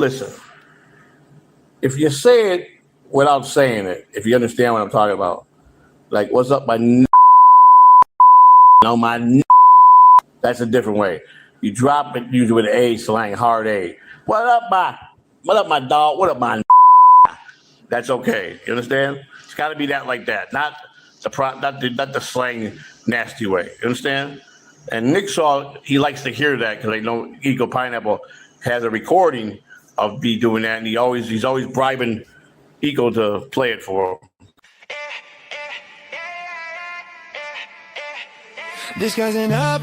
listen. If you say it without saying it, if you understand what I'm talking about, like, what's up, my no, my that's a different way. You drop it usually with an A, slang, hard A. What up, my dog? What up, my That's okay. You understand? It's got to be that like that, not the slang nasty way. You understand? And Nick Shaw, he likes to hear that because I know Eagle Pineapple has a recording of me doing that, and he's always bribing Eagle to play it for him. This guy's an up,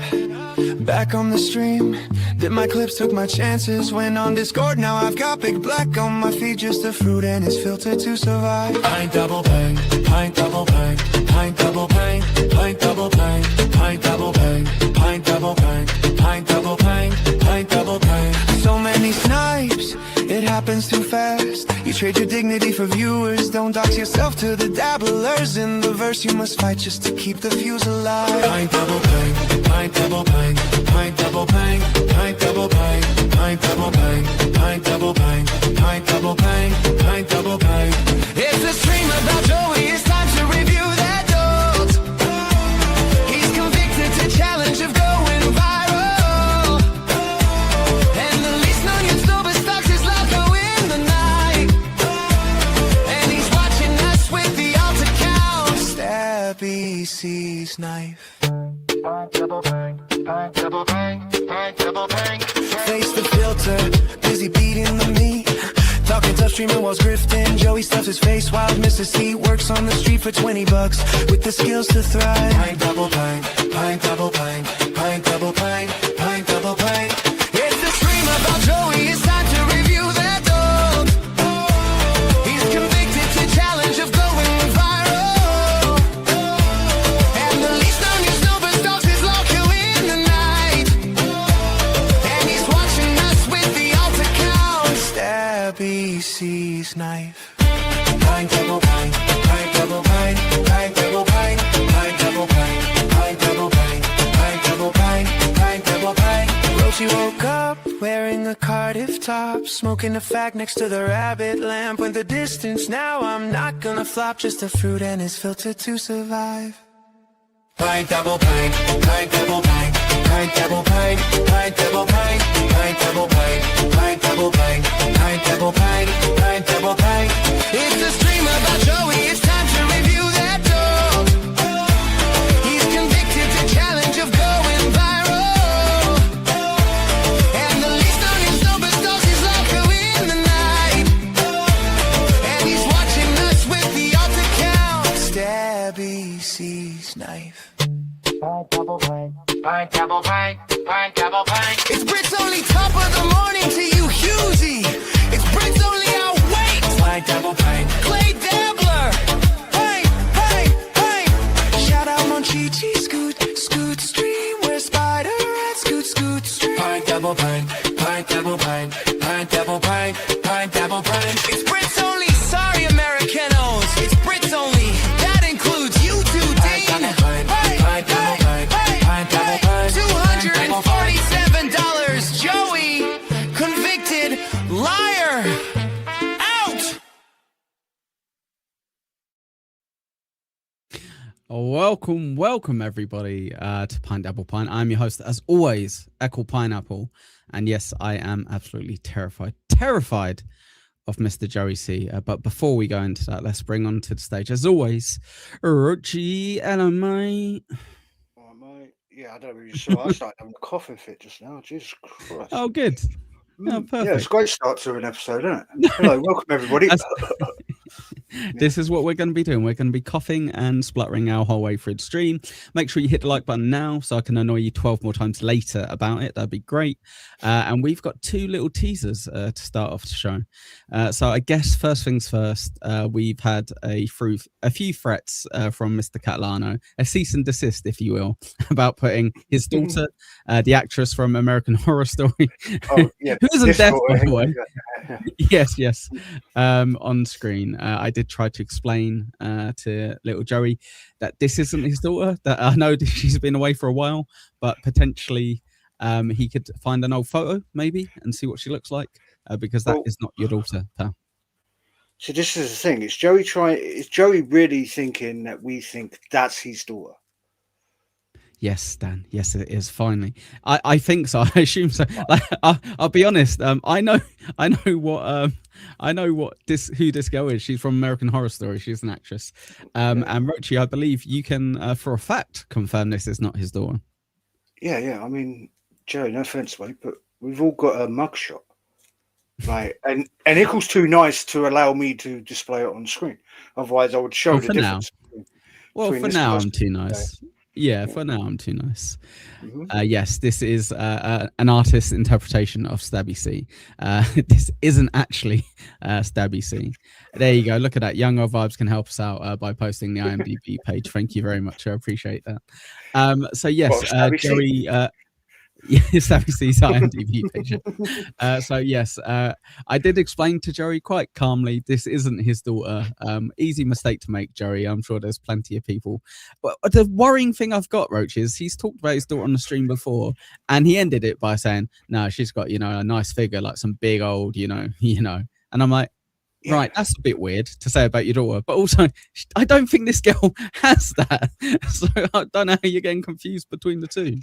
back on the stream. Did my clips, took my chances, went on Discord. Now I've got big black on my feet, just a fruit and it's filtered to survive. Pint double bang, pint double bang, pint double bang, pint double bang, pint double bang, pint double bang, pint double bang, pint double bang. So many snipes, it happens too fast. You trade your dignity for viewers, don't dox yourself to the dabblers. In the verse you must fight just to keep the fuse alive. Pint double bang, pint double bang, pint double bang, pint double bang, pint double bang, pint double bang, pint double bang, pint double bang. It's a stream about Joey, it's time to review that dope. He's convicted to challenge of going viral. And the least known YouTuber stalks his logo in the night. And he's watching us with the alt account. Stabby sees knife. Pint double bang, pint double bang, pint double bang. Face the filter, busy beating the meat. Talking tough, streaming while grifting. Joey stuffs his face while Mrs. C works on the street for $20 with the skills to thrive. Pint double bang, pint double bang, pint double bang, pint double bang. It's the stream about Joey, it's time to review that dog. He's convicted to challenge of going viral. And the least known YouTuber stalks his local in the night. And he's watching us with the alt account. Stabby sees knife. Pint double bang, pint double bang, pint double bang, pint double bang, pint double bang, pint double bang, pint double bang. Roachy woke up wearing a Cardiff top, smoking a fag next to the rabbit lamp. Went the distance, now I'm not gonna flop, just a fruit and his filter to survive. Pint double bang, pint double bang, pint double bang, pint double bang, pint double bang, pint double bang, pint double bang, pint double bang. It's a stream about Joey, it's time to review that dope. He's convicted to challenge of going viral. And the least known YouTuber stalks his local in the night. And he's watching us with the alt account. Stabby sees knife. Pint double bang, pint double bang, pint double bang. It's Brit's only top of the morning to you, Husey. It's Brit's only out wait. Pint double bang. Clay Dabbler. Bang, bang, bang. Shout out Monchichi, scoot stream. Where Spider at scoot stream. Pint double bang, pint double bang, pint double bang, pint double bang. It's Brit's only, sorry Americanos. It's Brit's only. That includes you two, Dean. $247. Joey, convicted liar. Out. Welcome everybody to PintDabblePint. I'm your host, as always, Echo Pineapple, and yes, I am absolutely terrified of Mr. Joey C. But before we go into that, let's bring on to the stage, as always, Roachy. Hello, mate. Oh, mate. Yeah, I don't really saw. I started having a coughing fit just now. Jesus Christ. Oh, good. Oh, perfect. Yeah, it's a great start to an episode, isn't it? Hello, welcome everybody. This is what we're going to be doing. We're going to be coughing and spluttering our whole way through the stream. Make sure you hit the like button now so I can annoy you 12 more times later about it. That'd be great. And we've got two little teasers to start off the show. So I guess first things first, we've had a few threats from Mr. Catalano, a cease and desist, if you will, about putting his daughter, the actress from American Horror Story, Oh, yeah, who isn't deaf, difficult, by the way. Yeah. Yes. On screen. I did try to explain to little Joey that this isn't his daughter, that I know that she's been away for a while, but potentially he could find an old photo maybe and see what she looks like. because that Well, is not your daughter, pal. so this is the thing. Is Joey really thinking that we think that's his daughter? Yes, Dan. Yes, it is. Finally, I think so. I assume so. Like, I'll be honest. I know who this girl is. She's from American Horror Story. She's an actress. And Roachy, I believe you can, for a fact, confirm this is not his daughter. Yeah. I mean, Joey, no offense, mate, but we've all got a mugshot, right? And Ickle's too nice to allow me to display it on screen. Otherwise, I would show the difference. Well, for this now, person I'm too nice. Yeah, for now, I'm too nice. Yes, this is an artist's interpretation of Stabby C. This isn't actually Stabby C. There you go. Look at that. Young Old Vibes can help us out by posting the IMDb page. Thank you very much. I appreciate that. So, yes, Jerry... Yes, C's IMDb page. So yes, I did explain to Joey quite calmly, this isn't his daughter. Easy mistake to make, Joey. I'm sure there's plenty of people. But the worrying thing I've got, Roach, is he's talked about his daughter on the stream before, and he ended it by saying, "No, she's got a nice figure, like some big old, And I'm like, right, that's a bit weird to say about your daughter, but also I don't think this girl has that. So I don't know how you're getting confused between the two.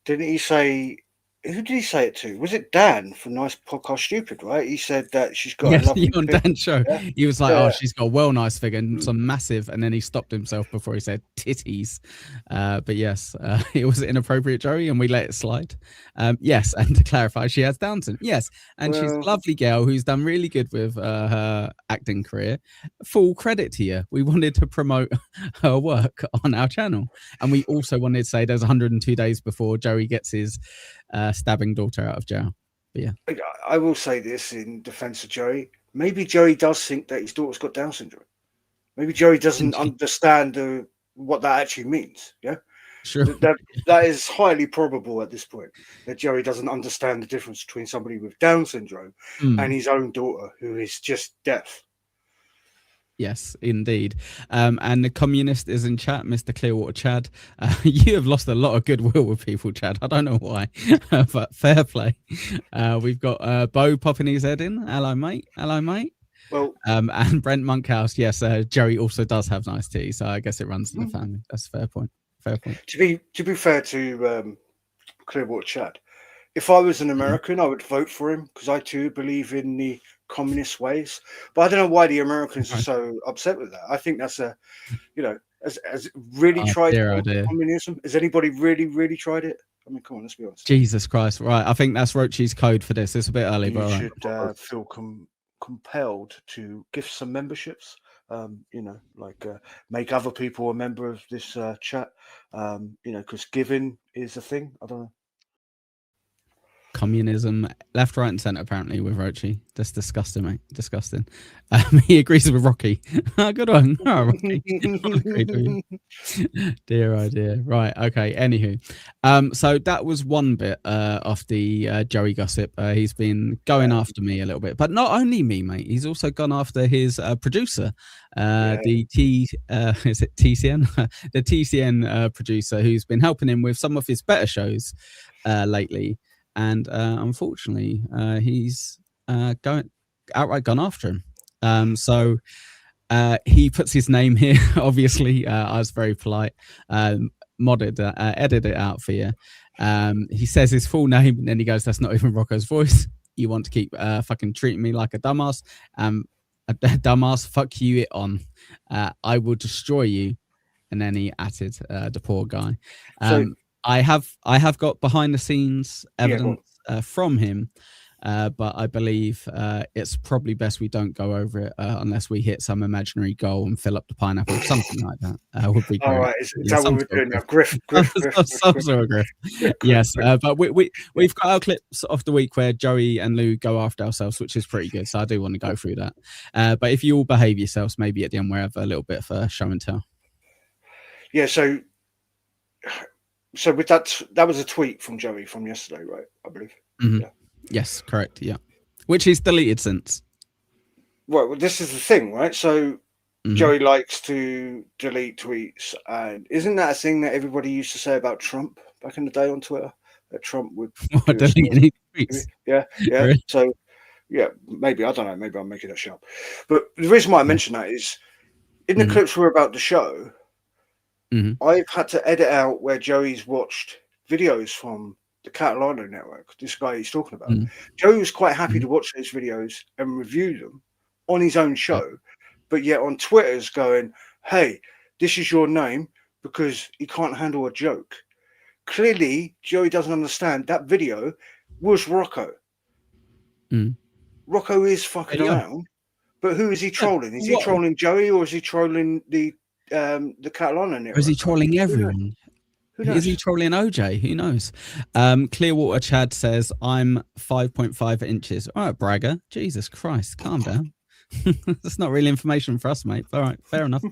Didn't he say? Who did he say it to? Was it Dan from Nice Podcast Stupid? Right? He said that she's got a lovely on figure. Dan's show. Yeah? He was like, "Oh, she's got a well nice figure and some massive," and then he stopped himself before he said titties. But yes, it was inappropriate, Joey, and we let it slide. Yes, and to clarify, she has Down syndrome. Yes, and she's a lovely girl who's done really good with her acting career. Full credit to you. We wanted to promote her work on our channel, and we also wanted to say there's 102 days before Joey gets his stabbing daughter out of jail. But yeah, I will say this in defense of Joey. Maybe Joey does think that his daughter's got Down syndrome. Maybe Joey doesn't understand what that actually means. Yeah, sure. That is highly probable at this point, that Joey doesn't understand the difference between somebody with Down syndrome and his own daughter, who is just deaf. Yes, indeed. And the communist is in chat, Mr. Clearwater Chad. You have lost a lot of goodwill with people, Chad. I don't know why, but fair play. We've got Bo popping his head in. Hello, mate. Hello, mate. Well, and Brent Monkhouse. Yes, Jerry also does have nice tea, so I guess it runs in the family. That's a fair point. Fair point. To be fair to Clearwater Chad, if I was an American, I would vote for him because I too believe in the communist ways. But I don't know why the Americans are so upset with that. I think that's has really tried communism. Has anybody really tried it? I mean, come on, let's be honest. Jesus Christ! Right, I think that's Roachy's code for this. It's a bit early, but you should feel compelled to gift some memberships. Make other people a member of this chat. Because giving is a thing. I don't know. Communism, left, right, and centre. Apparently, with Roachy, that's disgusting, mate. Disgusting. He agrees with Rocky. Good one, Rocky. Dear, oh dear. Right. Okay. Anywho, so that was one bit of the Joey gossip. He's been going after me a little bit, but not only me, mate. He's also gone after his producer, the TCN, the TCN producer, who's been helping him with some of his better shows lately. And unfortunately, he's outright gone after him. So he puts his name here. Obviously, I was very polite. Edited it out for you. He says his full name, and then he goes, "That's not even Rocco's voice. You want to keep fucking treating me like a dumbass? A dumbass. Fuck you it on. I will destroy you." And then he added the poor guy. I have got behind the scenes evidence from him, but I believe it's probably best we don't go over it unless we hit some imaginary goal and fill up the pineapple, something like that. Would be great. All right, is that what we're doing now? Griff. Yes, but we've got our clips of the week where Joey and Lou go after ourselves, which is pretty good. So I do want to go through that. But if you all behave yourselves, maybe at the end we have a little bit of a show and tell. Yeah. So with that was a tweet from Joey from yesterday, right? I believe. Mm-hmm. Yeah. Yes, correct. Yeah, which he's deleted since. Well, this is the thing, right? So Joey likes to delete tweets, and isn't that a thing that everybody used to say about Trump back in the day on Twitter? That Trump would delete any tweets. Yeah. Really? So Yeah, maybe, I don't know. Maybe I'm making that shit up. But the reason why I mention that is in the clips we're about to show, I've had to edit out where Joey's watched videos from the Catalano network, this guy he's talking about. Joey was quite happy to watch those videos and review them on his own show, but yet on Twitter's going, hey, this is your name, because he can't handle a joke. Clearly, Joey doesn't understand that video was Rocco. Rocco is fucking around, but who is he trolling? Is he trolling Joey, or is he trolling the Catalano network? Or is he trolling everyone? Is he trolling OJ? Who knows? Clearwater Chad says, I'm 5.5 inches. All right, bragger. Jesus Christ, calm down. That's not really information for us, mate. All right, fair enough.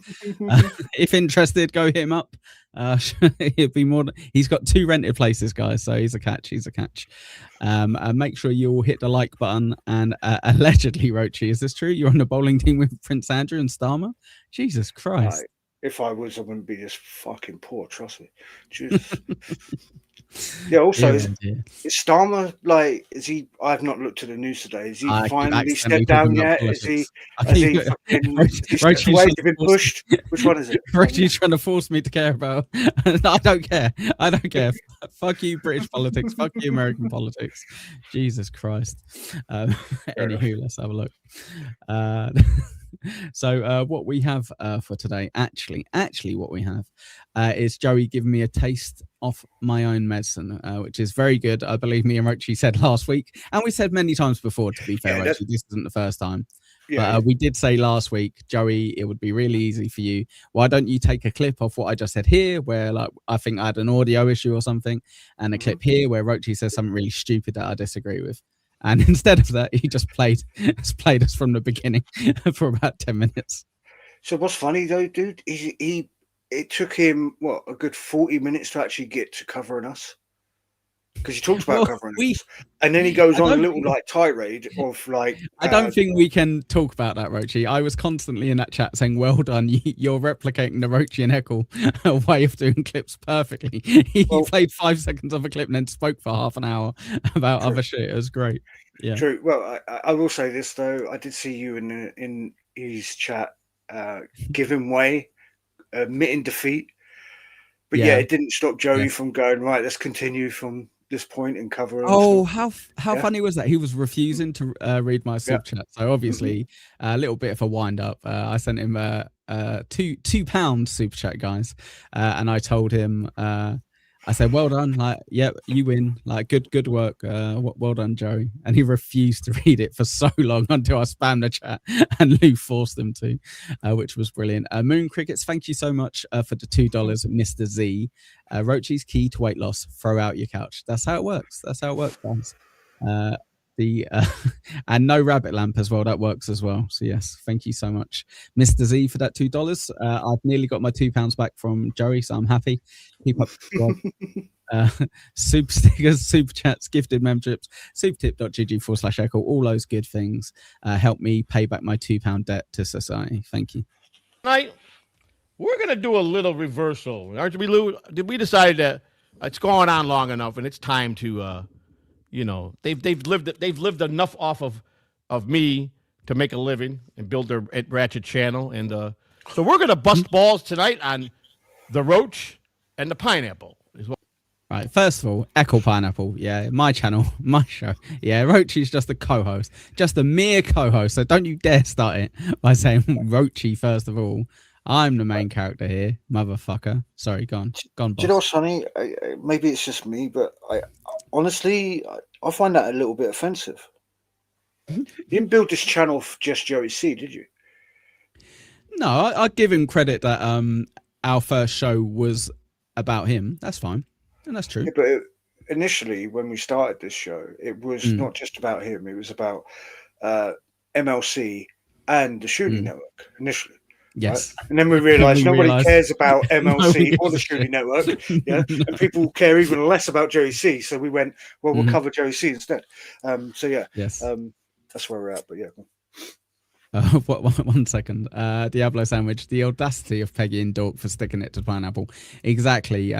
If interested, go hit him up. It'd be more. He's got 2 rented places, guys, so he's a catch. He's a catch. Make sure you all hit the like button. And allegedly, Roachy, is this true? You're on the bowling team with Prince Andrew and Starmer? Jesus Christ. If I was, I wouldn't be this fucking poor. Trust me. Jesus. Yeah. Also, is Starmer like? Is he? I've not looked at the news today. Is he finally stepped down yet? Is he? Has he been pushed? Which one is it? Roachy's trying to force me to care about. I don't care. I don't care. Fuck you, British politics. Fuck you, American politics. Jesus Christ. Anywho, let's have a look. So what we have for today, actually what we have is Joey giving me a taste of my own medicine, which is very good. I believe me and Roachy said last week, and we said many times before, to be fair, Roachy, this isn't the first time. Yeah. But we did say last week, Joey, it would be really easy for you. Why don't you take a clip of what I just said here, where like I think I had an audio issue or something, and a clip here where Roachy says something really stupid that I disagree with. And instead of that, he just played us from the beginning for about 10 minutes. So what's funny though, dude, it took him a good 40 minutes to actually get to covering us, because he talks about covering us, and then he goes on a little like tirade of like. I don't think we can talk about that, Roachy. I was constantly in that chat saying, "Well done, you're replicating the Roachy and Heckle way of doing clips perfectly." He played 5 seconds of a clip and then spoke for half an hour about other shit. It was great. Yeah. True. Well, I will say this though. I did see you in his chat giving way, admitting defeat, but yeah, it didn't stop Joey from going right. Let's continue from this point and cover. How funny was that? He was refusing to read my super chat. So obviously a little bit of a wind up. I sent him a £2 super chat, guys, and I told him. I said, well done, like, yeah, you win, like, good work, well done, Joey. And he refused to read it for so long until I spammed the chat and Lou forced him to, which was brilliant. Moon Crickets, thank you so much for the $2, Mr. Z. Roachy's key to weight loss, throw out your couch. That's how it works. That's how it works, guys. And no rabbit lamp as well, that works as well. So yes, thank you so much, Mr. Z, for that $2. I've nearly got my £2 back from Joey, so I'm happy. Keep up super stickers, super chats, gifted memberships, supertip.gg/echo, all those good things help me pay back my £2 debt to society. Thank you. Tonight we're gonna do a little reversal, aren't we, Lou? Did we decide that it's going on long enough and it's time to they've lived enough off of me to make a living and build their Ratchet channel, and so we're gonna bust balls tonight on the Roach and the Pineapple. Right, first of all, Echo Pineapple, yeah, my channel, my show. Yeah, Roachy's just a co-host, just a mere co-host. So don't you dare start it by saying Roachy first of all. I'm the main character here, motherfucker. Sorry, go on, boss. Do you know what's funny? Maybe it's just me, but honestly, I find that a little bit offensive. You didn't build this channel for just Joey C, did you? No, I'd give him credit that our first show was about him. That's fine, and that's true. Yeah, but initially, when we started this show, it was not just about him. It was about MLC and the Shooting Network initially. Yes. Right? And then we realised nobody cares about MLC or the Shooting Network. Yeah. And people care even less about Joey C. So we went, well, we'll cover Joey C instead. So yeah. Yes. That's where we're at. But yeah. One second. Diablo Sandwich, the audacity of Peggy and Dork for sticking it to Pineapple. Exactly.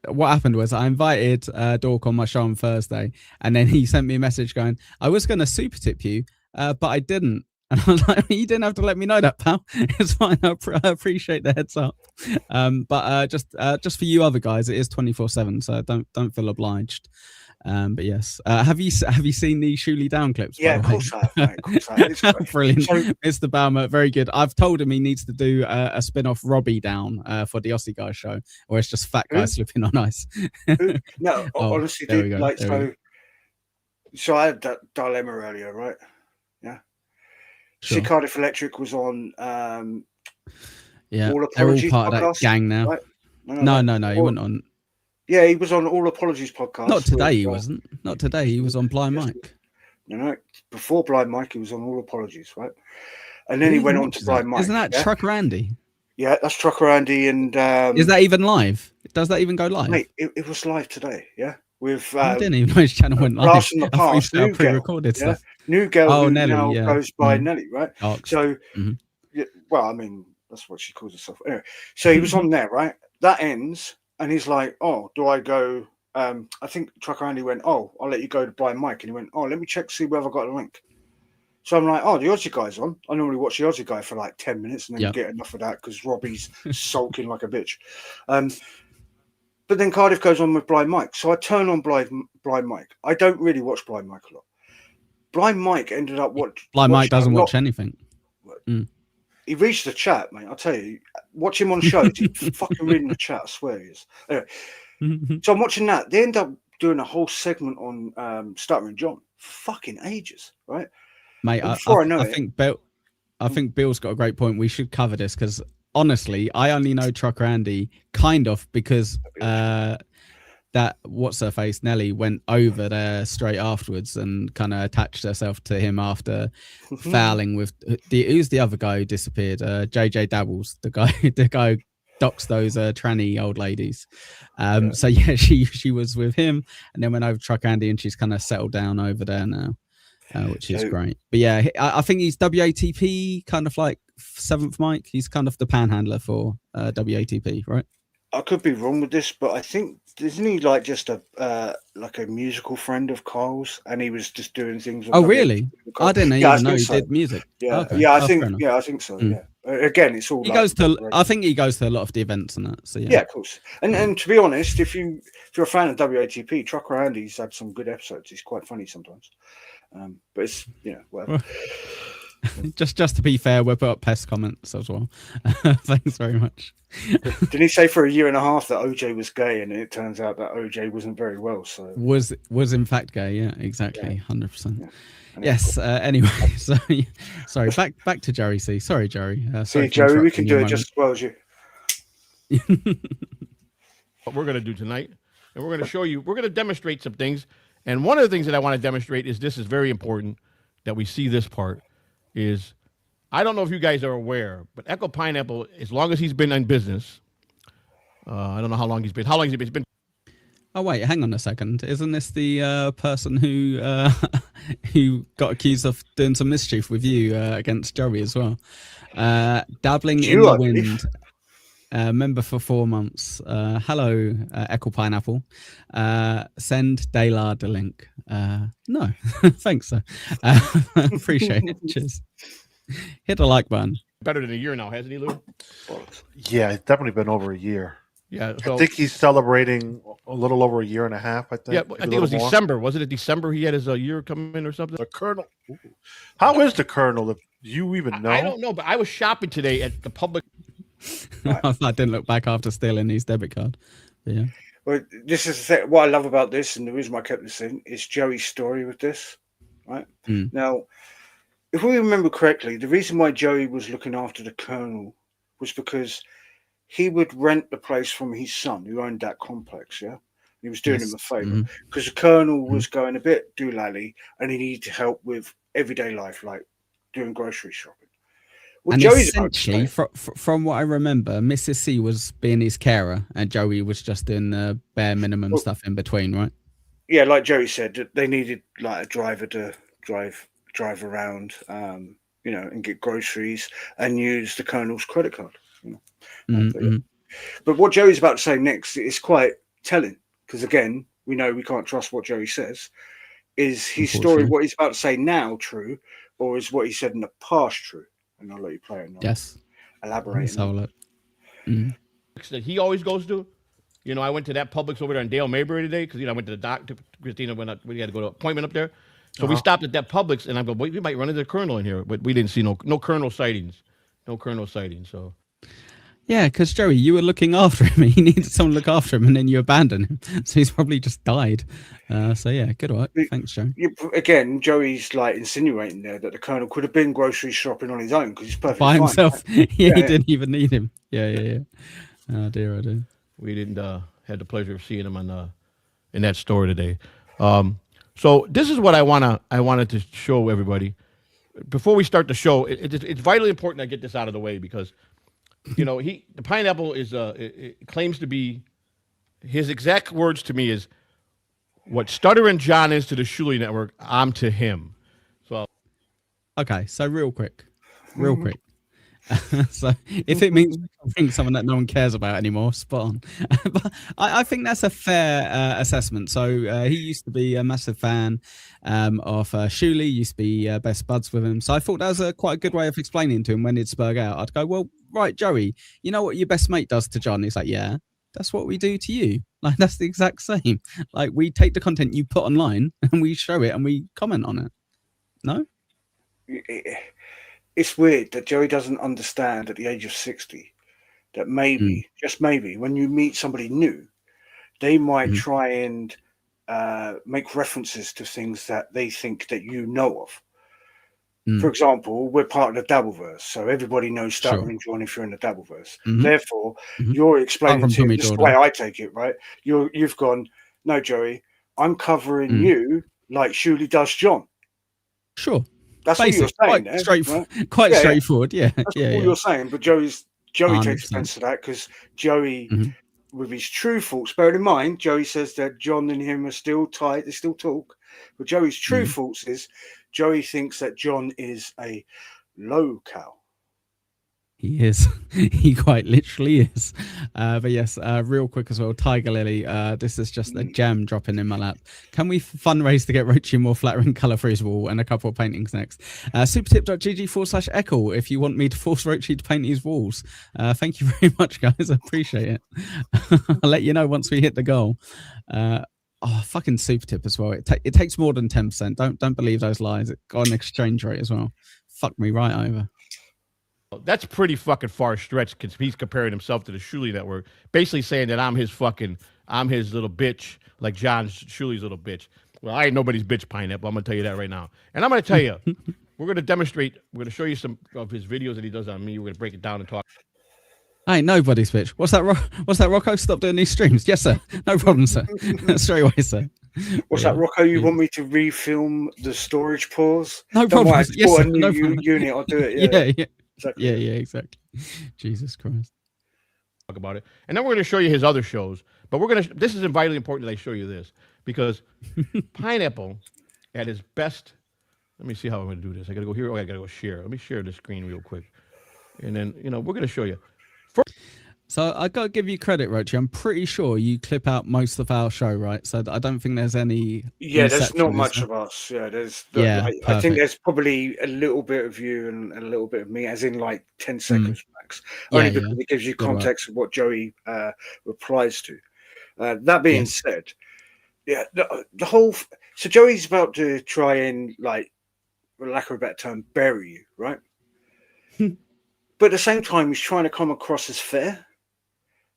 What happened was I invited Dork on my show on Thursday, and then he sent me a message going, I was going to super tip you, but I didn't. And I was like, you didn't have to let me know that, pal. It's fine. I appreciate the heads up. But just for you other guys, it is 24/7, so don't feel obliged. But yes, have you seen the Shuley Down clips? Yeah, of course I have, mate. Of course I have. It's great. Brilliant, So- Mr. Baumer, very good. I've told him he needs to do a spin-off Robbie Down for the Aussie Guy show, where it's just fat guys slipping on ice. No, Oh, honestly, there we dude, go, like there we so I had that dilemma earlier, right? Yeah. Sure. See, Cardiff Electric was on Yeah, All they're all Apologies part of that podcast, gang now. right? No, he went on. Yeah, he was on All Apologies podcast. Not today, with, he wasn't. Not today. He was on Blind Mike. No, before Blind Mike, he was on All Apologies, right? And then he went on to Blind Mike. Isn't that yeah? Trucker Andy? Yeah, that's Trucker Andy, and is that even live? Does that even go live? mate, it was live today. Yeah, with I didn't even know his channel went live. Blast from the I thought he Past, still New pre-recorded Girl, stuff. New Girl, Oh, who Nelly, now yeah. goes by Nelly, right? Ox. So, Mhm. yeah, well, I mean, that's what she calls herself. Anyway, so he was on there, right? That ends, and he's like, "Oh, do I go?" I think Trucker Andy went, "Oh, I'll let you go to Blind Mike," and he went, "Oh, let me check see whether I got a link." So I'm like, "Oh, the Aussie guy's on." I normally watch the Aussie guy for like 10 minutes, and then get enough of that because Robbie's sulking like a bitch. But then Cardiff goes on with Blind Mike, so I turn on Blind Mike. I don't really watch Blind Mike a lot. Blind Mike ended up Blind Mike doesn't watch anything. He reads the chat, mate. I'll tell you, watch him on shows. He's fucking reading the chat. I swear he is. Anyway, so I'm watching that. They end up doing a whole segment on Stuttering John. Fucking ages, right? Mate, I think Bill's got a great point. We should cover this because honestly, I only know Trucker Andy kind of because that what's her face Nelly went over there straight afterwards and kind of attached herself to him after fouling with who's the other guy who disappeared? JJ Dabbles, the guy who docks those tranny old ladies. So yeah, she was with him and then went over to Truck Andy and she's kind of settled down over there now. Which is great. But yeah, I think he's WATP, kind of like 7th mic. He's kind of the panhandler for WATP, right? I could be wrong with this, but I think isn't he like just a like a musical friend of Carl's, and he was just doing things. Oh, really? I didn't even know he did music. Yeah, okay. yeah, I think so. Yeah, again, it's all. He goes to. I think he goes to a lot of the events and that. So yeah, of course. And to be honest, if you're a fan of WATP, Trucker Andy's had some good episodes. He's quite funny sometimes. But it's whatever. just to be fair, we'll put up pest comments as well. Thanks very much. Didn't he say for a year and a half that OJ was gay, and it turns out that OJ wasn't very well? So was in fact gay. Yeah, exactly, 100%. Yeah. Yes. Anyway, so sorry. Back to Jerry C. Sorry, Jerry. See, Jerry, we can do it just as well as you. What we're going to do tonight, and we're going to show you. We're going to demonstrate some things. And one of the things that I want to demonstrate is this is very important that we see this part is I don't know if you guys are aware, but Echo Pineapple, as long as he's been in business, I don't know how long he's been. How long has he been? He's been. Oh wait, hang on a second. Isn't this the person who who got accused of doing some mischief with you against Joey as well? Dabbling in the wind. Member for 4 months. Hello, Echo Pineapple. Send Daylard a link. No, thanks, sir. Appreciate it. Cheers. Hit the like button. Better than a year now, hasn't he, Lou? Yeah, it's definitely been over a year. Yeah, so, I think he's celebrating a little over a year and a half. I think. Yeah, I think it was December. Was it December? He had his year come in or something. The Colonel. How is the Colonel? If you even know, I don't know, but I was shopping today at the public. I didn't look back after stealing his debit card. But yeah. Well, this is the thing. What I love about this, and the reason why I kept this in, is Joey's story with this. Right now, if we remember correctly, the reason why Joey was looking after the Colonel was because he would rent the place from his son, who owned that complex. Yeah, he was doing him a favor because the Colonel was going a bit doolally, and he needed help with everyday life, like doing grocery shopping. Well, and Joey's essentially, from what I remember, Mrs. C was being his carer, and Joey was just doing the bare minimum stuff in between, right? Yeah, like Joey said, they needed like a driver to drive around, and get groceries and use the Colonel's credit card. But what Joey's about to say next is quite telling, because again, we know we can't trust what Joey says. Is his story, what he's about to say now, true? or is what he said in the past true? And I'll let you play it now. Yes. Elaborate. Let's have a look. Mm. That he always goes to. You know, I went to that Publix over there in Dale Maybury today because, I went to the doctor. Christina we had to go to an appointment up there. So we stopped at that Publix, and I go, wait, we might run into the Colonel in here. But we didn't see no Colonel sightings. No Colonel sightings, so. Yeah, because Joey, you were looking after him. He needed someone to look after him, and then you abandoned him. So he's probably just died. So yeah, good work. Thanks, Joey. Again, Joey's like insinuating there that the Colonel could have been grocery shopping on his own because he's perfectly By fine, himself. right? He didn't even need him. Yeah. Oh dear, oh dear. We didn't had the pleasure of seeing him in that store today. So this is what I wanted to show everybody. Before we start the show, it's vitally important I get this out of the way because, the pineapple is it claims to be, his exact words to me is, what Stuttering John is to the Shuley Network, I'm to him. So, okay, so real quick. So if it means bring someone that no one cares about anymore, spot on. But I think that's a fair assessment. So he used to be a massive fan of Shuley, used to be best buds with him. So I thought that was quite a good way of explaining to him when he'd spurg out. I'd go, well, right, Joey, you know what your best mate does to John? He's like, yeah, that's what we do to you. Like, that's the exact same. Like, we take the content you put online and we show it and we comment on it. No? It's weird that Joey doesn't understand at the age of 60 that maybe, just maybe, when you meet somebody new, they might try and make references to things that they think that you know of. For example, we're part of the Dabbleverse, so everybody knows Stuttering John if you're in the Dabbleverse. Therefore, you're explaining to me, this is the way I take it, right? You've gone, no, Joey, I'm covering you like Shuley does John. Sure. That's what you're saying. Quite straightforward, yeah. That's all you're saying, but Joey 100%. takes offense to that because Joey, with his true faults, bear in mind, Joey says that John and him are still tight, they still talk, but Joey's true faults is Joey thinks that John is a low cow. He is. He quite literally is. But yes, real quick as well, Tiger Lily, this is just a gem dropping in my lap. Can we fundraise to get Roachy more flattering colour for his wall and a couple of paintings next? Supertip.gg/echo if you want me to force Roachy to paint his walls. Thank you very much, guys. I appreciate it. I'll let you know once we hit the goal. Fucking super tip as well. It takes more than 10%. Don't believe those lies. It got an exchange rate as well. Fuck me right over. that's pretty fucking far stretched because he's comparing himself to the Shuley Network, basically saying that I'm his little bitch, like John Shuley's little bitch. Well, I ain't nobody's bitch, Pineapple. I'm going to tell you that right now. And I'm going to tell you, we're going to demonstrate, we're going to show you some of his videos that he does on me. We're going to break it down and talk. I ain't nobody's bitch. What's that, Rocco? Stop doing these streams. Yes, sir. No problem, sir. Straight away, sir. What's that, Rocco? You want me to refilm the storage pause? No problem. Worry, Yes, sir. A new No problem. unit, I'll do it. Yeah. Exactly. Yeah, exactly. Jesus Christ. Talk about it. And then we're going to show you his other shows. But this is vitally important that I show you this because Pineapple at his best. Let me see how I'm going to do this. I got to go here. I got to go share. Let me share the screen real quick. And then, we're going to show you. So I got to give you credit, Roachy. I'm pretty sure you clip out most of our show, right? So I don't think there's any. Yeah, there's not much of us. Yeah, I think there's probably a little bit of you and a little bit of me, as in like 10 seconds max. Only because it gives you context of what Joey replies to. That being said, the whole. So Joey's about to try and, like, for lack of a better term, bury you, right? But at the same time, he's trying to come across as fair.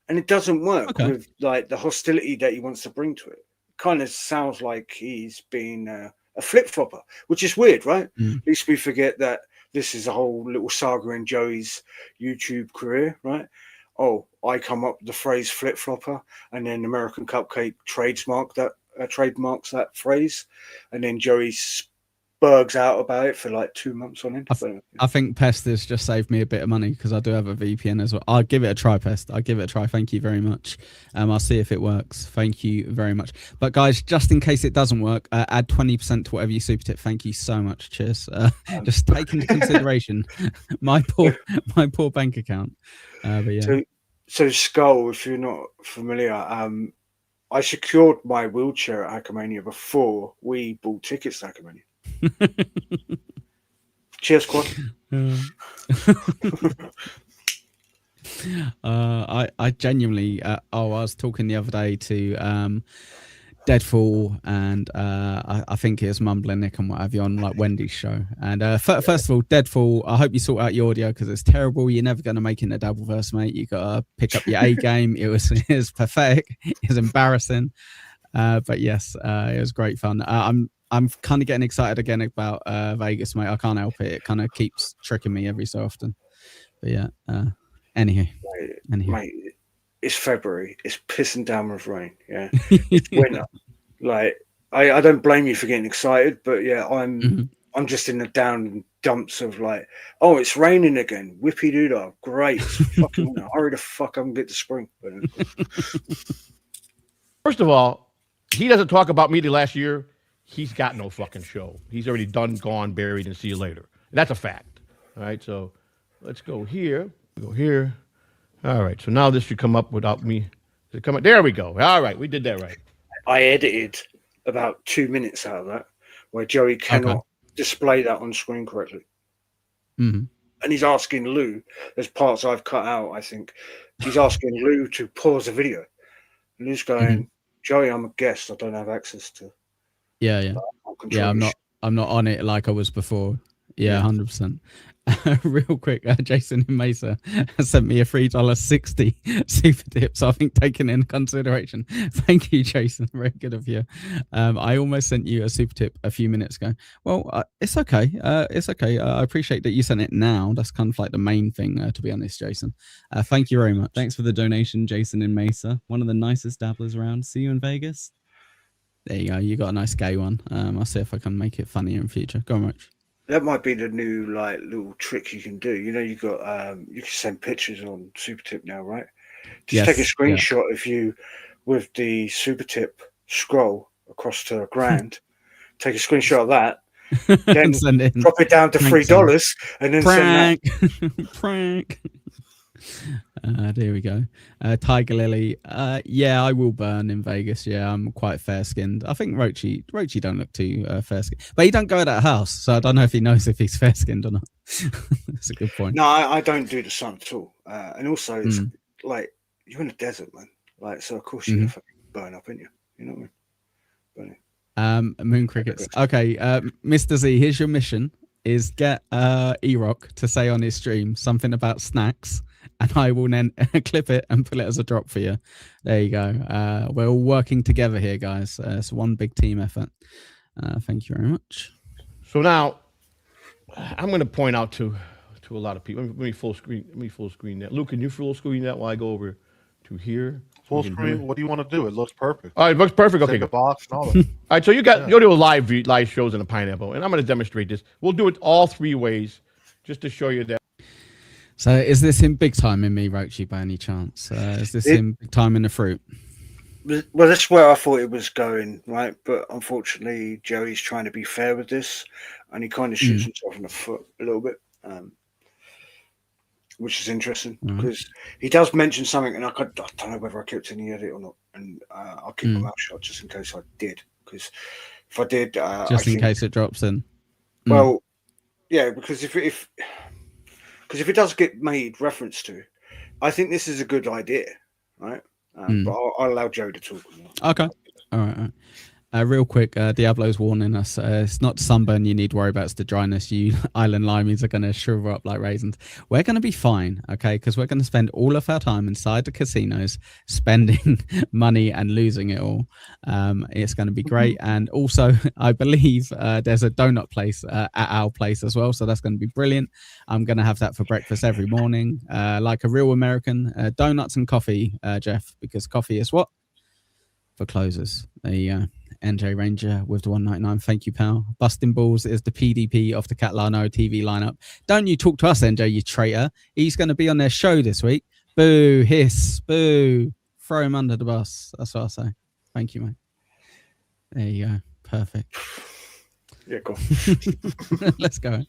And it doesn't work with like the hostility that he wants to bring to it. Kind of sounds like he's been a flip-flopper, which is weird, right? At least we forget that this is a whole little saga in Joey's YouTube career, right? Oh, I come up with the phrase flip-flopper, and then American Cupcake trademarks that phrase, and then Joey spurgs out about it for like 2 months on end. I think Pest has just saved me a bit of money because I do have a VPN as well. I'll give it a try, Pest. I'll give it a try. Thank you very much. I'll see if it works. Thank you very much. But guys, just in case it doesn't work, add 20% to whatever you super tip. Thank you so much. Cheers. Just take into consideration my poor bank account. But yeah. So Skull, if you're not familiar, I secured my wheelchair at Hackmania before we bought tickets to Hackmania. Cheers, Quad. I genuinely I was talking the other day to Deadfall and I think it was Mumbling Nick and what have you on like Wendy's show. And first of all, Deadfall, I hope you sort out your audio because it's terrible. You're never going to make it in a Dabbleverse, mate. You got to pick up your A game. It was pathetic. It was embarrassing. But yes, it was great fun. I'm kind of getting excited again about Vegas, mate. I can't help it. It kind of keeps tricking me every so often. But yeah, anyhow. Mate, it's February. It's pissing down with rain. Yeah, it's winter. Like, I don't blame you for getting excited, but yeah, I'm just in the down dumps of like, oh, it's raining again. Whippy doo dah. Great. It's fucking winter. Hurry the fuck up and get to spring. First of all, he doesn't talk about me the last year. He's got no fucking show. He's already done, gone, buried, and see you later. That's a fact. All right, so let's go here. Go here. All right, so now this should come up without me. Does it come up? There we go. All right, we did that right. I edited about 2 minutes out of that, where Joey cannot display that on screen correctly. Mm-hmm. And he's asking Lou, there's parts I've cut out, I think. He's asking Lou to pause the video. And Lou's going, Joey, I'm a guest. I don't have access to. Yeah. Yeah, I'm not on it like I was before. Yeah, 100%. Real quick, Jason in Mesa sent me a $3.60 super tip, so I think taken in consideration. Thank you, Jason. Very good of you. I almost sent you a super tip a few minutes ago. Well, it's okay. It's okay. I appreciate that you sent it now. That's kind of like the main thing, to be honest, Jason. Thank you very much. Thanks for the donation, Jason in Mesa. One of the nicest dabblers around. See you in Vegas. There you go. You got a nice gay one. I'll see if I can make it funnier in future. Go on, Roach. That might be the new like little trick you can do. You know, you got you can send pictures on Super Tip now, right? Just take a screenshot of you with the Super Tip scroll across to $1,000. Take a screenshot of that, then send it drop it down to $3, and then prank. send that. Prank. There we go. Tiger Lily. Yeah, I will burn in Vegas. Yeah, I'm quite fair skinned. I think Roachy don't look too fair skinned, but he don't go to that house, so I don't know if he knows if he's fair skinned or not. That's a good point. No, I don't do the sun at all. And also, it's like you're in the desert, man. Like, so of course you're gonna fucking burn up, ain't you? You know what I mean? Moon crickets. Okay, Mr. Z, here's your mission: is get E-Rock to say on his stream something about snacks. And I will then clip it and put it as a drop for you. There you go. We're all working together here, guys. It's one big team effort. Thank you very much. So now, I'm going to point out to a lot of people. Let me full screen. Let me full screen that. Luke, can you full screen that while I go over to here? Full screen. What do you want to do? It looks perfect. All right, it looks perfect. Okay, take a box and all that. All right, so you do a live shows in the Pineapple, and I'm going to demonstrate this. We'll do it all 3 ways, just to show you that. So is this in big time in me, Roachy, by any chance? Is this in big time in the fruit? Well, that's where I thought it was going, right? But unfortunately, Joey's trying to be fair with this, and he kind of shoots himself in the foot a little bit, which is interesting because he does mention something, and I don't know whether I kept any edit or not, and I'll keep my mouth shut just in case I did, because if I did, just in case it drops in. Well, yeah, because if it does get made reference to, I think this is a good idea, right? But I'll allow Joe to talk. Okay. All right. Real quick, Diablo's warning us. It's not sunburn you need to worry about, it's the dryness. You island limeys are going to shrivel up like raisins. We're going to be fine, okay? Because we're going to spend all of our time inside the casinos, spending money and losing it all. It's going to be great. And also, I believe there's a donut place at our place as well. So that's going to be brilliant. I'm going to have that for breakfast every morning. Like a real American, donuts and coffee, Jeff, because coffee is what? For closers. There you go. NJ Ranger with the 199. Thank you, pal. Busting Balls is the PDP of the Cat Lano TV lineup. Don't you talk to us, NJ, you traitor. He's going to be on their show this week. Boo, hiss, boo. Throw him under the bus. That's what I say. Thank you, mate. There you go. Perfect. Yeah, go. Let's go.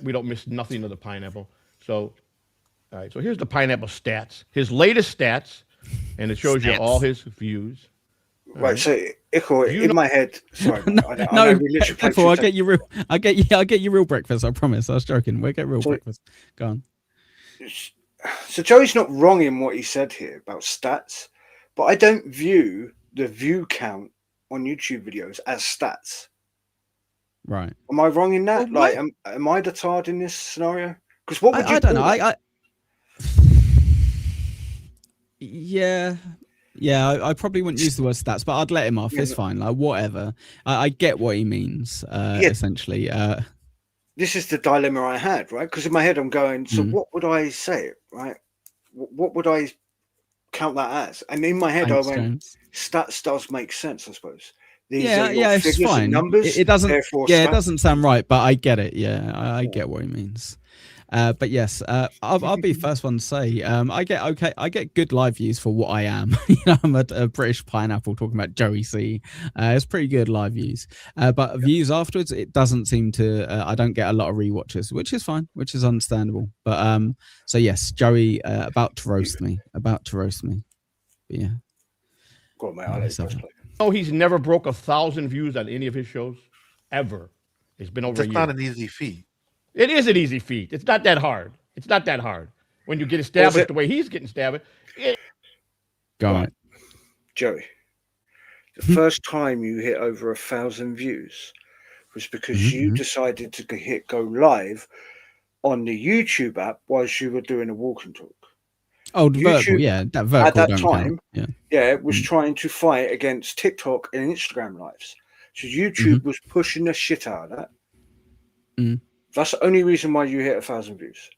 We don't miss nothing of the Pineapple. So, all right. So here's the Pineapple stats. His latest stats, and it shows you all his views. Right, so Ickle, You in know- my head, sorry, man, I No, know we literally played Ethel, two I'll seconds. get you real breakfast. I promise. I was joking. We'll get real So- breakfast. Go on. So Joey's not wrong in what he said here about stats, but I don't view the view count on YouTube videos as stats. Right. Am I wrong in that? Well, Like, am I the tard in this scenario? Because what would you I don't know. call that? Yeah. I probably wouldn't use the word stats, but I'd let him off. Yeah, It's but- fine. Like whatever. I get what he means. Essentially. This is the dilemma I had, right? Because in my head I'm going, so Mm. what would I say, right? What would I count that as? And in my head Thanks, I went, James. stats does make sense, I suppose. These Yeah, are your it's figures fine. and numbers. It doesn't. Therefore, Yeah, it stats. doesn't sound right, but I get it. Yeah, I get what he means. But yes, I'll be the first one to say I get good live views for what I am. I'm a British pineapple talking about Joey C. It's pretty good live views, but views afterwards, it doesn't seem to. I don't get a lot of rewatches, which is fine, which is understandable. But so yes, Joey about to roast me. But yeah. Go on, mate, I'll let you guys play. Oh, he's never broke 1,000 views on any of his shows ever. It's been over That's a year. not an easy feat. It is an easy feat. It's not that hard. It's not that hard. When you get established the way he's getting established. Go on. Joey, the first time you hit over 1,000 views was because you decided to go live on the YouTube app whilst you were doing a walk and talk. Oh, the vertical, YouTube, yeah, that vertical at that don't time, count. it was trying to fight against TikTok and Instagram lives. So YouTube was pushing the shit out of that. Mm. That's the only reason why you hit 1,000 views.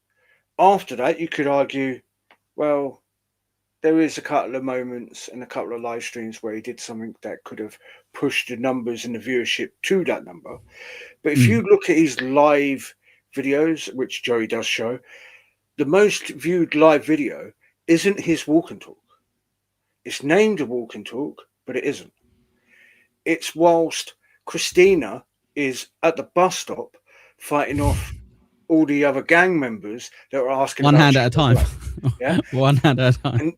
After that, you could argue, well, there is a couple of moments and a couple of live streams where he did something that could have pushed the numbers and the viewership to that number. But if you look at his live videos, which Joey does show, the most viewed live video isn't his walk and talk. It's named a walk and talk, but it isn't. It's whilst Christina is at the bus stop fighting off all the other gang members that are asking One about hand at a time. Yeah. One hand at a time.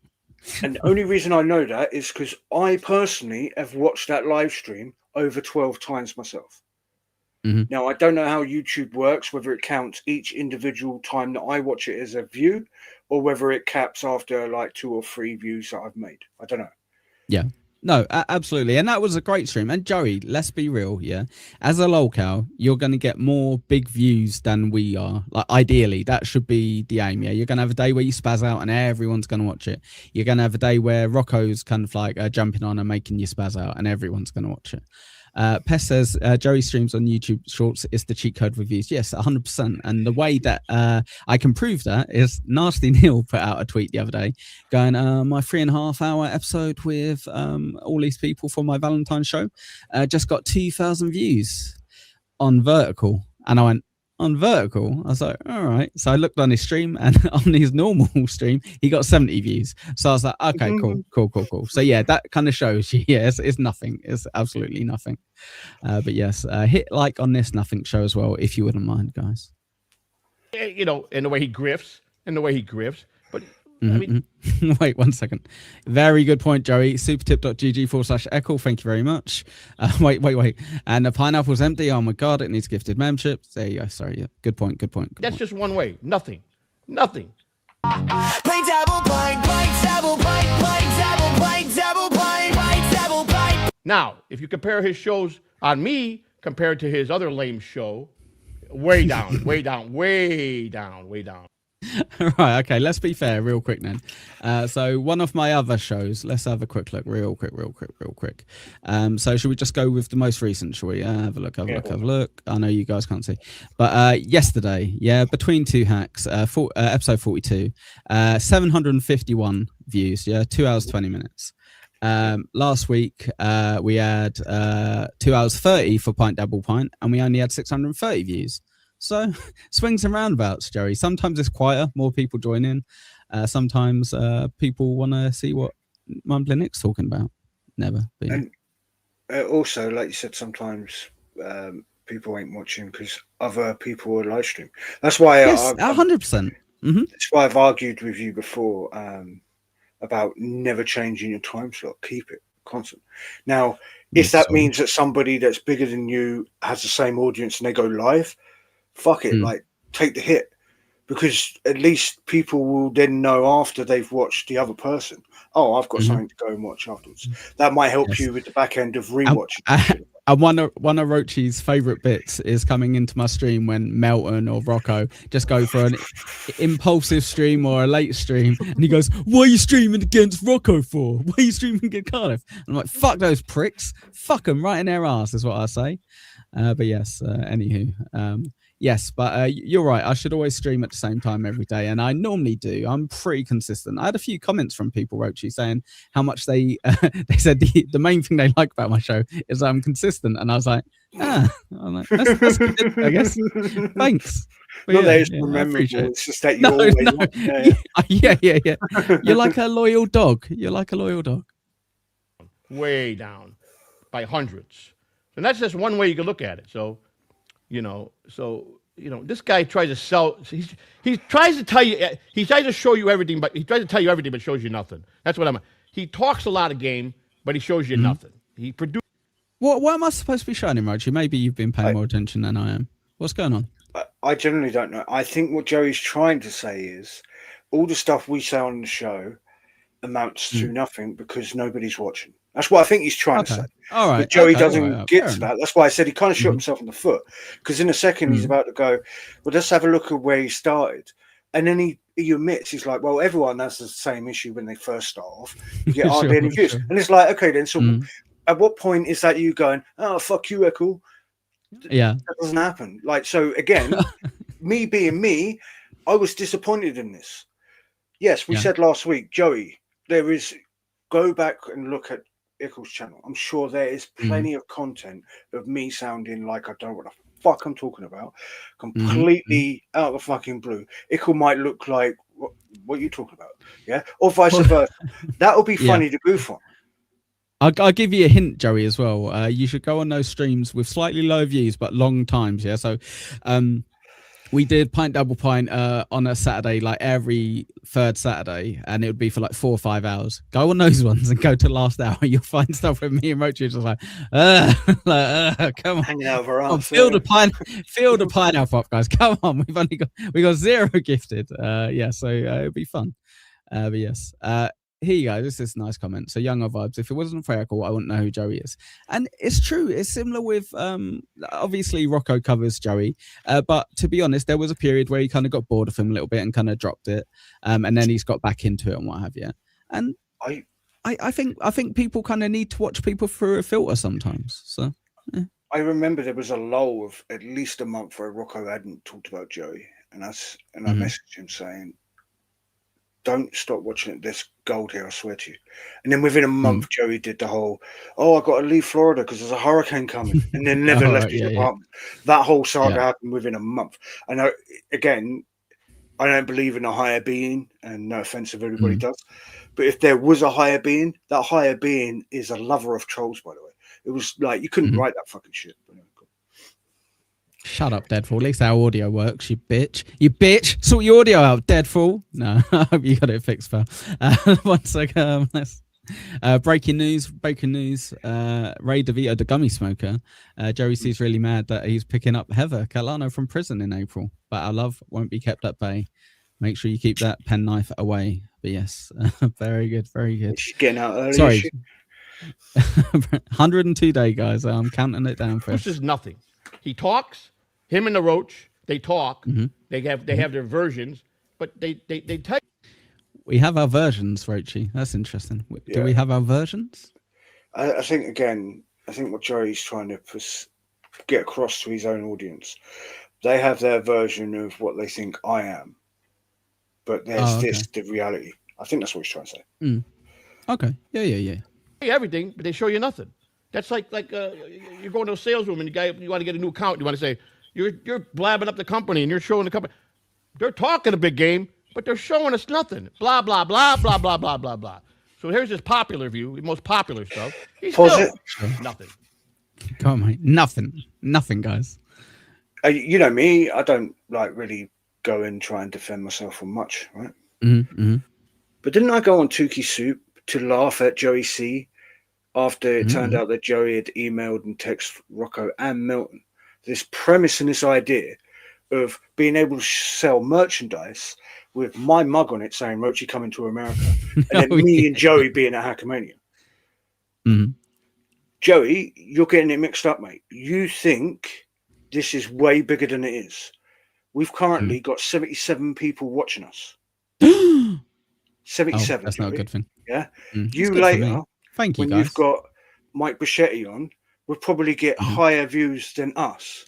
And the only reason I know that is because I personally have watched that live stream over 12 times myself. Now, I don't know how YouTube works, whether it counts each individual time that I watch it as a view or whether it caps after like 2 or 3 views that I've made. I don't know. Yeah. No, absolutely. And that was a great stream. And Joey, let's be real, yeah. As a lolcow, you're going to get more big views than we are. Like, ideally, that should be the aim, yeah. You're going to have a day where you spaz out and everyone's going to watch it. You're going to have a day where Rocco's kind of like jumping on and making you spaz out and everyone's going to watch it. Pest says Joey streams on YouTube Shorts is the cheat code reviews. Yes, 100%. And the way that I can prove that is Nasty Neil put out a tweet the other day going, my 3.5 hour episode with all these people for my Valentine's show just got 2,000 views on vertical. And I went, on vertical? I was like, all right. So I looked on his stream and on his normal stream, he got 70 views. So I was like, okay, cool. So yeah, that kind of shows you, yeah, it's nothing. It's absolutely nothing. But yes, hit like on this nothing show as well, if you wouldn't mind, guys. You know, in the way he grifts, But I mean, Wait 1 second. Very good point, Joey. Supertip.gg/Echo. Thank you very much. Wait. And the pineapple's empty. Oh my God, it needs gifted membership. There you go. Sorry. Yeah. Good point. that's just one way. Nothing. Paint double pint, paint double pint, paint double pint, double pint, paint double pint. Now, if you compare his shows on me compared to his other lame show, way down. Right, okay, let's be fair real quick then. So one of my other shows, let's have a quick look real quick. So should we just go with the most recent, shall we? Have a look. I know you guys can't see. But yesterday, yeah, Between Two Hacks, episode 42, 751 views, yeah, 2 hours, 20 minutes. Last week, we had 2 hours 30 for PintDabblePint, and we only had 630 views. So swings and roundabouts, Joey. Sometimes it's quieter, more people join in. Sometimes people want to see what Mumbling Nick's talking about. Never. And also, like you said, sometimes people ain't watching because other people are live stream. That's why 100%. That's why I've argued with you before about never changing your time slot. Keep it, constant. Now, if that So- means that somebody that's bigger than you has the same audience and they go live, fuck it, like take the hit, because at least people will then know after they've watched the other person. Oh, I've got something to go and watch afterwards. That might help Yes. you with the back end of rewatching. And one of Roachy's favorite bits is coming into my stream when Melton or Rocco just go for an impulsive stream or a late stream, and he goes, "What are you streaming against Rocco for? What are you streaming against Cardiff?" I'm like, "Fuck those pricks! Fuck them right in their ass," is what I say. But yes, anywho, yes, but you're right. I should always stream at the same time every day, and I normally do. I'm pretty consistent. I had a few comments from people, Roachy, saying how much they they said the main thing they like about my show is I'm consistent, and I was like, I'm like, that's good, I guess. Thanks. But Not yeah, that it's yeah, I memorable, appreciate it. it's just that you No, always no. Yeah. You're like a loyal dog. You're like a loyal dog. Way down by hundreds. And that's just one way you can look at it. So, this guy tries to sell. He tries to tell you. He tries to show you everything, but he tries to tell you everything, but shows you nothing. That's what I'm. He talks a lot of game, but he shows you nothing. He produces. What am I supposed to be showing him, Roachy? Maybe you've been paying more attention than I am. What's going on? I generally don't know. I think what Joey's trying to say is all the stuff we say on the show amounts to nothing because nobody's watching. That's what I think he's trying to say. All right. But Joey okay, doesn't all right, get fair to enough. that. That's why I said he kind of shot himself in the foot, because in a second he's about to go, well, let's have a look at where he started. And then he admits, he's like, well, everyone has the same issue when they first start off. You get hardly any views. Sure. And it's like, okay, then, so at what point is that you going, oh, fuck you, Echo? Yeah. That doesn't happen. Like, so again, me being me, I was disappointed in this. Yes, we said last week, Joey, there is, go back and look at Ickle's channel. I'm sure there is plenty of content of me sounding like I don't know what the fuck I'm talking about, completely out of the fucking blue. Ickle might look like, what are you talking about? Yeah, or vice versa. That would be funny to goof on. I'll give you a hint, Joey, as well. You should go on those streams with slightly low views, but long times. Yeah. So, we did Pint Double Pint on a Saturday, like every third Saturday, and it would be for like 4 or 5 hours. Go on those ones and go to last hour. You'll find stuff with me and Roachy just like, come on, hanging out of our arms. Feel the pineapple up, guys. Come on, we got 0 gifted. So it'll be fun. But yes. Here you go. This is a nice comment. So younger vibes. If it wasn't for Echo, I wouldn't know who Joey is. And it's true. It's similar with obviously Rocco covers Joey, but to be honest, there was a period where he kind of got bored of him a little bit and kind of dropped it, and then he's got back into it and what have you. And I think people kind of need to watch people through a filter sometimes. So yeah. I remember there was a lull of at least a month where Rocco hadn't talked about Joey, and I messaged him saying, don't stop watching it. There's gold here, I swear to you. And then within a month, Joey did the whole, I got to leave Florida because there's a hurricane coming, and then never left his apartment. That whole saga happened within a month. And again, I don't believe in a higher being, and no offense if everybody does, but if there was a higher being, that higher being is a lover of trolls, by the way. It was like, you couldn't write that fucking shit. Shut up, Deadfall. At least our audio works, you bitch. You bitch. Sort your audio out, Deadfall. No, I hope you got it fixed, pal. One second. Breaking news. Ray DeVito, the gummy smoker. Joey C's really mad that he's picking up Heather Calano from prison in April. But our love won't be kept at bay. Make sure you keep that penknife away. But yes, very good, very good. She's getting out early. Sorry. 102 day, guys. I'm counting it down for. This is nothing. He talks. Him and the Roach, they talk. They have their versions, but they tell you. We have our versions, Roachy. That's interesting. Do we have our versions? I think what Joey's trying to get across to his own audience, they have their version of what they think I am, but there's the reality. I think that's what he's trying to say. Okay. Yeah. Everything, but they show you nothing. That's like you're going to a sales room and you want to get a new account. You want to say you're blabbing up the company and you're showing the company. They're talking a big game, but they're showing us nothing. Blah blah blah blah blah blah blah blah. So here's his popular view, the most popular stuff. He's still nothing. Come on, mate. Nothing, guys. You know me. I don't really go and try and defend myself on much, right? But didn't I go on Tukey Soup to laugh at Joey C after it turned out that Joey had emailed and texted Rocco and Milton. This premise and this idea of being able to sell merchandise with my mug on it saying Roachy coming to America, and then me and Joey being at Hackamania. Joey, you're getting it mixed up, mate. You think this is way bigger than it is. We've currently got 77 people watching us. 77. That's not a good thing. Yeah. You later, thank you, when guys. you've got Mike Bichetti on, will probably get higher views than us.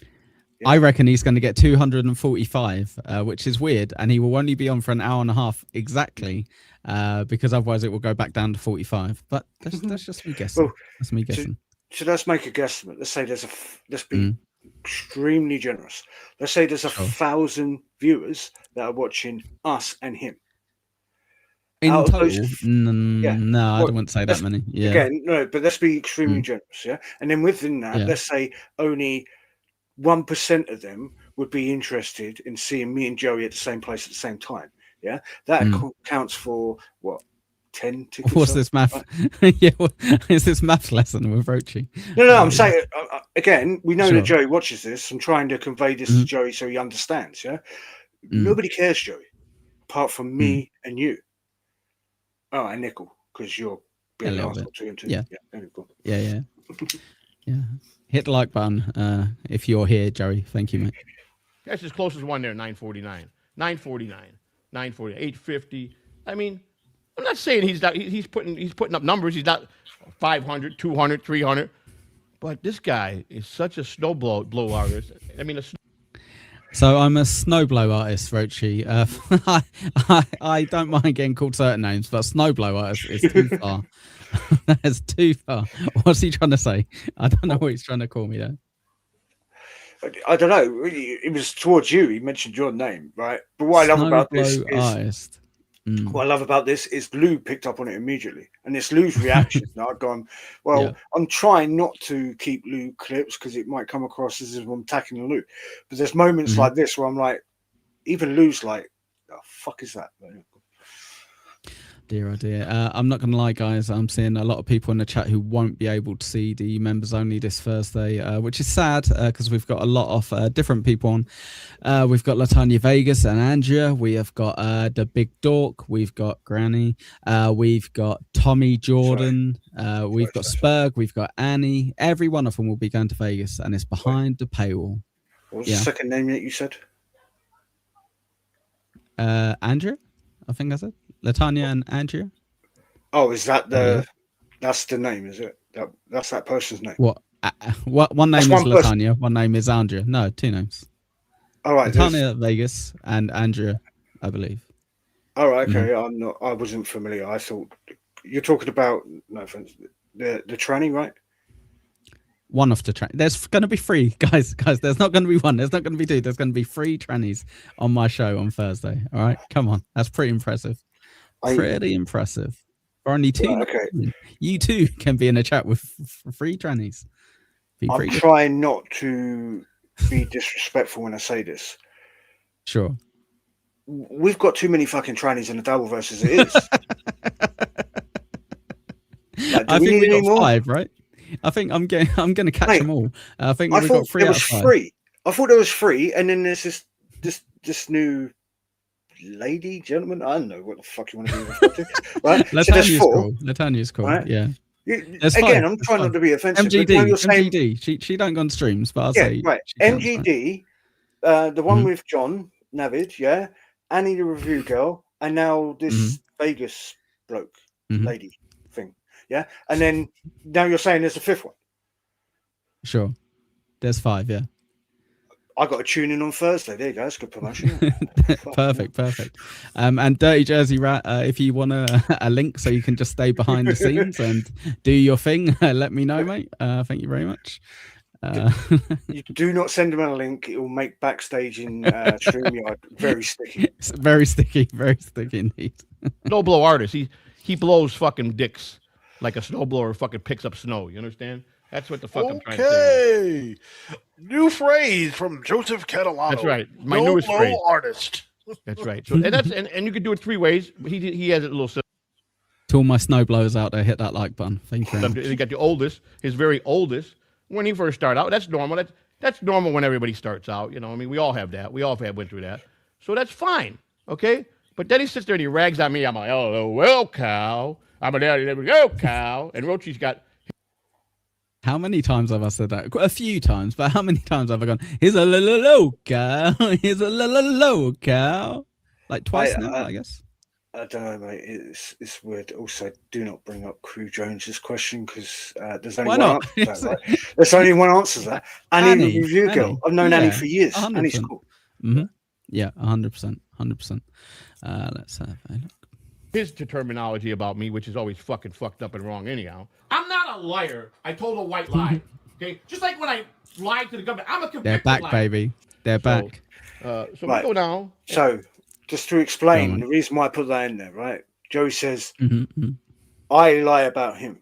I reckon he's going to get 245, which is weird, and he will only be on for an hour and a half exactly, because otherwise it will go back down to 45. But that's just me guessing. Well, that's me guessing. So let's make a guesstimate. Let's say let's be extremely generous. Let's say there's 1,000 viewers that are watching us and him. In Out of total, those- no, I Well, wouldn't say that many. Yeah. Again, no, but let's be extremely generous, yeah. And then within that, let's say only 1% of them would be interested in seeing me and Joey at the same place at the same time. Yeah, that counts for what, 10 tickets? What's this math? Yeah, is this math lesson with Roachy? No, I'm saying again, we know that Joey watches this. I'm trying to convey this to Joey so he understands. Yeah, nobody cares, Joey, apart from me and you. Oh, and Nickel, because you're being an arsehole to him too. Yeah. Yeah. Yeah. Hit the like button if you're here, Joey. Thank you, mate. That's his closest one there, 949. 949. 940. 850. I mean, I'm not saying he's putting up numbers. He's not 500, 200, 300. But this guy is such a blow artist. I mean, So I'm a snowblow artist, Roachy. I don't mind getting called certain names, but snowblow artist is too far. That's too far. What's he trying to say? I don't know what he's trying to call me there. I don't know. It was towards you. He mentioned your name, right? But what I love about this is artist. What I love about this is Lou picked up on it immediately, and it's Lou's reaction. I've gone, well, I'm trying not to keep Lou clips because it might come across as if I'm attacking Lou. But there's moments like this where I'm like, even Lou's like, "The fuck is that?" Dear, oh dear. I'm not going to lie, guys. I'm seeing a lot of people in the chat who won't be able to see the members only this Thursday, which is sad because we've got a lot of different people on. We've got Latanya Vegas and Andrea. We have got the Big Dork. We've got Granny. We've got Tommy Jordan. We've got Spurg. We've got Annie. Every one of them will be going to Vegas, and it's behind the paywall. What was the second name that you said? Andrea, I think that's it. Latanya and Andrea. Oh, is that that's the name? Is it? That's that person's name. What? One name is Latanya. One name is Andrea. No, two names. All right, Latanya Vegas and Andrea, I believe. All right, okay. I wasn't familiar. I thought you're talking about no offense, the tranny, right? One of the trannies. There's going to be three, guys. There's not going to be one. There's not going to be two. There's going to be 3 trannies on my show on Thursday. All right, come on. That's pretty impressive. Pretty impressive. For only 2. Right, okay. You too can be in a chat with 3 trannies. I'm trying not to be disrespectful when I say this. Sure. We've got too many fucking trannies in the Dabbleverse as it is. I think we got 5, right? I think I'm going to catch them all. I think we got 3 out of 5. 3. I thought there was 3, and then there's this new lady, gentleman. I don't know what the fuck you want to be referred to, right? Latanya's cool. Latanya's cool. Right? Yeah. Again, I'm trying not to be offensive. MGD. She don't go on streams, but I'll say right. MGD, the one with John Navid, yeah, Annie the review girl, and now this Vegas bloke lady thing, yeah. And then now you're saying there's a 5th one. Sure, there's 5, yeah. I got a tune in on Thursday. There you go. That's good promotion. Perfect. And Dirty Jersey Rat, if you want a link so you can just stay behind the scenes and do your thing, let me know, mate. Thank you very much. You do not send him a link. It will make backstage in StreamYard very sticky. It's very sticky indeed. Snowblow artist. He blows fucking dicks like a snowblower fucking picks up snow. You understand? That's what the fuck I'm trying to say. Okay. New phrase from Joseph Catalano. That's right. My newest phrase. Artist. That's right. So, and you can do it 3 ways. He has it a little simple. To all my snowblowers out there, hit that like button. Thank you very much. He got the oldest, his very oldest, when he first started out. That's normal. That's normal when everybody starts out. I mean, we all have that. We all have went through that. So that's fine. Okay? But then he sits there and he rags on me. I'm like, oh, well, cow. I'm a there we go, cow. And Roachy's got. How many times have I said that? A few times, but how many times have I gone, here's a low cow, here's a low cow? Like twice now, I guess. I don't know, mate. It's weird. Also, do not bring up Crew Jones's question because there's only one answer to that, right? There's only one answer to that. Annie, the review girl. I've known Annie for years. 100%. Annie's cool. Mm-hmm. Yeah, 100%. 100%. Let's have a look. His terminology about me, which is always fucking fucked up and wrong anyhow. I'm not a liar. I told a white lie. Okay? Just like when I lied to the government. I'm a convicted They're back, liar. baby. They're back. So Right. we go now. So, just to explain the reason why I put that in there, right? Joey says, I lie about him.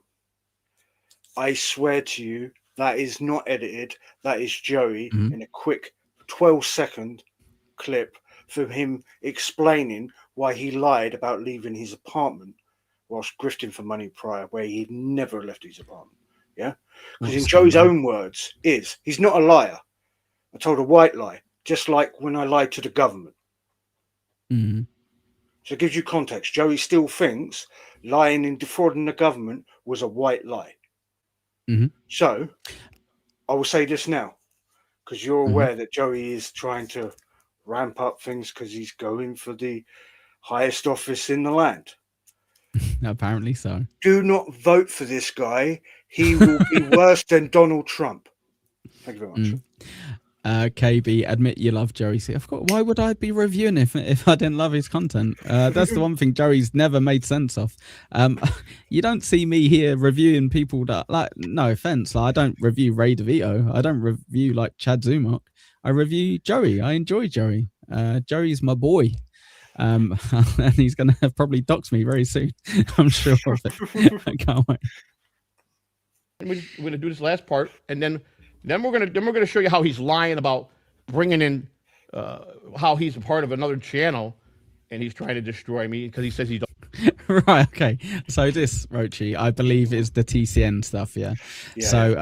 I swear to you, that is not edited. That is Joey in a quick 12-second clip from him explaining why he lied about leaving his apartment whilst grifting for money prior, where he'd never left his apartment. Yeah? Because in Joey's own words he's not a liar. I told a white lie, just like when I lied to the government. Mm-hmm. So it gives you context. Joey still thinks lying and defrauding the government was a white lie. Mm-hmm. So I will say this now, because you're aware that Joey is trying to ramp up things because he's going for the highest office in the land. Apparently so. Do not vote for this guy. He will be worse than Donald Trump. Thank you very much. KB, admit you love Joey. See, why would I be reviewing if I didn't love his content? That's the one thing Joey's never made sense of. You don't see me here reviewing people that, like, no offense, like, I don't review Ray DeVito. I don't review like Chad Zumach. I review Joey. I enjoy Joey. Joey's my boy. And he's gonna probably dox me very soon. I'm sure of it. I can't wait. We're gonna do this last part, and then we're gonna show you how he's lying about bringing in how he's a part of another channel, and he's trying to destroy me because he says he don't. Right. Okay. So this, Roachy, I believe is the TCN stuff. Yeah. So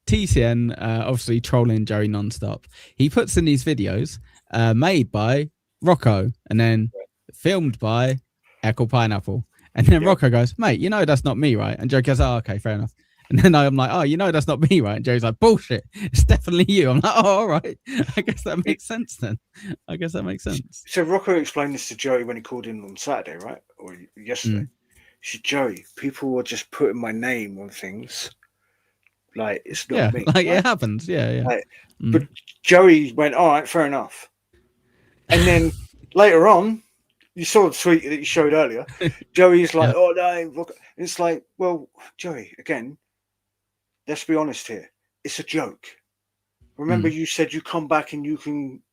TCN obviously trolling Joey nonstop. He puts in these videos made by Rocco and then filmed by Echo Pineapple, and then Rocco goes, "Mate, you know that's not me, right?" And Joey goes, "Oh, okay, fair enough." And then I'm like, "Oh, you know that's not me, right?" And Joey's like, "Bullshit, it's definitely you." I'm like, "Oh, all right. I guess that makes sense then. I guess that makes sense." So Rocco explained this to Joey when he called in on Saturday, right? Or yesterday. He said, "Joey, people were just putting my name on things. Like, it's not me." Like right? it happens. Yeah. Like, but Joey went, "All right, fair enough." And then later on, you saw the tweet that you showed earlier. Joey's like, "Oh, no." It's like, well, Joey, again, let's be honest here. It's a joke. Remember, you said you come back and you can,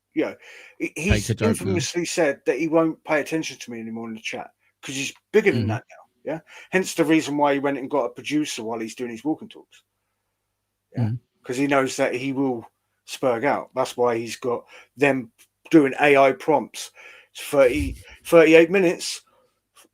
he's infamously said that he won't pay attention to me anymore in the chat because he's bigger than that now. Yeah. Hence the reason why he went and got a producer while he's doing his walking talks. Yeah. Because he knows that he will spurg out. That's why he's got them doing AI prompts. It's 38 minutes,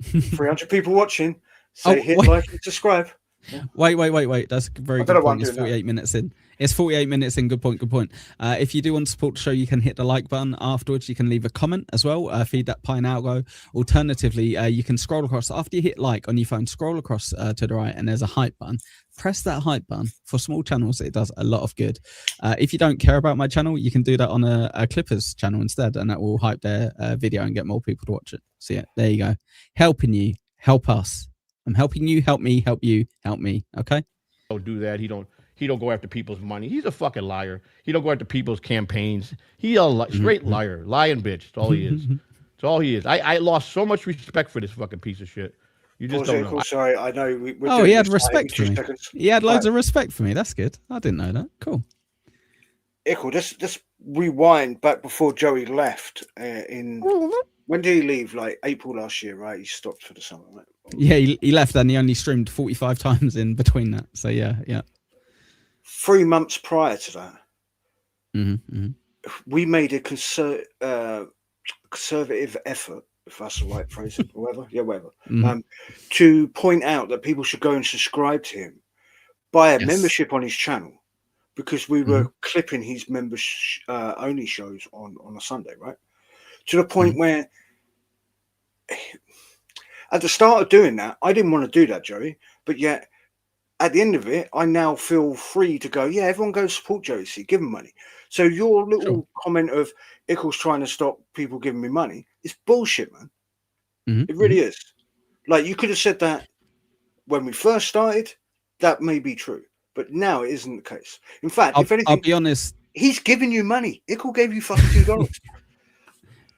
300 people watching. So hit like and subscribe. Yeah. Wait. That's a very good point. It's 48 minutes in. It's 48 minutes in. Good point. If you do want to support the show, you can hit the like button. Afterwards, you can leave a comment as well. Feed that pine algo. Alternatively, you can scroll across. After you hit like on your phone, scroll across to the right and there's a hype button. Press that hype button. For small channels, it does a lot of good. If you don't care about my channel, you can do that on a Clippers channel instead, and that will hype their video and get more people to watch it. So yeah, there you go. Helping you, help us. I'm helping you, help me, help you, help me. Okay. Don't do that. He don't go after people's money. He's a fucking liar. He don't go after people's campaigns. He a straight liar, lying bitch. That's all he is. That's all he is. I lost so much respect for this fucking piece of shit. You just don't know. Sorry, I know. He had respect for me. He had loads of respect for me. That's good. I didn't know that. Cool. Ickle, just rewind back before Joey left. When did he leave? Like April last year, right? He stopped for the summer, right? Yeah, he left and he only streamed 45 times in between that. So yeah. 3 months prior to that, we made a conservative effort if that's the right phrase, or whatever. Yeah, whatever. Mhm. To point out that people should go and subscribe to him, buy a Yes. membership on his channel, because we were clipping his members only shows on a Sunday, right? To the point where at the start of doing that, I didn't want to do that, Joey, but yet at the end of it, I now feel free to go, yeah, everyone go support Joey C, give him money. So your little comment of Ickle's trying to stop people giving me money is bullshit, man. It really is. Like, you could have said that when we first started, that may be true, but now it isn't the case. In fact, if anything, I'll be honest, he's giving you money. Ickle gave you fucking $2.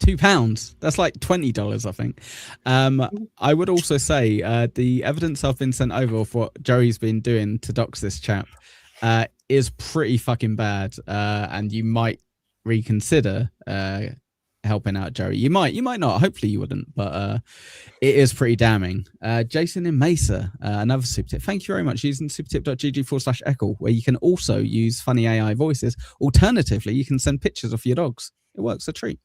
£2. That's like $20, I think. I would also say the evidence I've been sent over of what Joey's been doing to dox this chap is pretty fucking bad, and you might reconsider helping out Joey. You might not. Hopefully you wouldn't, but it is pretty damning. Jason in Mesa, another super tip. Thank you very much. Using supertip.gg/Eckle, where you can also use funny AI voices. Alternatively, you can send pictures of your dogs. It works a treat.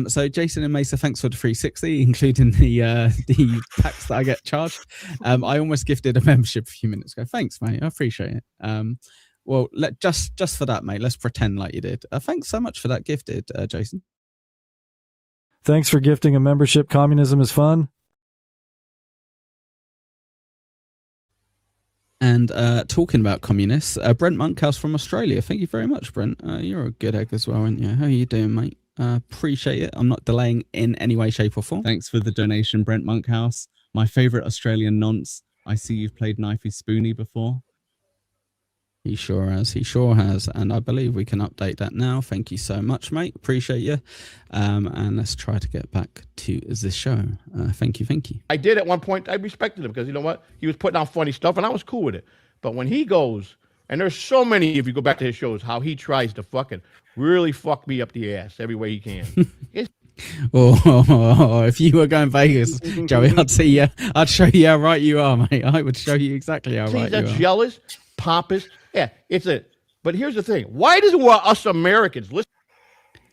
So Jason and Mesa, thanks for the 360, including the tax that I get charged. I almost gifted a membership a few minutes ago. Thanks, mate. I appreciate it. Well, just for that, mate, let's pretend like you did. Thanks so much for that gifted, Jason. Thanks for gifting a membership. Communism is fun. And talking about communists, Brent Monkhouse from Australia. Thank you very much, Brent. You're a good egg as well, aren't you? How are you doing, mate? Appreciate it. I'm not delaying in any way, shape, or form. Thanks for the donation, Brent Monkhouse. My favorite Australian nonce. I see you've played Knifey Spoony before. He sure has. He sure has. And I believe we can update that now. Thank you so much, mate. Appreciate you. And let's try to get back to the show. Thank you. Thank you. I did at one point. I respected him because you know what? He was putting out funny stuff, and I was cool with it. But when he goes, and there's so many, if you go back to his shows, how he tries to fucking really fuck me up the ass every way he can. If you were going Vegas, Joey, I'd see you. I'd show you how right you are, mate. I would show you exactly how right you are. Jealous, pompous. Yeah, it's a. But here's the thing: why does us Americans listen?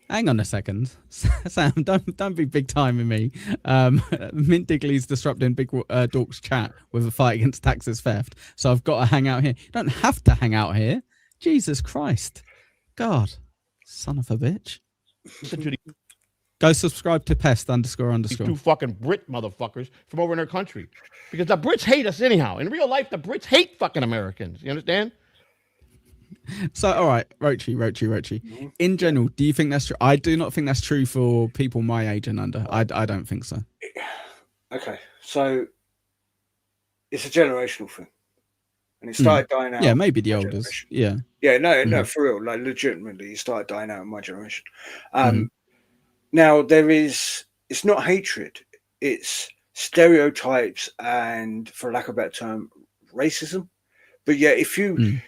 Hang on a second, Sam. Don't be big timing me. Mint Digley's disrupting Big Dork's chat with a fight against taxes theft, so I've got to hang out here. You don't have to hang out here. Jesus Christ, God, son of a bitch. Go subscribe to pest __. Two fucking Brit motherfuckers from over in their country, because the Brits hate us anyhow. In real life, the Brits hate fucking Americans. You understand? So, all right, Roachy. In general, do you think that's true? I do not think that's true for people my age and under. I don't think so. Okay, so it's a generational thing, and it started dying out. Yeah, maybe the elders. Yeah. Yeah, no, for real. Like, legitimately, it started dying out in my generation. Now it's not hatred; it's stereotypes and, for lack of a better term, racism. But yeah, if you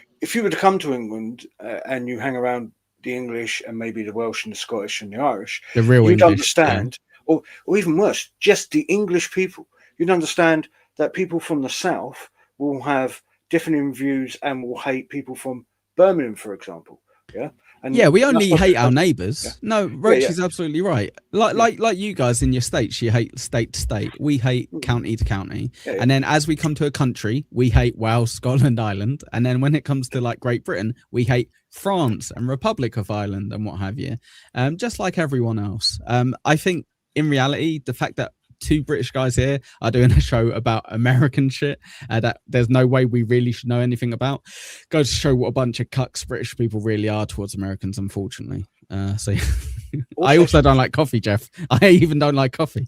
were to come to England and you hang around the English and maybe the Welsh and the Scottish and the Irish, the real you'd English, understand, or even worse, just the English people. You'd understand that people from the South will have different views and will hate people from Birmingham, for example. Yeah. And yeah, we only hate our neighbours. Yeah. No, Roachy's yeah. absolutely right. Like you guys in your states, you hate state to state. We hate county to county. Yeah. And then as we come to a country, we hate Wales, Scotland, Ireland. And then when it comes to like Great Britain, we hate France and Republic of Ireland and what have you. Just like everyone else. I think in reality, the fact that two British guys here are doing a show about American shit that there's no way we really should know anything about goes to show what a bunch of cucks British people really are towards Americans, unfortunately. So I also don't like coffee, Jeff. I even don't like coffee.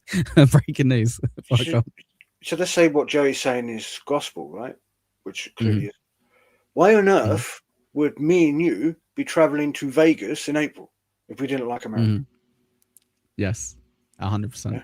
Breaking news. So let's say what Joey's saying is gospel, right? Which clearly is. Why on earth would me and you be traveling to Vegas in April if we didn't like America? Yes. 100%.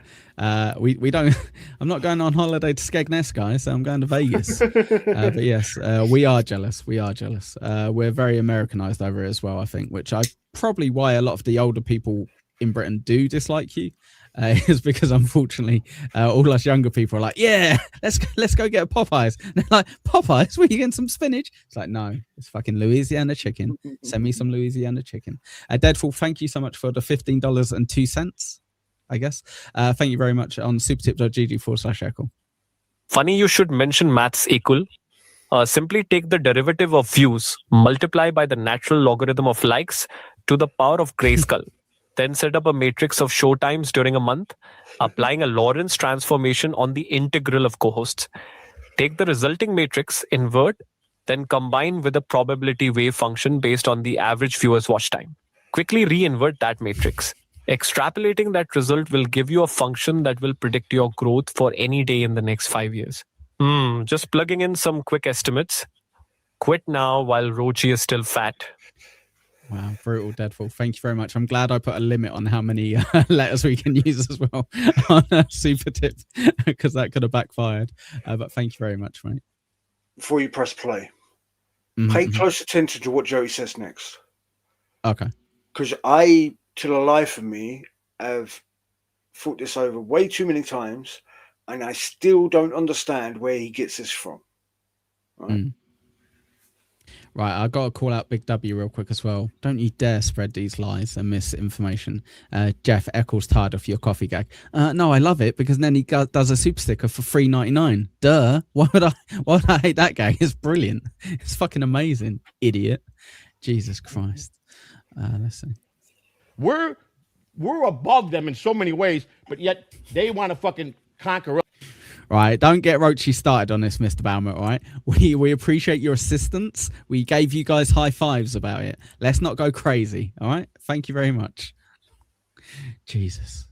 We don't. I'm not going on holiday to Skegness, guys. So I'm going to Vegas. But yes, we are jealous. We're very Americanized over here as well, I think, which I probably why a lot of the older people in Britain do dislike you. Is because unfortunately all us younger people are like, yeah, let's go get a Popeyes. And they're like, Popeyes? Were you getting some spinach? It's like, no, it's fucking Louisiana chicken. Send me some Louisiana chicken. Deadfall, thank you so much for the $15.02. I guess. Thank you very much on supertip.gg/echo. Funny you should mention maths equal. Simply take the derivative of views, multiply by the natural logarithm of likes to the power of grayskull. Then set up a matrix of show times during a month, applying a Lorentz transformation on the integral of co-hosts. Take the resulting matrix, invert, then combine with a probability wave function based on the average viewer's watch time. Quickly re-invert that matrix. Extrapolating that result will give you a function that will predict your growth for any day in the next 5 years. Just plugging in some quick estimates. Quit now while Roachy is still fat. Wow, brutal Deadfall. Thank you very much. I'm glad I put a limit on how many letters we can use as well on super tip, because that could have backfired. But thank you very much, mate. Before you press play, pay close attention to what Joey says next. Okay. Because I, to the life of me, have thought this over way too many times, and I still don't understand where he gets this from. Right? Right, I got to call out Big W real quick as well. Don't you dare spread these lies and misinformation. Jeff Eccles tired of your coffee gag. No, I love it because then he does a super sticker for $3.99. Duh. Why would I hate that gag? It's brilliant. It's fucking amazing, idiot. Jesus Christ. Let's see. We're above them in so many ways, but yet they want to fucking conquer us. Right, don't get Roachy started on this, Mr. Baumer, all right? We appreciate your assistance. We gave you guys high fives about it. Let's not go crazy, all right? Thank you very much. Jesus.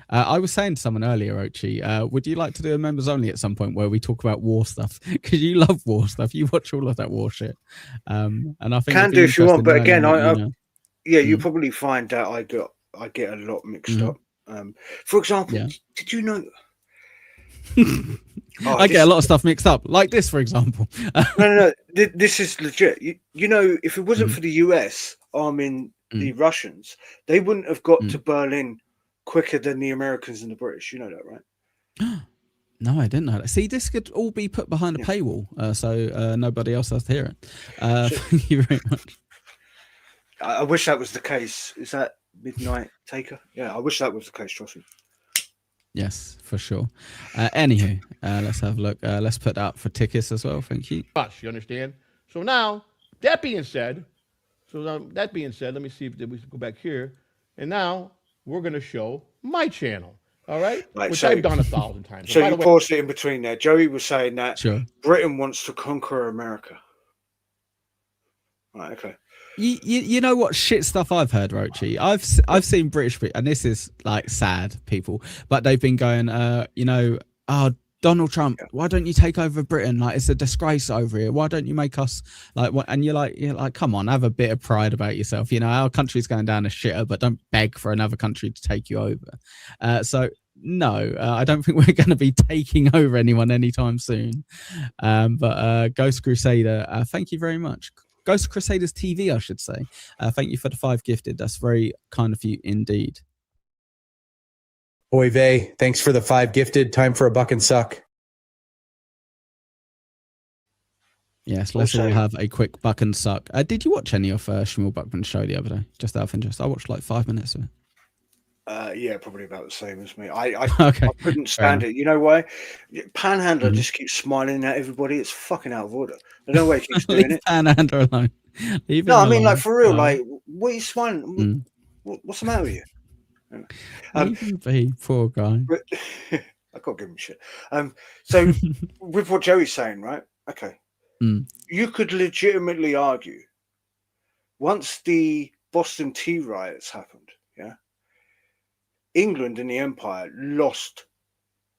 I was saying to someone earlier, Roachy, would you like to do a members only at some point where we talk about war stuff? Because you love war stuff. You watch all of that war shit. And I think can do if you want, but again, you Mm. probably find that I get a lot mixed up. For example, did you know? I get a lot of stuff mixed up, like this, for example. No. This is legit. You know, if it wasn't for the US arming the Russians, they wouldn't have got to Berlin quicker than the Americans and the British. You know that, right? No, I didn't know that. See, this could all be put behind a paywall, so nobody else has to hear it. Thank you very much. I wish that was the case. Is that Midnight Taker? Yeah, I wish that was the case, trust me. Yes, for sure. Anywho, let's have a look. Let's put that up for tickets as well. Thank you. You understand? So now, that being said, let me see if we go back here. And now we're going to show my channel. All right? Which I've done 1,000 times. So you paused it in between there. Joey was saying that Sure. Britain wants to conquer America. Right, okay. You know what shit stuff I've heard, Roachy? I've seen British people, and this is like sad people, but they've been going, Donald Trump, why don't you take over Britain? Like, it's a disgrace over here. Why don't you make us like what? And you're like, come on, have a bit of pride about yourself. You know, our country's going down a shitter, but don't beg for another country to take you over. So no, I don't think we're going to be taking over anyone anytime soon. But Ghost Crusader, thank you very much. Ghost Crusaders TV, I should say. Thank you for the 5 gifted. That's very kind of you indeed. Oy vey, thanks for the 5 gifted. Time for a buck and suck. Yes, let's all have a quick buck and suck. Did you watch any of Shmuel Buckman's show the other day? Just out of interest. I watched like 5 minutes of it. Yeah, probably about the same as me. I Okay. I couldn't stand it. You know why? Panhandler just keeps smiling at everybody. It's fucking out of order. I don't know why he keeps doing it. Panhandler alone. Leave No, him I mean, alone. like, for real, like, what are you smiling? What's the matter with you? Leave him be, poor guy. I gotta give him shit. So with what Joey's saying, right? Okay. You could legitimately argue once the Boston Tea Riots happened, yeah, England and the Empire lost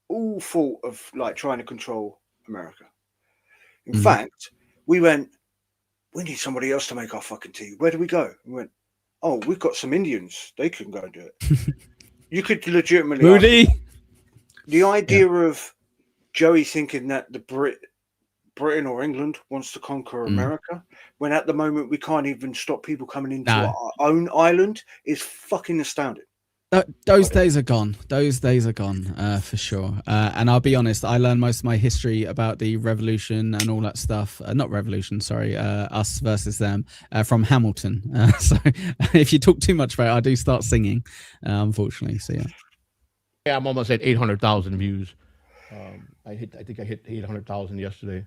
all thought of like trying to control America. In fact, we went, we need somebody else to make our fucking tea. Where do we go? We went, oh, we've got some Indians. They can go and do it. You could legitimately Moody. The idea of Joey thinking that the Britain or England wants to conquer America, when at the moment we can't even stop people coming into our own island, is fucking astounding. Those days are gone. Those days are gone, for sure. And I'll be honest, I learned most of my history about the revolution and all that stuff. Not revolution, sorry, us versus them, from Hamilton. So if you talk too much about it, I do start singing, unfortunately. So yeah. I'm almost at 800,000 views. I think I hit 800,000 yesterday.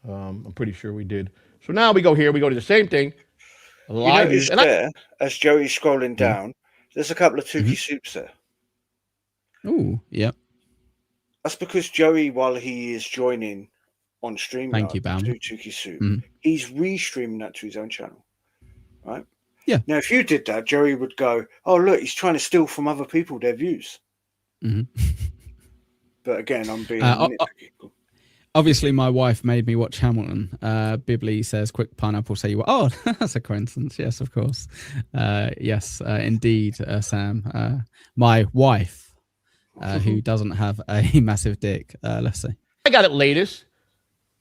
I'm pretty sure we did. So now we go here. We go to the same thing. Live You notice views. there, as Joey's scrolling down, there's a couple of Tukey soups there. Oh, yeah. That's because Joey, while he is joining on StreamYard Thank you, Bam. to do Tukey soup, Mhm. he's restreaming that to his own channel, right? Yeah. Now, if you did that, Joey would go, "Oh, look, he's trying to steal from other people their views." Mhm. But again, I'm being nitpicky. Obviously, my wife made me watch Hamilton. Bibley says, "Quick pineapple, say you were." Oh, that's a coincidence. Yes, of course. Yes, indeed, Sam. My wife, who doesn't have a massive dick. Let's see. I got it latest.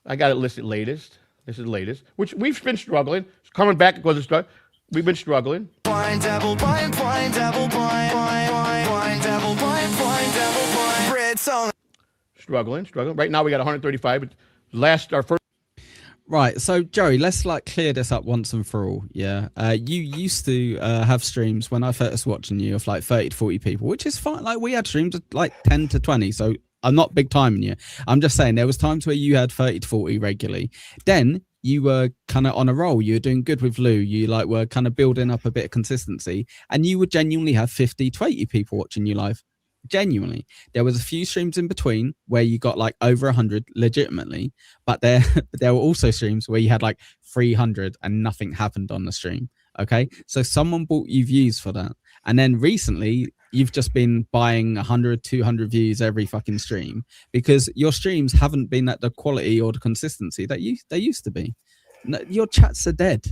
I got it listed latest. This is latest, which we've been struggling. It's coming back because it's we've been struggling. Blind devil, blind, blind devil, blind, blind, blind, blind devil, blind, blind devil, blind. Red song. Struggling. Right now we got 135. But our first. Right, so Joey, let's like clear this up once and for all. Yeah, you used to have streams when I first watching you of like 30 to 40 people, which is fine. Like we had streams of like 10 to 20, so I'm not big timing you. I'm just saying there was times where you had 30 to 40 regularly. Then you were kind of on a roll. You were doing good with Lou. You like were kind of building up a bit of consistency, and you would genuinely have 50 to 80 people watching you live. Genuinely, there was a few streams in between where you got like over 100 legitimately, but there were also streams where you had like 300 and nothing happened on the stream. Okay, so someone bought you views for that, and then recently you've just been buying 100 200 views every fucking stream because your streams haven't been at the quality or the consistency that they used to be. No, your chats are dead.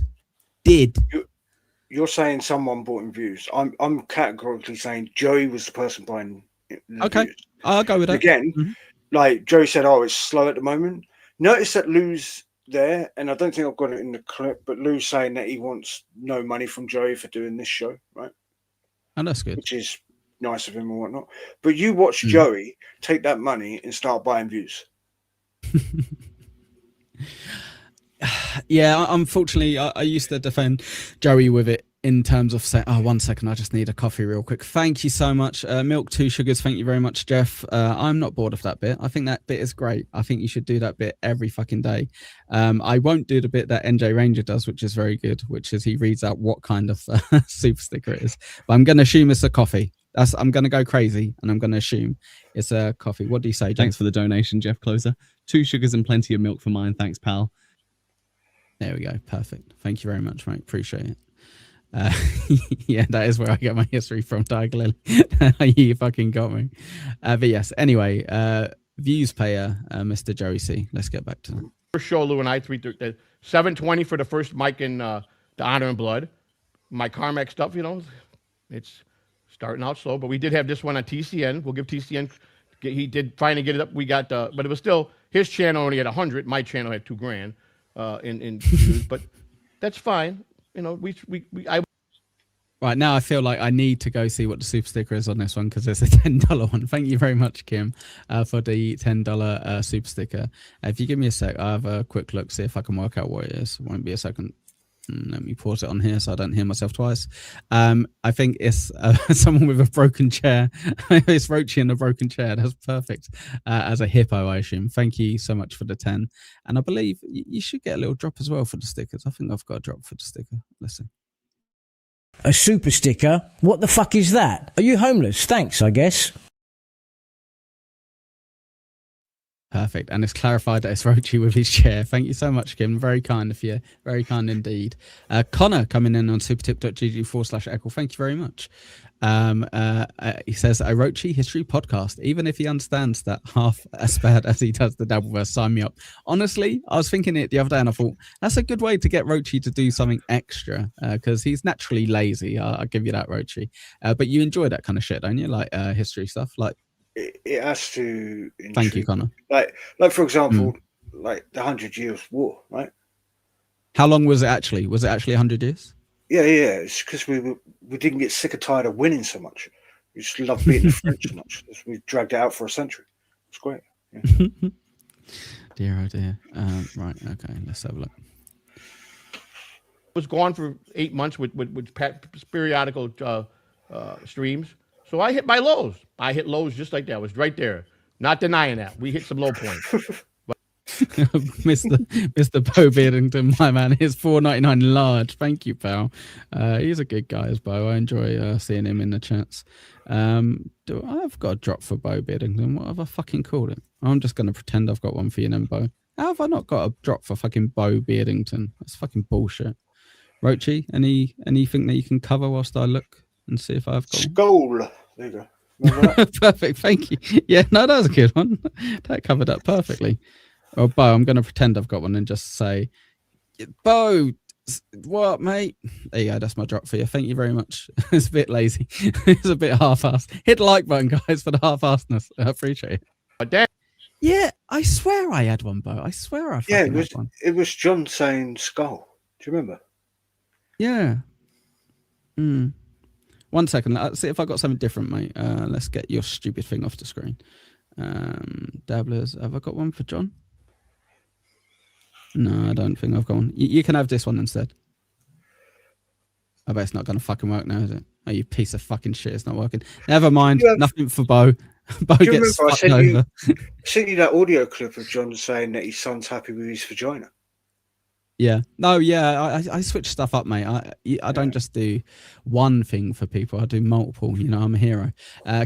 You're saying someone bought in views. I'm categorically saying Joey was the person buying the views. I'll go with that. Again, like Joey said, oh, it's slow at the moment. Notice that Lou's there, and I don't think I've got it in the clip, but Lou's saying that he wants no money from Joey for doing this show, right? And that's good. Which is nice of him and whatnot. But you watch Joey take that money and start buying views. Yeah, unfortunately, I used to defend Joey with it in terms of saying, oh, 1 second, I just need a coffee real quick. Thank you so much. Milk, 2 sugars. Thank you very much, Jeff. I'm not bored of that bit. I think that bit is great. I think you should do that bit every fucking day. I won't do the bit that NJ Ranger does, which is very good, which is he reads out what kind of super sticker it is. But I'm going to assume it's a coffee. I'm going to go crazy and I'm going to assume it's a coffee. What do you say, Jeff? Thanks for the donation, Jeff Closer. 2 sugars and plenty of milk for mine. Thanks, pal. There we go. Perfect. Thank you very much, mate. Appreciate it. Yeah, that is where I get my history from, Tiger Lily. You fucking got me. But yes, anyway, views payer, Mr. Joey C. Let's get back to that. First show, Lou and I, 720 for the first mic in the Honor and Blood. My Carmack stuff, you know, it's starting out slow, but we did have this one on TCN. We'll give TCN. He did finally get it up. We got, but it was still, his channel only had 100. My channel had $2,000 in views, but that's fine. You know, Right, now I feel like I need to go see what the super sticker is on this one because it's a $10 one. Thank you very much, Kim, for the $10 super sticker. If you give me a sec, I'll have a quick look, see if I can work out what it is. It won't be a second. Let me pause it on here so I don't hear myself twice. I think it's someone with a broken chair. It's Roachy in a broken chair. That's perfect. As a hippo, I assume. Thank you so much for the 10. And I believe you should get a little drop as well for the stickers. I think I've got a drop for the sticker. Let's see. A super sticker? What the fuck is that? Are you homeless? Thanks, I guess. Perfect. And it's clarified that it's Roachy with his chair. Thank you so much, Kim. Very kind of you. Very kind indeed. Connor coming in on supertip.gg/Echo. Thank you very much. He says, a Roachy history podcast, even if he understands that half as bad as he does the Dabbleverse, sign me up. Honestly, I was thinking it the other day and I thought, that's a good way to get Roachy to do something extra because he's naturally lazy. I'll give you that, Roachy. But you enjoy that kind of shit, don't you? Like history stuff? Like, it has to. Thank you, Connor. Like for example, like the 100 Years War, right? How long was it actually? Was it actually 100 years? Yeah. It's because we didn't get sick or tired of winning so much. We just loved beating the French so much. We dragged it out for a century. It's great. Yeah. Dear, oh dear. Right. Okay. Let's have a look. Was gone for 8 months with periodical streams. So I hit my lows. I hit lows just like that. It was right there. Not denying that. We hit some low points. Mr. Bo Beardington, my man, is $4.99 large. Thank you, pal. He's a good guy as Bo. I enjoy seeing him in the chats. I've got a drop for Bo Beardington. What have I fucking called it? I'm just going to pretend I've got one for you then, Bo. How have I not got a drop for fucking Bo Beardington? That's fucking bullshit. Roachy, anything that you can cover whilst I look and see if I've got Skull. There you go. Perfect, thank you. Yeah, no, that was a good one. That covered up perfectly. Oh, Bo, I'm going to pretend I've got one and just say, Bo, what, mate? There you go. That's my drop for you. Thank you very much. It's a bit lazy. It's a bit half-assed. Hit the like button, guys, for the half-assedness. I appreciate it. Damn. Yeah, I swear I had one, Bo. I swear I fucking had one. It was John saying skull. Do you remember? Yeah. 1 second. Let's see if I got something different, mate. Let's get your stupid thing off the screen. Dabblers, have I got one for John? No, I don't think I've got one. You can have this one instead. I bet it's not going to fucking work now, is it? Oh, you piece of fucking shit. It's not working. Never mind. Nothing for Bo. Bo gets fucked over. I sent you that audio clip of John saying that his son's happy with his vagina. Yeah. No, yeah. I switch stuff up, mate. I don't just do one thing for people. I do multiple. You know, I'm a hero.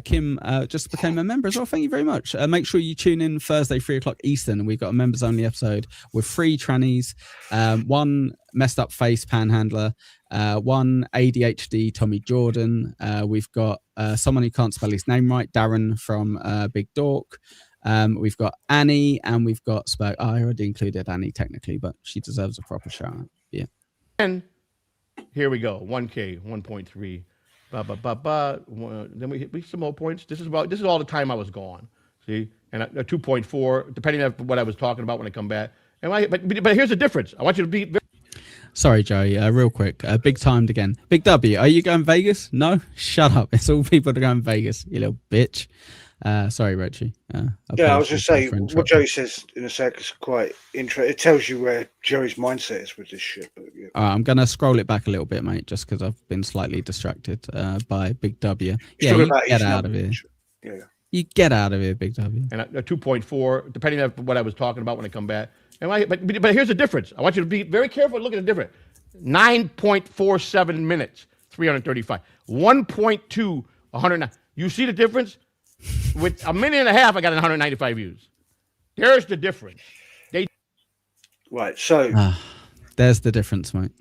Kim just became a member as well. Thank you very much. Make sure you tune in Thursday, 3:00 Eastern. We've got a members only episode with 3 trannies, 1 messed up face panhandler, 1 ADHD Tommy Jordan. We've got someone who can't spell his name right, Darren from Big Dork. We've got Annie and we've got Spurk. Oh, I already included Annie technically, but she deserves a proper shout out. Yeah. And here we go. 1K, 1.3. Then we hit some more points. This is all the time I was gone. See? And a 2.4, depending on what I was talking about when I come back. But here's the difference. I want you to be Sorry, Joey. Real quick. Big timed again. Big W, are you going Vegas? No? Shut up. It's all people that are going Vegas, you little bitch. Sorry, Roachy. I was just saying what Joey says in a sec is quite interesting. It tells you where Joey's mindset is with this shit. But, yeah. All right, I'm gonna scroll it back a little bit, mate, just because I've been slightly distracted by Big W. Yeah, you get out of here. Yeah. You get out of here, Big W. And a 2.4, depending on what I was talking about when I come back. But here's the difference. I want you to be very careful and look at the difference. 9.47 minutes, 335. 1.2, 109. You see the difference? With a minute and a half, I got 195 views. There's the difference. Right, so there's the difference, mate.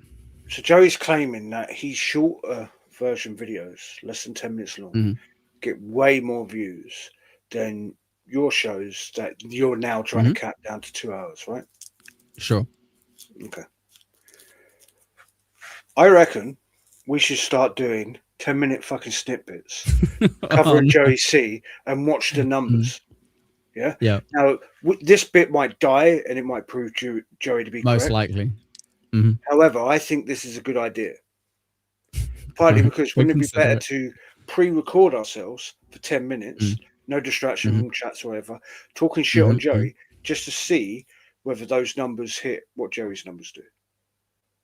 So Joey's claiming that his shorter version videos, less than 10 minutes long, get way more views than your shows that you're now trying to cap down to 2 hours, right? Sure. Okay. I reckon we should start doing 10-minute fucking snippets covering Joey C and watch the numbers. Yeah? Yeah. Now, this bit might die and it might prove Joey to be most correct. likely. However, I think this is a good idea. Partly because wouldn't it be better to pre-record ourselves for 10 minutes, no distraction from chats or whatever, talking shit on Joey, just to see whether those numbers hit what Joey's numbers do.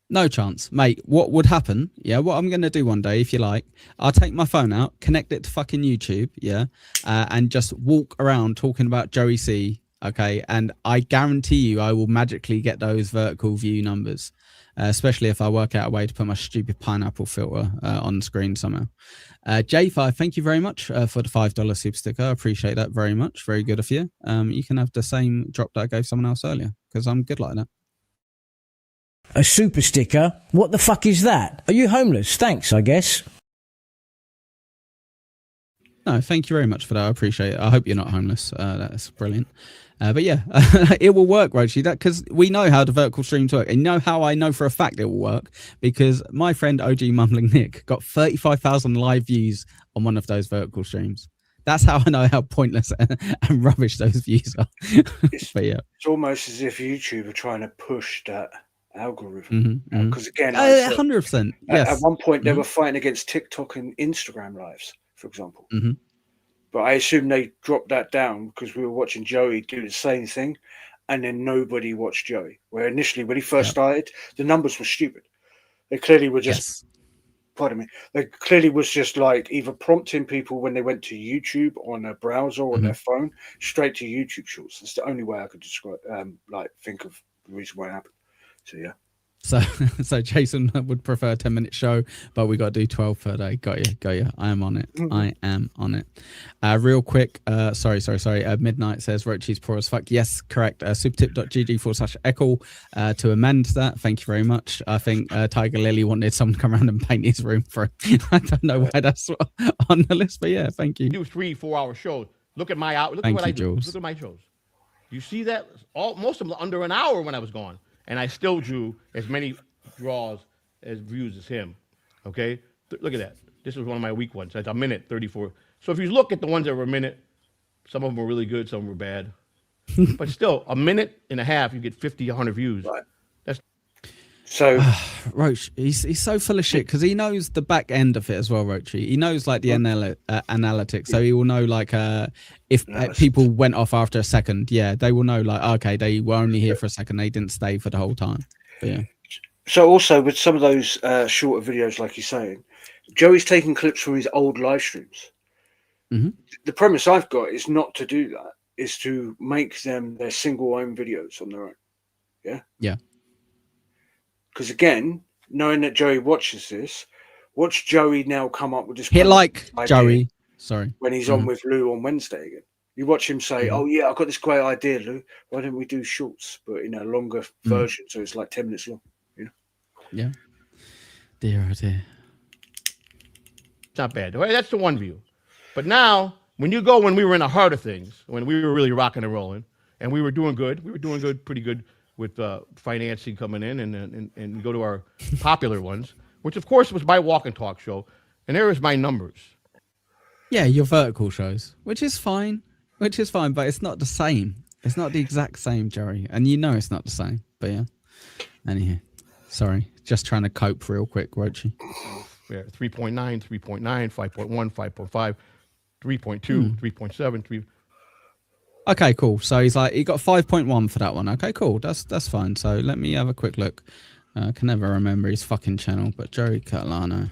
No chance, mate. What would happen? Yeah, what I'm going to do one day, if you like, I'll take my phone out, connect it to fucking YouTube, yeah, and just walk around talking about Joey C, okay? And I guarantee you I will magically get those vertical view numbers, especially if I work out a way to put my stupid pineapple filter on screen somehow. J5, thank you very much for the $5 super sticker. I appreciate that very much. Very good of you. You can have the same drop that I gave someone else earlier, because I'm good like that. A super sticker? What the fuck is that? Are you homeless? Thanks, I guess. No, thank you very much for that. I appreciate it. I hope you're not homeless. That's brilliant. But yeah, it will work, Roachy, because we know how the vertical streams work. And you know how I know for a fact it will work? Because my friend OG Mumbling Nick got 35,000 live views on one of those vertical streams. That's how I know how pointless and rubbish those views are. But yeah. It's almost as if YouTube are trying to push that algorithm. Because again, 100%. Yes. At one point, they were fighting against TikTok and Instagram lives, for example. But I assume they dropped that down because we were watching Joey do the same thing, and then nobody watched Joey. Where initially, when he first started, the numbers were stupid. They clearly were just pardon me, they clearly was just like either prompting people when they went to YouTube on a browser or on their phone straight to YouTube Shorts. That's the only way I could describe, think of the reason why it happened. So yeah. So Jason would prefer a 10-minute show, but we got to do 12 per day. Got you. I am on it. I am on it. Real quick. Sorry. Midnight says Roachy's poor as fuck. Yes, correct. Supertip.gg/echo to amend that. Thank you very much. I think Tiger Lily wanted someone to come around and paint his room for him. I don't know why that's on the list, but yeah, thank you. Do 3-4 hour shows. Look at my out. Look Thank at what you, I do. Jules. Look at my shows. You see that? Most of them under an hour when I was gone. And I still drew as many draws as views as him. Okay? Look at that. This was one of my weak ones. That's a minute 34. So if you look at the ones that were a minute, some of them were really good, some of them were bad. But still, a minute and a half, you get 50, 100 views. Right. That's so Roach, he's so full of shit because he knows the back end of it as well, Roachy. He knows like the analytics, so he will know like if people went off after a second, they will know like okay, they were only here for a second, they didn't stay for the whole time. But yeah. So also with some of those shorter videos, like you're saying, Joey's taking clips from his old live streams. The premise I've got is not to do that; is to make them their single own videos on their own. Yeah. Yeah. Because again, knowing that Joey watches this, watch Joey now come up with this. Hit like idea Joey. Sorry. when he's on with Lou on Wednesday again. You watch him say, "Oh yeah, I've got this great idea, Lou. Why don't we do shorts, but in a longer version, so it's like 10 minutes long?" You know? Yeah. Dear, oh dear. It's not bad. That's the one view. But now, when we were in the heart of things, when we were really rocking and rolling, and we were doing good, pretty good with financing coming in, and go to our popular ones, which of course was my walk and talk show, and there was my numbers. Yeah, your vertical shows, which is fine, but it's not the same. It's not the exact same, Jerry, and you know it's not the same. But yeah, anyhow, sorry, just trying to cope real quick, Roachy. Yeah, 3.9, 3.9, 5.1, 5.5, 3.2, 3.7, 3. Okay, cool. So he got 5.1 for that one. Okay, cool. That's fine. So let me have a quick look. I can never remember his fucking channel, but Joey Catalano.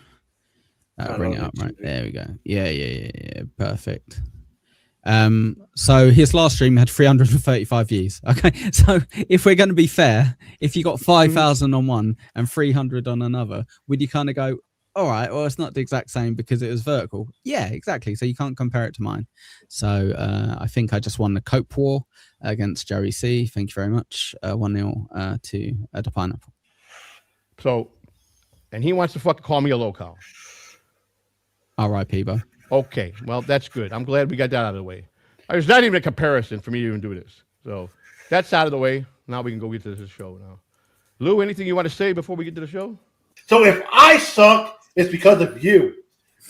That'll bring it up, right? There we go. Yeah. Perfect. So his last stream had 335 views. Okay, so if we're going to be fair, if you got 5,000 on one and 300 on another, would you kind of go, all right, well, it's not the exact same because it was vertical? Yeah, exactly. So you can't compare it to mine. So I think I just won the Cope War against Jerry C. Thank you very much. 1-0 to the Pineapple. So, and he wants to fucking call me a local. R.I.P. Bo. Okay, well, that's good. I'm glad we got that out of the way. There's not even a comparison for me to even do this. So that's out of the way. Now we can go get to this show now. Lou, anything you want to say before we get to the show? So if I suck, it's because of you.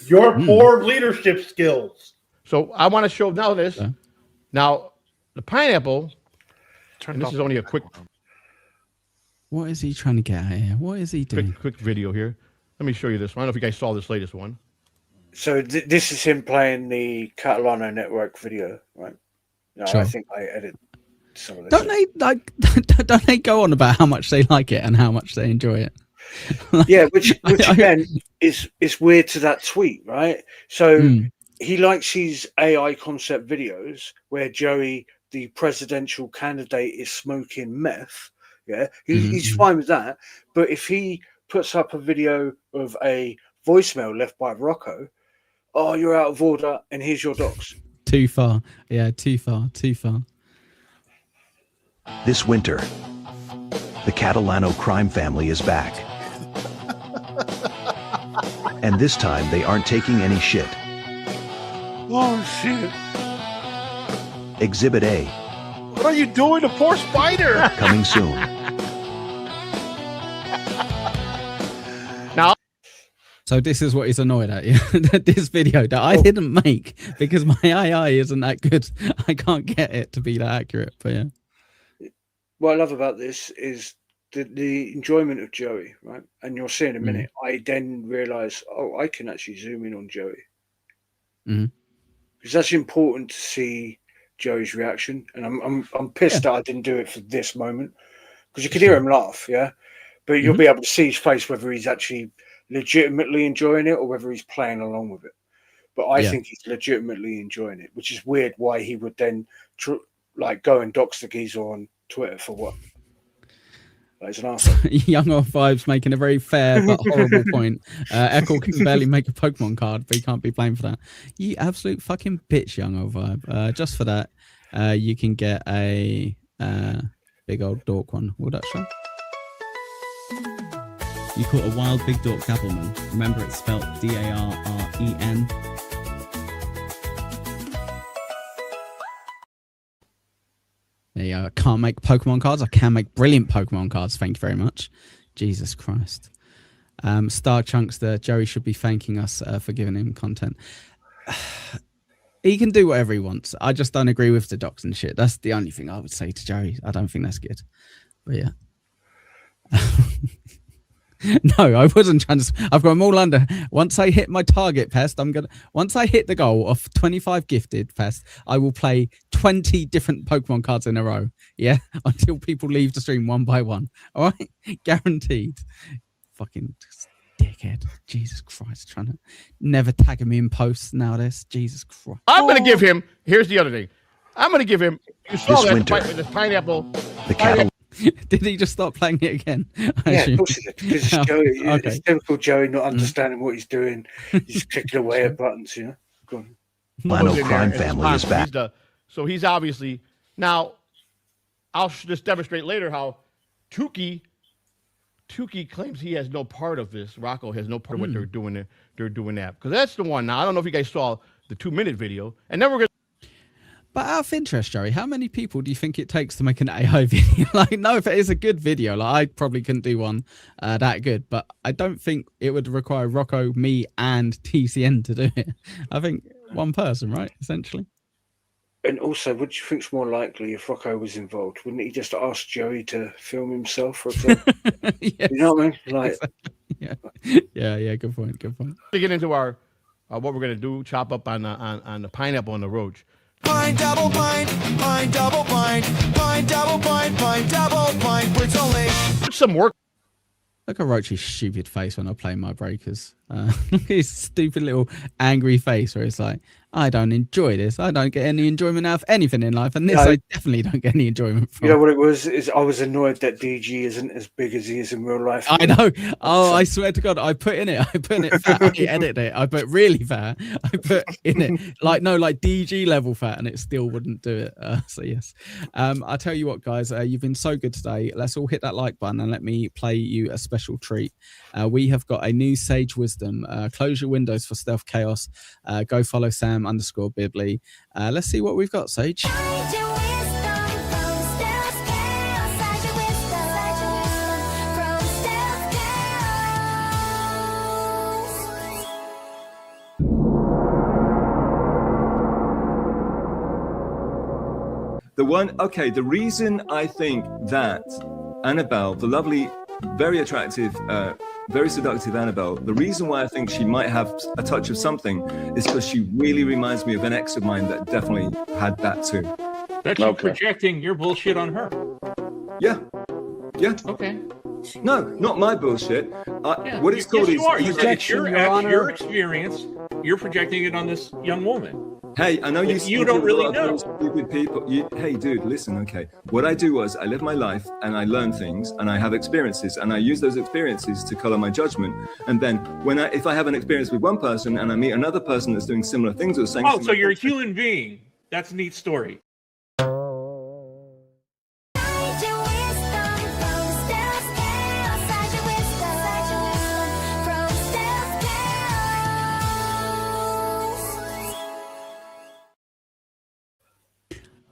Your poor leadership skills. So I want to show now this. Now, the pineapple, and this is only a quick... What is he trying to get at here? What is he doing? Quick video here. Let me show you this one. I don't know if you guys saw this latest one. So this is him playing the Catalano Network video, right? No, Sure. I think I edit some of this. Don't they go on about how much they like it and how much they enjoy it? Yeah, which again is weird to that tweet, right? So he likes his AI concept videos where Joey, the presidential candidate, is smoking meth. Yeah, he's fine with that. But if he puts up a video of a voicemail left by Rocco, oh, you're out of order, and here's your docs. Too far. Yeah, too far. This winter, the Catalano crime family is back. And this time, they aren't taking any shit. Oh, shit. Exhibit A, What are you doing to poor Spider? coming soon. Now, So this is what he's annoyed at. Yeah? This video that I didn't make because my AI isn't that good. I can't get it to be that accurate. But yeah. What I love about this is the enjoyment of Joey, right? And you'll see in a minute. I then realize, oh, I can actually zoom in on Joey. Because that's important to see Joey's reaction. And I'm pissed that I didn't do it for this moment because you could hear him laugh, yeah. But you'll be able to see his face whether he's actually legitimately enjoying it or whether he's playing along with it. But I Yeah. think he's legitimately enjoying it, which is weird why he would then go and dox the geezer on Twitter for what? Like, he's an arsehole. Young old Vibes making a very fair but horrible point. Echo can barely make a Pokemon card, but he can't be blamed for that. You absolute fucking bitch, Young old Vibe. Just for that, you can get a big old dork one. Will that show? You caught a wild big dork dabbleman. Remember, it's spelled D-A-R-R-E-N. There you go. I can't make Pokemon cards. I can make brilliant Pokemon cards. Thank you very much. Jesus Christ. Star Chunkster, Joey should be thanking us for giving him content. He can do whatever he wants. I just don't agree with the docs and shit. That's the only thing I would say to Joey. I don't think that's good. But yeah. No, I wasn't trying to. I've got them all under. Once I hit my target, Pest, once I hit the goal of 25 gifted, Pest, I will play 20 different Pokemon cards in a row. Yeah, until people leave the stream one by one. All right, guaranteed. Fucking dickhead. Jesus Christ, trying to never tagging me in posts nowadays. Jesus Christ. I'm going to give him. Here's the other thing. I'm going to give him. You saw This that winter, fight with this pineapple. The cattle. Did he just start playing it again? Yeah, of course he did. Because it's Joey. Okay. It's typical Joey not understanding what he's doing. He's clicking away at buttons, you know. Go on. Lano crime family is back. So he's obviously now. I'll just demonstrate later how Tukey claims he has no part of this. Rocco has no part of what they're doing. They're doing that because that's the one. Now I don't know if you guys saw the 2-minute video, and then we're gonna. But out of interest, Joey, how many people do you think it takes to make an AI video? Like, no, if it is a good video, like I probably couldn't do one that good, but I don't think it would require Rocco, me, and TCN to do it. I think one person, right? Essentially. And also, what do you think's more likely if Rocco was involved? Wouldn't he just ask Joey to film himself, for example? Yes. You know what I mean? Like, yeah. Good point. To get into our what we're gonna do, chop up on the pineapple and the roach. Pint double pint, pint double pint, pint double pint, pint double pint. It's only Put some work. Look at Roachy's stupid face when I play my breakers. Look at his stupid little angry face where it's like, I don't enjoy this. I don't get any enjoyment out of anything in life. And this I definitely don't get any enjoyment from. you know what it was? Is I was annoyed that DG isn't as big as he is in real life. I know. Oh, I swear to God, I put in it fat. I edited it. I put really fat. I put in it like DG level fat, and it still wouldn't do it. So yes, I tell you what, guys, you've been so good today. Let's all hit that like button and let me play you a special treat. We have got a new Sage Wisdom. Close your windows for Stealth Chaos. Go follow Sam_Bibley. Let's see what we've got, Sage. The reason I think that Annabelle, the lovely, very attractive, very seductive Annabelle, the reason why I think she might have a touch of something is because she really reminds me of an ex of mine that definitely had that too. That's you projecting your bullshit on her. Yeah. Okay. No, not my bullshit. What it's called yes, is you are. You said it's your experience. You're projecting it on this young woman. Hey, I know you don't really know. Stupid people. Hey, dude, listen. Okay, what I do was I live my life and I learn things and I have experiences and I use those experiences to color my judgment. And then if I have an experience with one person and I meet another person that's doing similar things or saying, so you're a human being. That's a neat story.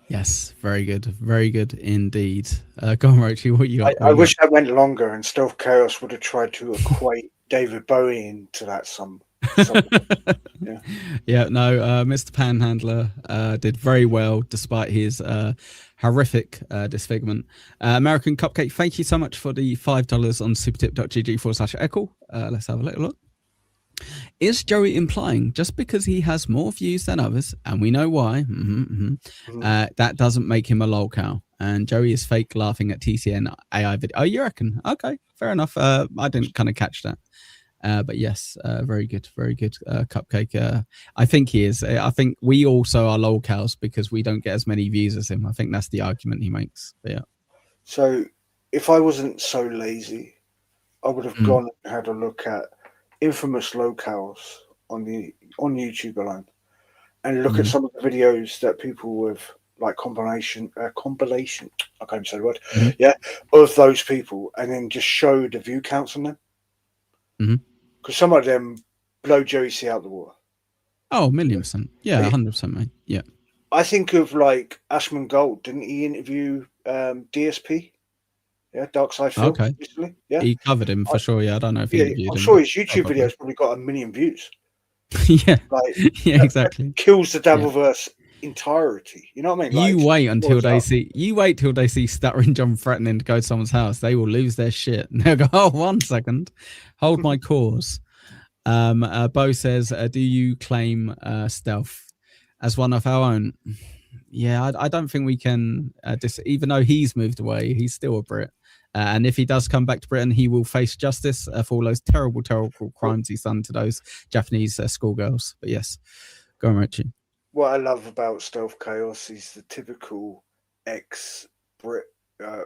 Yes, very good indeed. Go on, Roachy, what you got? I wish that went longer and Stealth Chaos would have tried to equate David Bowie into that Yeah, no, Mr. Panhandler did very well despite his horrific disfigurement. American Cupcake, thank you so much for the $5 on supertip.gg/echo. Let's have a little look. Is Joey implying just because he has more views than others, and we know why, that doesn't make him a lol cow? And Joey is fake laughing at TCN AI video. Oh, you reckon? Okay, fair enough. I didn't kind of catch that. But yes, very good Cupcake. I think he is. I think we also are lolcows because we don't get as many views as him. I think that's the argument he makes. But yeah. So if I wasn't so lazy, I would have gone and had a look at infamous locales on YouTube alone, and look at some of the videos that people with like compilation. I can't even say the word. Yeah, of those people, and then just show the view counts on them. Because some of them blow Joey C out the water. Oh, 1,000,000%. Yeah, 100%, mate. Yeah. I think of like Ashman Gold. Didn't he interview DSP? Yeah, Dark Side Phil. Okay. Recently? Yeah, He covered him for sure. Yeah, I don't know if he interviewed I'm him. sure his YouTube video's probably got 1 million views. Yeah. Like, Yeah, exactly. Kills the Dabbleverse entirety. You know what I mean? Like, You wait till they see Stuttering John threatening to go to someone's house. They will lose their shit. And they'll go, oh, 1 second. Hold my cause. Bo says, do you claim Stealth as one of our own? Yeah, I don't think we can, even though he's moved away, he's still a Brit. And if he does come back to Britain, he will face justice for all those terrible, terrible crimes he's done to those Japanese schoolgirls. But yes, go on, Roachy. What I love about Stealth Chaos is the typical ex-Brit,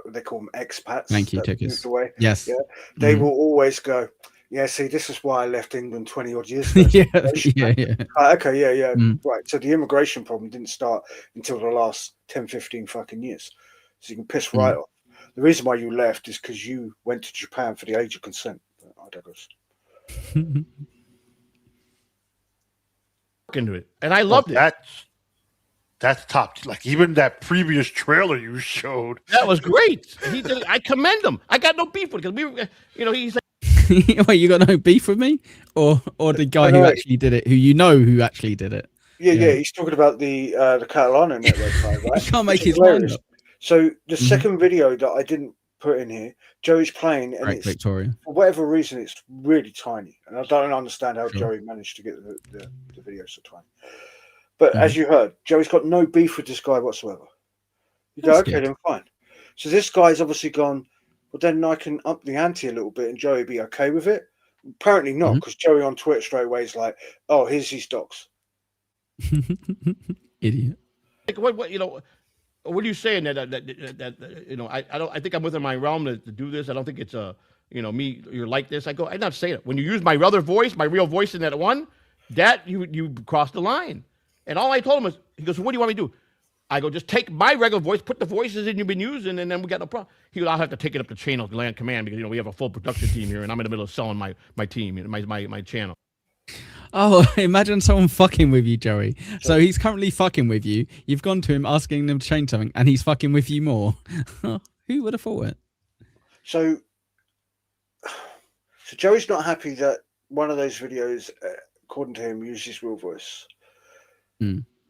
they call them expats. Thank you, Tickers. Away. Yes. Yeah, they will always go, yeah, see, this is why I left England 20 odd years ago. Yeah. Okay, yeah. Right. So the immigration problem didn't start until the last 10, 15 fucking years. So you can piss right off. The reason why you left is because you went to Japan for the age of consent. I digress. Into it, and I loved it. That's top. Like even that previous trailer you showed, that was great. I commend him. I got no beef with him because he's like, wait, you got no beef with me, or the guy who actually did it, who actually did it? Yeah. He's talking about the Catalana network guy, right? He can't make his mind up. So the second video that I didn't put in here, Joey's playing, and it's Victoria. For whatever reason, it's really tiny, and I don't understand how Joey managed to get the video so tiny. But as you heard, Joey's got no beef with this guy whatsoever. You go, okay, then fine. So this guy's obviously gone, well, then I can up the ante a little bit, and Joey be okay with it. Apparently not, because Joey on Twitter straight away is like, oh, here's his docs. Idiot. Like, what are you saying that I don't. I think I'm within my realm to do this. I don't think it's me. You're like this. I'm not saying it. When you use my other voice, my real voice in that one, that you crossed the line. And all I told him is, he goes, what do you want me to do? I go, just take my regular voice, put the voices in you've been using, and then we got no problem. He goes, I'll have to take it up to chain of land command because we have a full production team here, and I'm in the middle of selling my team, my channel. Oh, imagine someone fucking with you, Joey. So he's currently fucking with you. You've gone to him asking him to change something, and he's fucking with you more. Who would have thought it? So Joey's not happy that one of those videos, according to him, uses his real voice.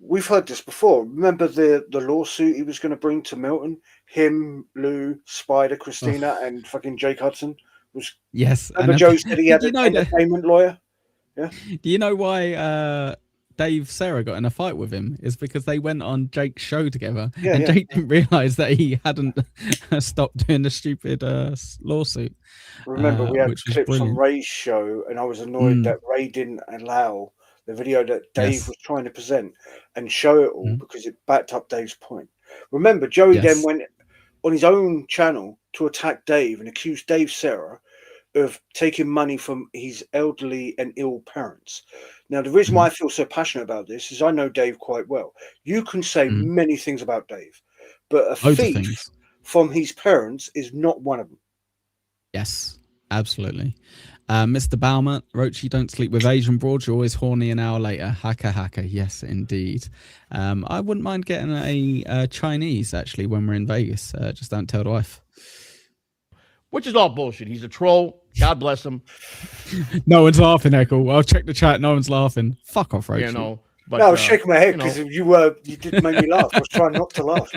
We've heard this before. Remember the lawsuit he was going to bring to Milton? Him, Lou, Spider, Christina, and fucking Jake Hudson was. Yes. Remember Joey said he had an entertainment lawyer. Yeah. Do you know why Dave Sarah got in a fight with him? Is because they went on Jake's show together, and Jake didn't realize that he hadn't stopped doing the stupid lawsuit. Remember, we had clips on Ray's show, and I was annoyed that Ray didn't allow the video that Dave was trying to present and show it all because it backed up Dave's point. Remember, Joey then went on his own channel to attack Dave and accuse Dave Sarah of taking money from his elderly and ill parents. Now, the reason why I feel so passionate about this is I know Dave quite well. You can say many things about Dave, but a thief from his parents is not one of them. Yes, absolutely. Mr. Baumer, Roachy, don't sleep with Asian broads. You're always horny an hour later. Haka. Yes, indeed. I wouldn't mind getting a Chinese, actually, when we're in Vegas. Just don't tell the wife. Which is all bullshit. He's a troll. God bless him. No one's laughing, Echo. I'll check the chat. No one's laughing. Fuck off, Roachy. But, no, I was shaking my head because you didn't make me laugh. I was trying not to laugh.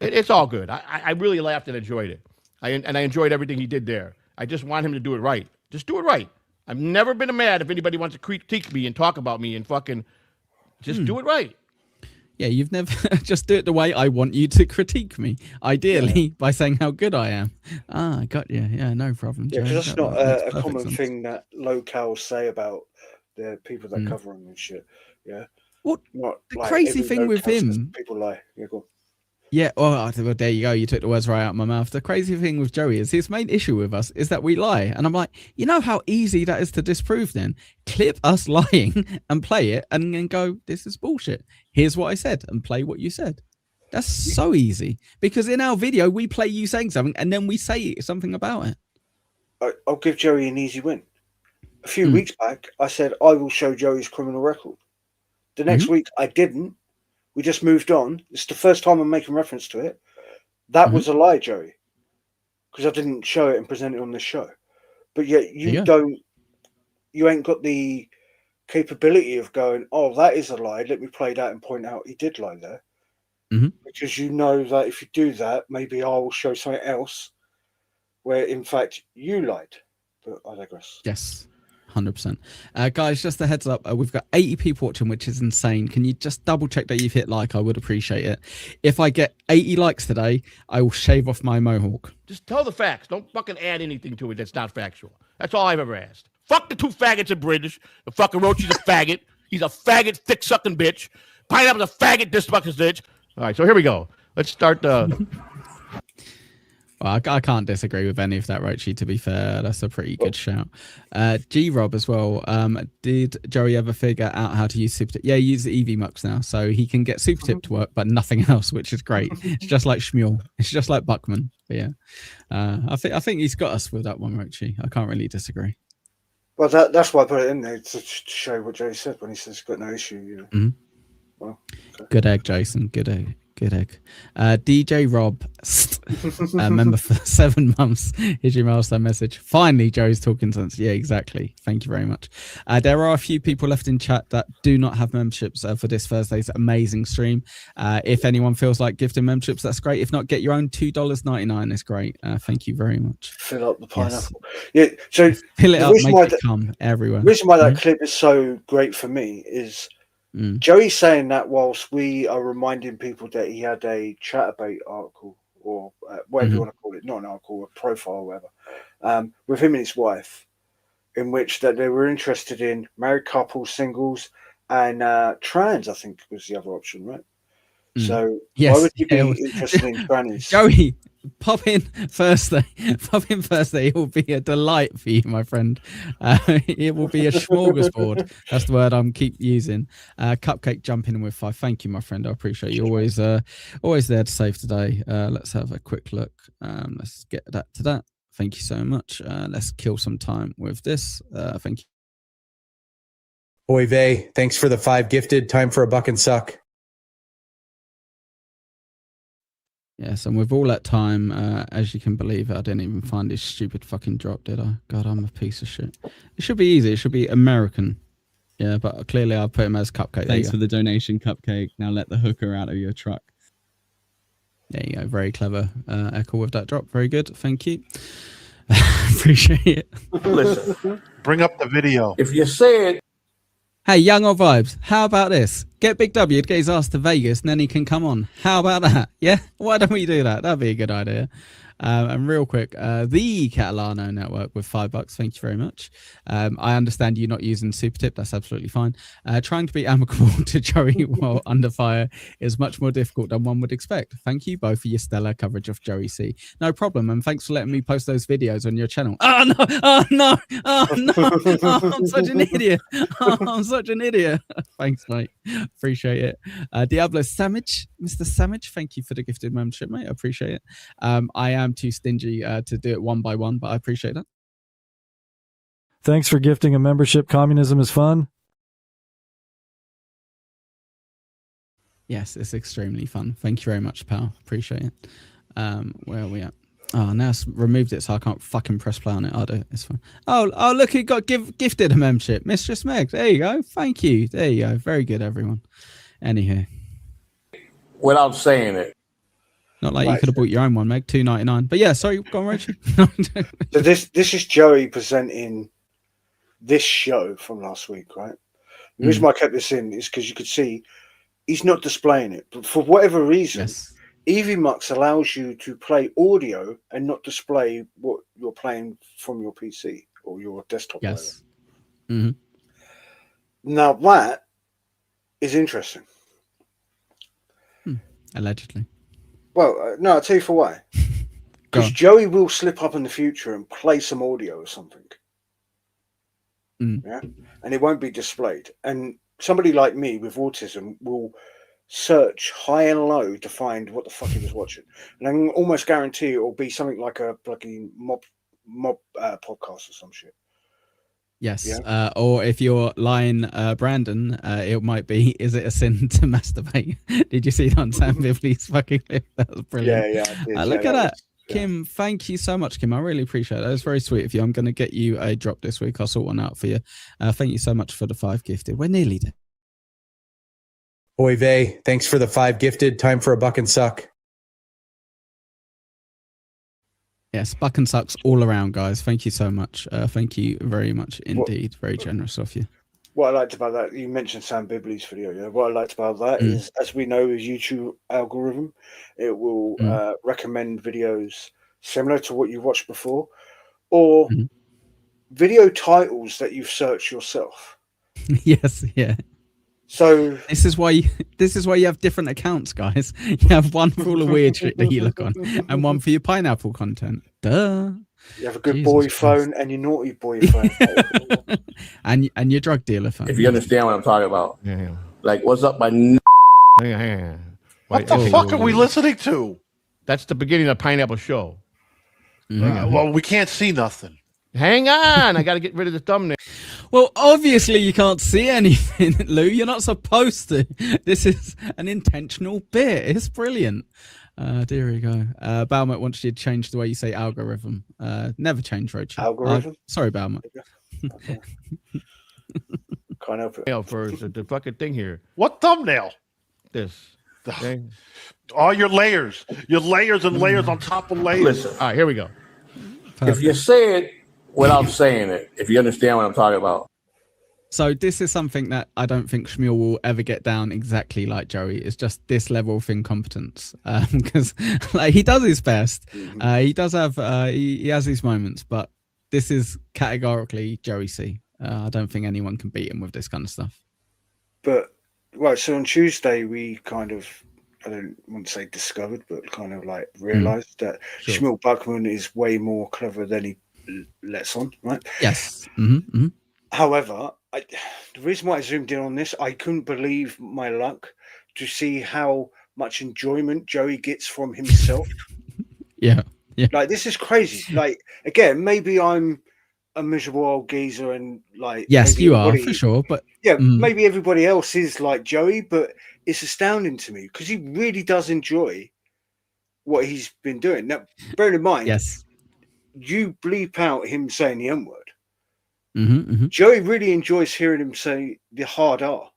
It's all good. I really laughed and enjoyed it. I enjoyed everything he did there. I just want him to do it right. Just do it right. I've never been mad if anybody wants to critique me and talk about me and fucking just do it right. Yeah, you've never just do it the way I want you to critique me. Ideally, by saying how good I am. Ah, I got you. Yeah, no problem. Yeah, Joe. because that's That not makes a perfect common sense. thing that locales say about the people that Mm. cover them and shit. Yeah. What Not the like crazy every thing with locale says him? people lie. Yeah, go on. Yeah, well, there you go. You took the words right out of my mouth. The crazy thing with Joey is his main issue with us is that we lie. And I'm like, you know how easy that is to disprove then? Clip us lying and play it and then go, this is bullshit. Here's what I said and play what you said. That's so easy. Because in our video, we play you saying something and then we say something about it. I'll give Joey an easy win. A few weeks back, I said, I will show Joey's criminal record. The next week, I didn't. We just moved on. It's the first time I'm making reference to it. That was a lie, Joey, because I didn't show it and present it on the show. But yet you ain't got the capability of going, oh, that is a lie. Let me play that and point out he did lie there. Because you know that if you do that, maybe I will show something else where, in fact, you lied. But I digress. Yes. 100%. Guys, just a heads up, we've got 80 people watching, which is insane. Can you just double check that you've hit like? I would appreciate it. If I get 80 likes today, I will shave off my mohawk. Just tell the facts. Don't fucking add anything to it that's not factual. That's all I've ever asked. Fuck the two faggots in British. The fucking Roachy's a faggot. He's a faggot, thick-sucking bitch. Pineapple's a faggot, this fucking bitch. All right, so here we go. Let's start the... Well, I can't disagree with any of that, Roachy, to be fair. That's a pretty good shout. G-Rob as well. Did Joey ever figure out how to use super tip? Yeah, he uses EV Mux now, so he can get super tip to work, but nothing else, which is great. It's just like Shmuel. It's just like Buckman. But yeah, I think he's got us with that one, Roachy. I can't really disagree. Well, that's why I put it in there, to show what Joey said when he says he's got no issue. You know? Well, okay. Good egg, Jason. Good egg. Good egg. DJ Rob, member for 7 months. Here's your milestone message. Finally, Joe's talking sense. Yeah, exactly. Thank you very much. There are a few people left in chat that do not have memberships for this Thursday's amazing stream. If anyone feels like gifting memberships, that's great. If not, get your own $2.99 is great. Thank you very much. Fill up the pineapple. Yes. Yeah, so fill it up, make it come everywhere. The reason why that clip is so great for me is Joey's saying that whilst we are reminding people that he had a Chatterbait article or whatever you want to call it, not an article, a profile or whatever, with him and his wife, in which that they were interested in married couples, singles, and trans, I think was the other option, right? So why would you be interested in trannies? Joey, pop in Thursday. Pop in Thursday. It will be a delight for you, my friend. It will be a smorgasbord. That's the word I'm keep using. Cupcake jumping in with 5. Thank you, my friend. I appreciate you. Always there to save today. Let's have a quick look. Let's get that to that. Thank you so much. Let's kill some time with this. Thank you. Oy vey. Thanks for the 5 gifted. Time for a buck and suck. Yes, and with all that time, as you can believe, I didn't even find this stupid fucking drop, did I? God, I'm a piece of shit. It should be easy. It should be American. Yeah, but clearly I'll put him as Cupcake. Thanks for the donation, Cupcake. Now let the hooker out of your truck. There you go. Very clever, Echo, with that drop. Very good. Thank you. Appreciate it. Listen, bring up the video. If you say it. Hey, Young or Vibes, how about this? Get Big W to get his ass to Vegas and then he can come on. How about that? Yeah? Why don't we do that? That'd be a good idea. And real quick, the Catalano Network with $5. Thank you very much. I understand you're not using Super Tip. That's absolutely fine. Trying to be amicable to Joey while under fire is much more difficult than one would expect. Thank you both for your stellar coverage of Joey C. No problem. And thanks for letting me post those videos on your channel. Oh, no. Oh, no. Oh, no. Oh, I'm such an idiot. Oh, I'm such an idiot. Thanks, mate. Appreciate it. Diablo Samage, Mr. Samage, thank you for the gifted membership, mate. I appreciate it. I am too stingy to do it one by one, but I appreciate that. Thanks for gifting a membership. Communism is fun. Yes, it's extremely fun. Thank you very much, pal. Appreciate it. Where are we at? Oh, now it's removed it, so I can't fucking press play on it. I'll do it. It's fine. Oh, look, it got gifted a membership. Mistress Meg. There you go. Thank you. There you go. Very good, everyone. Anyhow. Without saying it. Not like you could have bought your own one, Meg. $2.99. But yeah, sorry, go on, Roachy. So this is Joey presenting this show from last week, right? The reason why I kept this in is because you could see he's not displaying it. But for whatever reason, Yes. EVMux allows you to play audio and not display what you're playing from your PC or your desktop. Yes. Mm-hmm. Now that is interesting. Allegedly. Well, no, I'll tell you for why. Because Joey will slip up in the future and play some audio or something. Yeah, and it won't be displayed. And somebody like me with autism will search high and low to find what the fuck he was watching, and I can almost guarantee it will be something like a bloody mob podcast or some shit. Yes. Yeah. Or if you're lying, Brandon, it might be, is it a sin to masturbate? Did you see that on Sam Bibley's fucking clip? That was brilliant. Yeah, I did. Look at that. Kim, thank you so much, Kim. I really appreciate it. That was very sweet of you. I'm going to get you a drop this week. I'll sort one out for you. Thank you so much for the 5 gifted. We're nearly there. Oy vey, thanks for the 5 gifted. Time for a buck and suck. Yes, buck and sucks all around, guys. Thank you so much. Thank you very much indeed. Very generous of you. What I liked about that, you mentioned Sam Bibley's video. Yeah, what I liked about that is, as we know, with YouTube algorithm, it will recommend videos similar to what you watched before, or video titles that you've searched yourself. Yes, yeah. So this is why you have different accounts, guys. You have one for all the weird shit that you look on, and one for your pineapple content. Duh. You have a good boy phone and your naughty boy phone. and your drug dealer phone. If you understand what I'm talking about. Yeah. Like, what's up, my What the fuck are we listening to? That's the beginning of the Pineapple Show. Well, we can't see nothing. Hang on. I got to get rid of the thumbnail. Well, obviously you can't see anything, Lou. You're not supposed to. This is an intentional bit. It's brilliant. There you go. Balmut wants you to change the way you say algorithm. Never change, Roachy. Algorithm? Sorry, Balmut. Can't help it. First, the fucking thing here. What thumbnail? This. Okay. All your layers. Your layers and layers on top of layers. Listen. All right, here we go. If you say it without saying it, if you understand what I'm talking about. So this is something that I don't think Shmuel will ever get down exactly like Joey. It's just this level of incompetence, because like he does his best. He does have he has these moments, but this is categorically Joey C. I don't think anyone can beat him with this kind of stuff. But right, so on Tuesday we kind of, I don't want to say discovered, but kind of like realized that Shmuel Buckman is way more clever than he lets on, right? Yes. However, the reason why I zoomed in on this, I couldn't believe my luck to see how much enjoyment Joey gets from himself. Yeah. Like, this is crazy. Like, again, maybe I'm a miserable old geezer and like... Yes, you are, for sure. But yeah, maybe everybody else is like Joey, but it's astounding to me because he really does enjoy what he's been doing. Now, bearing in mind, yes, you bleep out him saying the N-word. Joey really enjoys hearing him say the hard R.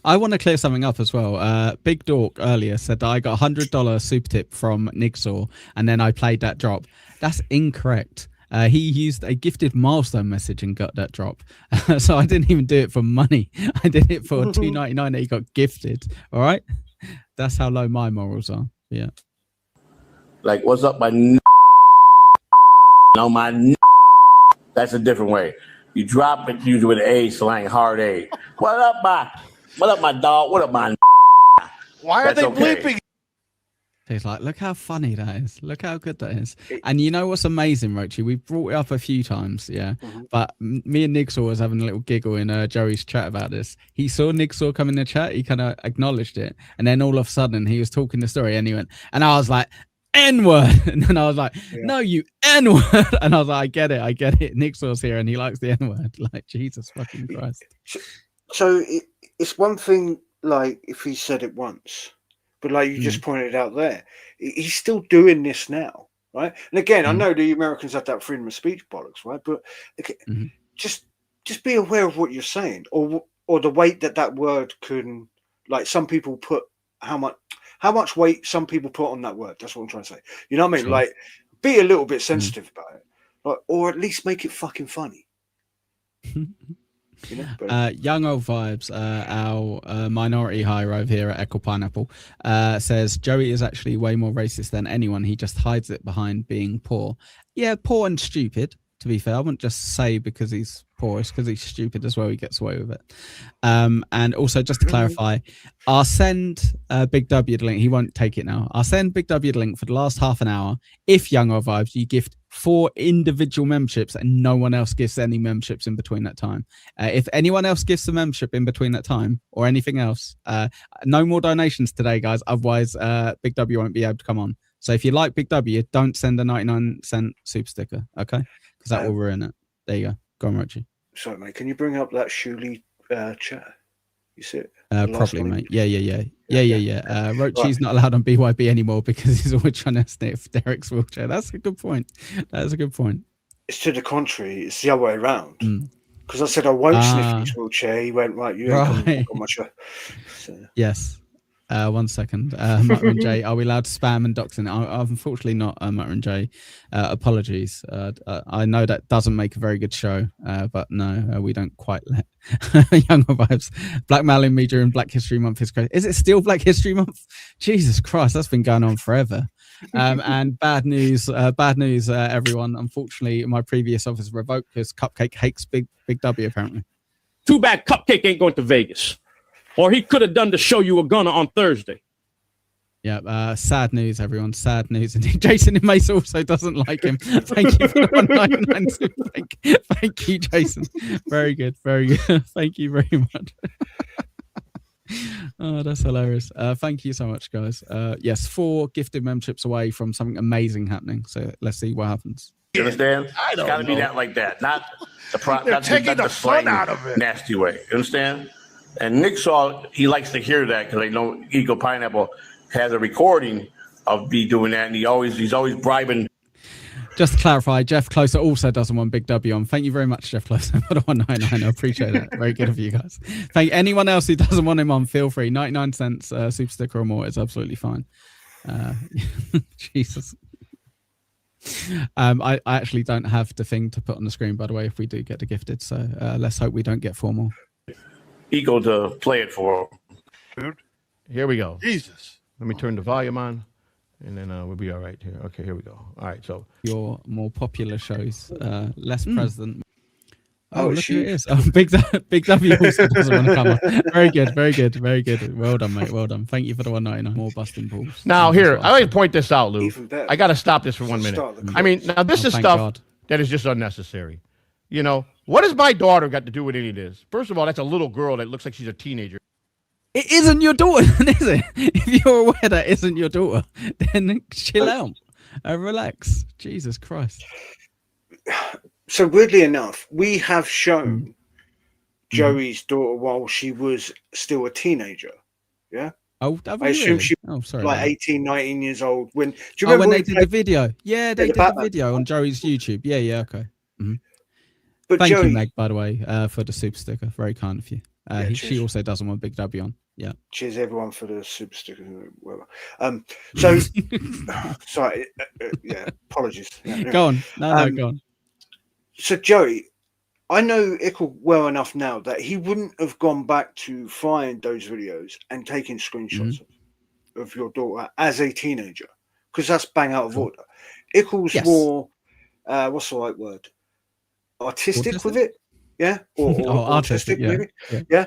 I want to clear something up as well. Big Dork earlier said that I got $100 super tip from Nigsaw and then I played that drop. That's incorrect. He used a gifted milestone message and got that drop. So I didn't even do it for money. I did it for $2.99 that he got gifted. All right. That's how low my morals are. Yeah. Like, what's up, my no, my that's a different way. You drop it usually with an A, slang hard A. What up, my dog? What up, my Why are they bleeping? He's like, look how funny that is. Look how good that is. And you know what's amazing, Roachy? We've brought it up a few times, yeah. But me and Nigsaw was having a little giggle in Joey's chat about this. He saw Nigsaw come in the chat. He kind of acknowledged it. And then all of a sudden, he was talking the story and he went, and I was like, N-word. And then I was like, no, you N-word. And I was like, I get it. Nicksaw's here and he likes the N-word. Like, Jesus fucking Christ. So it's one thing, like, if he said it once, but like you just pointed out there, he's still doing this now, right? And again, I know the Americans have that freedom of speech bollocks, right? But okay, just be aware of what you're saying, or the weight that word can, like, some people put how much weight some people put on that word. That's what I'm trying to say. You know what I mean? Sure. Like, be a little bit sensitive about it, like, or at least make it fucking funny. You know, but, Young Old Vibes, our minority hire over here at Echo Pineapple, says Joey is actually way more racist than anyone. He just hides it behind being poor. Yeah, poor and stupid, to be fair. I wouldn't just say because he's poor, it's because he's stupid as well. He gets away with it. And also, just to clarify, I'll send Big W the link. He won't take it now. I'll send Big W the link for the last half an hour. If Young Old Vibes, you gift 4 individual memberships and no one else gives any memberships in between that time. If anyone else gives a membership in between that time or anything else, no more donations today, guys. Otherwise, Big W won't be able to come on. So if you like Big W, don't send a 99-cent super sticker, okay? Because that will ruin it. There you go. Go on, Roachy. Sorry, mate. Can you bring up that Shuley chat? You see it? Probably, mate. Yeah. Roachy's not allowed on BYB anymore because he's always trying to sniff Derek's wheelchair. That's a good point. That's a good point. It's to the contrary. It's the other way around. Because I said I won't sniff his wheelchair. He went, right, you ain't coming on my show. So. Yes. 1 second. Mutter and Jay, are we allowed to spam and dox in? Unfortunately not, Mutter and Jay. Apologies. I know that doesn't make a very good show, but no, we don't quite let Younger Vibes. Blackmailing me during Black History Month is crazy. Is it still Black History Month? Jesus Christ, that's been going on forever. And bad news, everyone. Unfortunately, my previous office revoked because Cupcake hates Big W, apparently. Too bad Cupcake ain't going to Vegas. Or he could have done the show you were gonna on Thursday. Yeah, sad news, everyone. Sad news. And Jason in Mace also doesn't like him. Thank you for the 199. Thank you, Jason. Very good. Very good. Thank you very much. Oh, that's hilarious. Thank you so much, guys. Yes, 4 gifted memberships away from something amazing happening. So let's see what happens. You understand? It's got to be that like that, not the They're taking the fun out of it. Nasty way. You understand? And Nick saw, he likes to hear that because I know Eco Pineapple has a recording of me doing that, and he's always bribing. Just to clarify, Jeff Closer also doesn't want Big W on. Thank you very much, Jeff Closer, for the 199. I appreciate that. Very good of you guys. Thank anyone else who doesn't want him on, feel free. 99 cents super sticker or more is absolutely fine. Jesus. I actually don't have the thing to put on the screen, by the way, if we do get the gifted. So let's hope we don't get 4 more. Eco to play it for. Here we go. Jesus. Let me turn the volume on, and then we'll be all right here. Okay, here we go. All right, so your more popular shows, less president. Oh, look who it is. Oh, Big W also doesn't want to come on. Very good, very good, very good. Well done, mate. Well done. Thank you for the 199. More busting balls. Now here, I want to point this out, Lou. I got to stop this for 1 minute. I mean, now this is stuff that is just unnecessary. You know, what has my daughter got to do with any of this? First of all, that's a little girl that looks like she's a teenager. It isn't your daughter, is it? If you're aware that isn't your daughter, then chill out and relax. Jesus Christ. So weirdly enough, we have shown Joey's daughter while she was still a teenager. Yeah. Oh, I assume really? she was sorry, like 18, 19 years old. When do you remember remember when they did the video? Yeah, they did the video on Joey's YouTube. Yeah, okay. But Thank Joey, you, Meg, by the way, for the super sticker. Very kind of you. She also doesn't want Big W on. Yeah. Cheers, everyone, for the super sticker. So, sorry. Yeah, apologies. Yeah, go on. No, go on. So, Joey, I know Ickle well enough now that he wouldn't have gone back to find those videos and taken screenshots of your daughter as a teenager, because that's bang out of order. Ickle's more, what's the right word? Artistic with it, yeah, or artistic maybe, yeah.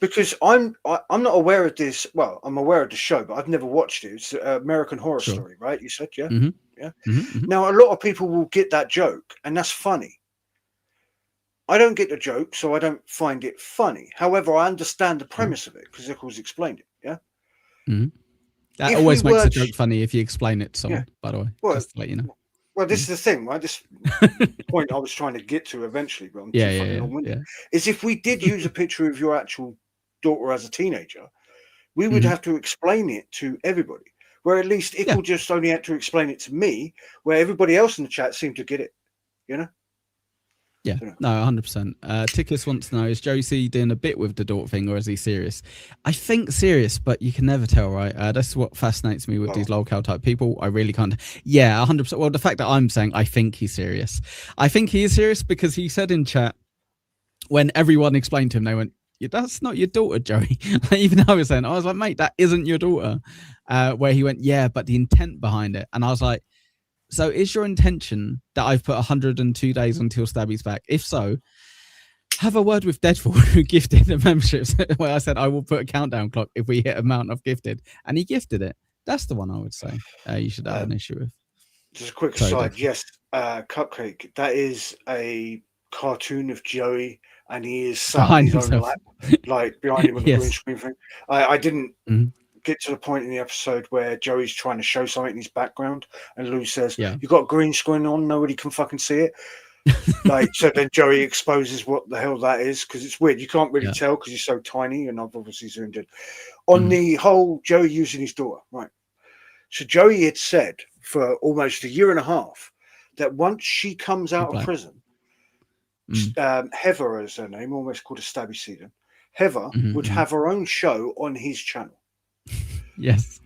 Because I'm not aware of this. Well, I'm aware of the show, but I've never watched it. It's American Horror Story, right? You said, yeah, yeah. Now, a lot of people will get that joke, and that's funny. I don't get the joke, so I don't find it funny. However, I understand the premise of it because Ickle's explained it. Yeah, that always makes a joke funny if you explain it to someone. By the way, just to let you know. Well, this is the thing, right? This point I was trying to get to eventually, but I'm too fucking long-winded. Is if we did use a picture of your actual daughter as a teenager, we would have to explain it to everybody. Where at least Ickle just only had to explain it to me, where everybody else in the chat seemed to get it. You know? Yeah, no, 100%. Tickus wants to know, is Joey C doing a bit with the daughter thing, or is he serious? I think serious, but you can never tell, right? That's what fascinates me with these lolcow type people. I really can't. Yeah, 100%. Well, the fact that I'm saying I think he's serious. I think he is serious because he said in chat, when everyone explained to him, they went, "Yeah, that's not your daughter, Joey." Even I was saying, I was like, "Mate, that isn't your daughter." Where he went, "Yeah, but the intent behind it." And I was like, "So is your intention that I've put 102 days until Stabby's back? If so, have a word with Deadfall, who gifted the memberships." Where I said, "I will put a countdown clock if we hit amount of gifted," and he gifted it. That's the one I would say you should have an issue with. Just a quick aside, yes, Cupcake, that is a cartoon of Joey, and he is sat on his own lap, like behind him on the green screen thing. I didn't get to the point in the episode where Joey's trying to show something in his background, and Lou says, "You got green screen on, nobody can fucking see it." Like, so then Joey exposes what the hell that is, because it's weird. You can't really tell because he's so tiny, and I've obviously zoomed in on the whole Joey using his daughter, right? So Joey had said for almost a year and a half that once she comes out of prison, Heather is her name, almost called a Stabby Season. Heather would have her own show on his channel. Yes.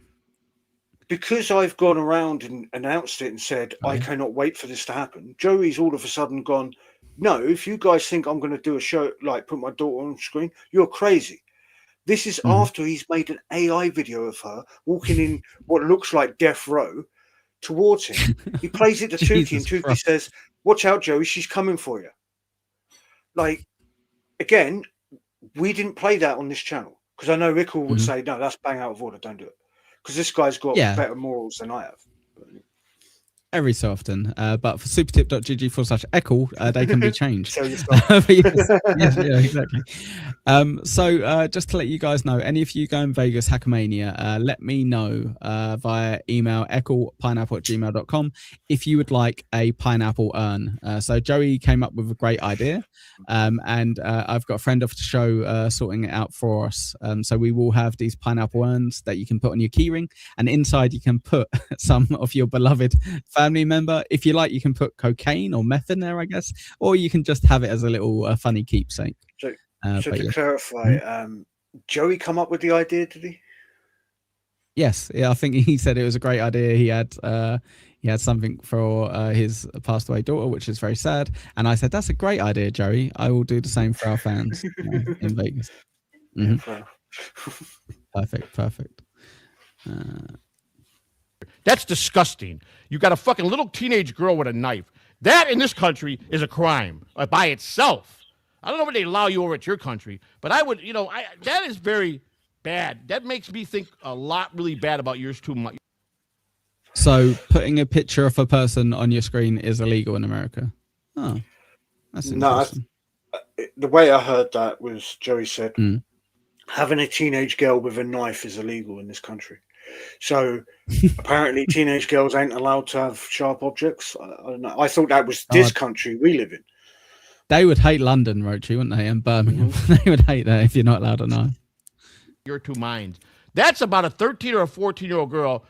Because I've gone around and announced it and said, I cannot wait for this to happen, Joey's all of a sudden gone, "No, if you guys think I'm going to do a show, like put my daughter on screen, you're crazy." This is after he's made an AI video of her walking in what looks like death row towards him. He plays it to Tukey, and Tukey says, "Watch out, Joey, she's coming for you." Like, again, we didn't play that on this channel because I know Rickle would say, "No, that's bang out of order, don't do it." Because this guy's got better morals than I have. Every so often, but for supertip.gg/echo, they can be changed. Exactly. So just to let you guys know, any of you go in Vegas Hackamania, let me know via email echopineapple@gmail.com if you would like a pineapple urn. So Joey came up with a great idea, and I've got a friend of the show sorting it out for us. So we will have these pineapple urns that you can put on your keyring, and inside you can put some of your beloved family member. If you like, you can put cocaine or meth in there, I guess, or you can just have it as a little funny keepsake. So to clarify, Joey come up with the idea, did he? Yes, yeah, I think he said it was a great idea. He had something for his passed away daughter, which is very sad. And I said, "That's a great idea, Joey. I will do the same for our fans in Vegas." Perfect. That's disgusting. You got a fucking little teenage girl with a knife. That in this country is a crime by itself. I don't know if they allow you over at your country, but I would, that is very bad. That makes me think a lot really bad about yours too much. So putting a picture of a person on your screen is illegal in America. Oh, that's interesting. No, the way I heard that was Joey said having a teenage girl with a knife is illegal in this country. So apparently teenage girls ain't allowed to have sharp objects. I don't know. I thought that was this country we live in. They would hate London, Roachy, wouldn't they? And Birmingham. They would hate that if you're not allowed to know. Your two minds. That's about a 13 or a 14-year-old girl,